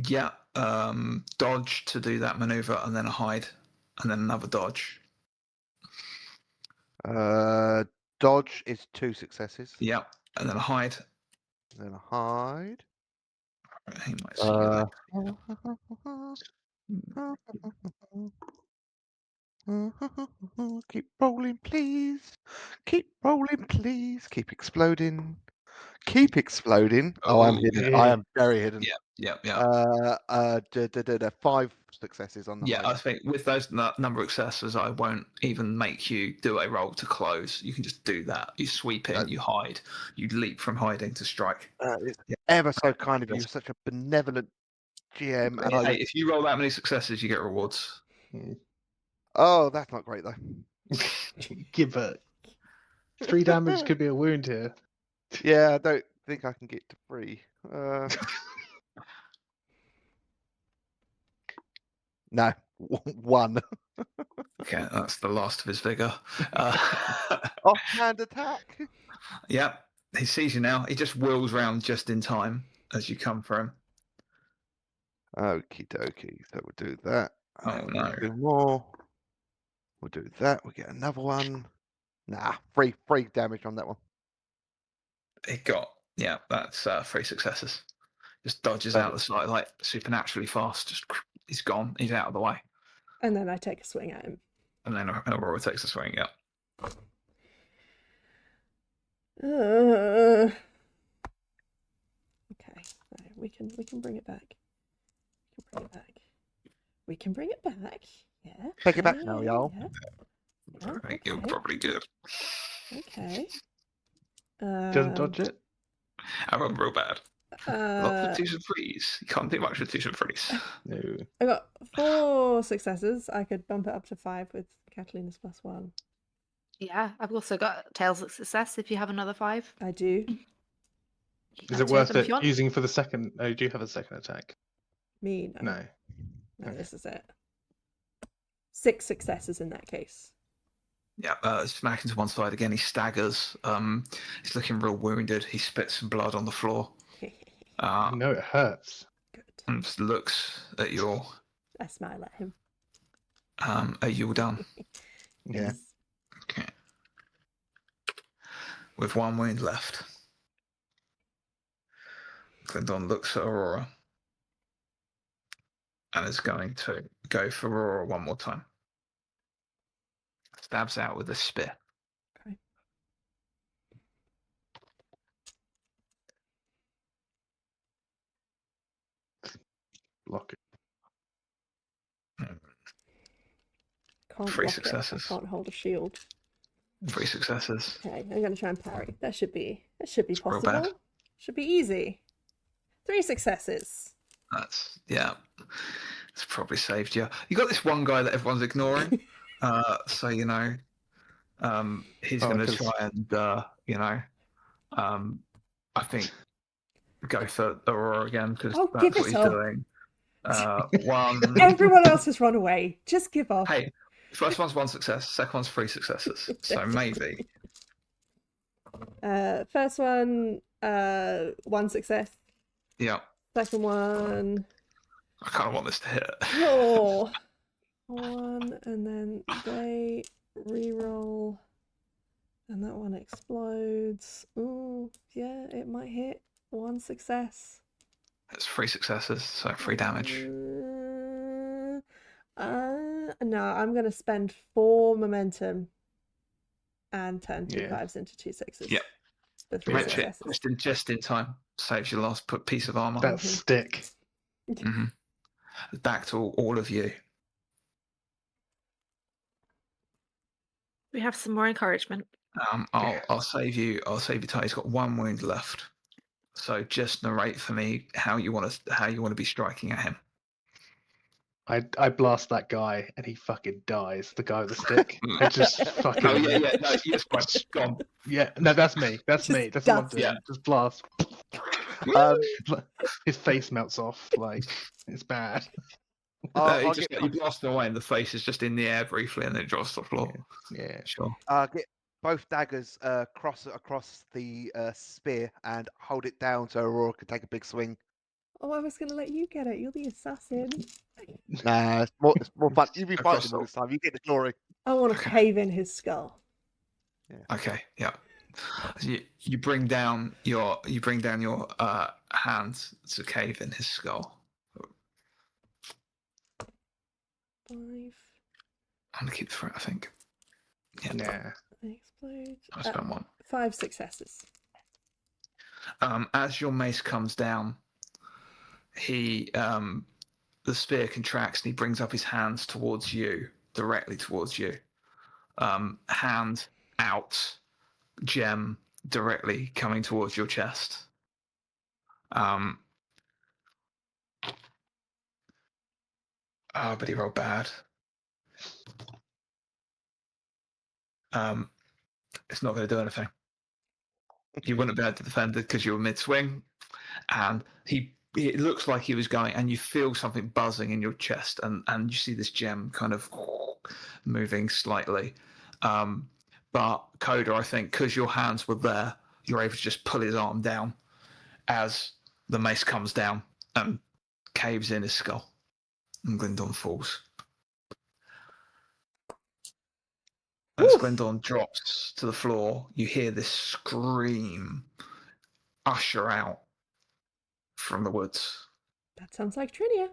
Yeah, dodge to do that maneuver, and then a hide. and then another dodge. Dodge is 2 successes. Yep, and then a hide. Then a hide. He might see you there. Keep rolling, please. Keep rolling, please. Keep exploding. Keep exploding. Oh, I'm Oh, hidden. yeah. I am very hidden. Yeah. 5 successes on the Yeah, hide. I think with those number of successes, I won't even make you do a roll to close. You can just do that. You sweep in, you hide, you leap from hiding to strike. It's Yeah. ever so kind of you. You're such a benevolent GM. And Hey, if you roll that many successes, you get rewards. Oh, that's not great though. Give it 3 damage could be a wound here. Yeah, I don't think I can get to 3. No, 1. Okay, that's the last of his vigor. Offhand attack. Yeah, he sees you now. He just whirls round just in time as you come for him. Okie dokie. So we'll do that. Oh, no. 2 more. We'll do that. We'll get another one. Nah, 3 damage on that one. He got, yeah, that's 3 successes. Just dodges out the side like supernaturally fast. Just he's gone. He's out of the way. And then I take a swing at him. And then Aurora takes a swing. Yeah. Okay, no, we can bring it back. We can bring it back. Yeah. Take it back now, y'all. Yeah, I think you're okay. probably good. Okay. Doesn't dodge it. I rolled real bad. Lots of 2s and 3s. You can't do much with 2s and 3s. No. I got 4 successes. I could bump it up to 5 with Catalina's +1. Yeah, I've also got Tales of Success if you have another 5. I do. Is it worth it using for the second? Oh, you do have a second attack. Me, no. No. No, Okay. this is it. 6 successes in that case. Yeah, smacking to one side again. He staggers. He's looking real wounded. He spits some blood on the floor. No, it hurts. Good. And just looks at your. I smile at him. Are you all done? Yeah. Yes. Okay. With 1 wound left. Clinton looks at Aurora. And is going to go for Aurora one more time. Stabs out with a spear. Okay. Block it. Can't 3 block successes. it. I can't hold a shield. 3 successes. Okay, I'm gonna try and parry. That should be real possible. bad. Should be easy. 3 successes. That's it's probably saved you. You got this one guy that everyone's ignoring, so you know, he's going to try and I think go for Aurora again because that's give what it he's up. doing. 1. Everyone else has run away. Just give up. Hey, first one's 1 success, second one's 3 successes. So maybe. First one, 1 success. Yeah. Second one, I kind of want this to hit. oh, 1, and then they reroll, and that one explodes. Ooh, yeah, it might hit. 1 success. It's 3 successes, so 3 damage. No, I'm gonna spend 4 momentum and turn 2 Yeah. 5s into 2 6s. Yep. For 3 Match it successes. just in time. Saves your last piece of armor. That stick. Back to all of you. We have some more encouragement. I'll save you. I'll save you time. He's got 1 wound left. So just narrate for me how you want to be striking at him. I blast that guy and he fucking dies. The guy with the stick. I just fucking. Oh yeah. No, yes, quite gone. Yeah, no, that's me. That's me. That's what I'm doing. Yeah. Just blast. His face melts off. Like it's bad. You blast him away, and the face is just in the air briefly, and then it drops to the floor. Yeah. Sure. Get both daggers across the spear and hold it down so Aurora can take a big swing Oh, I was going to let you get it. You're the assassin. Nah, it's more fun. You be Across fighting him all all. this time. You get the glory. I want to Okay. cave in his skull. Okay, yeah. So you bring down your hand to cave in his skull. 5. I'm gonna keep the I think. Yeah, Nah. They explode. I spent 1. 5 successes. As your mace comes down, he the spear contracts and he brings up his hands towards you, directly towards you. Hand out, gem directly coming towards your chest. But he rolled bad. It's not going to do anything. You wouldn't be able to defend it because you were mid-swing, and it looks like he was going, and you feel something buzzing in your chest, and you see this gem kind of moving slightly. But Koda, I think, because your hands were there, you're able to just pull his arm down as the mace comes down and caves in his skull, and Glyndon falls. As Glyndon drops to the floor, you hear this scream usher out from the woods. That sounds like Trinia.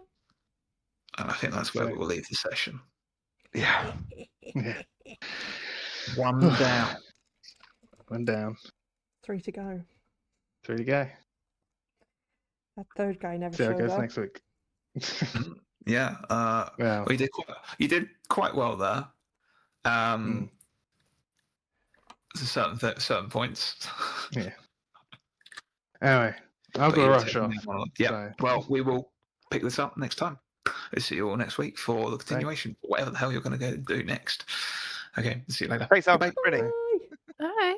And I think that's where we will leave the session. Yeah. Yeah. 1 down. 1 down. 3 to go. 3 to go. That third guy never See how it showed goes up. next week. Yeah. Well, Well, you did quite well there. To certain points. yeah. Anyway, I've got to rush off. Yeah. So. Well, we will pick this up next time. We'll see you all next week for the continuation. Whatever the hell you're going to go do next. Okay. See you later. Thanks, Al. Bye. Brilliant. Bye. All right.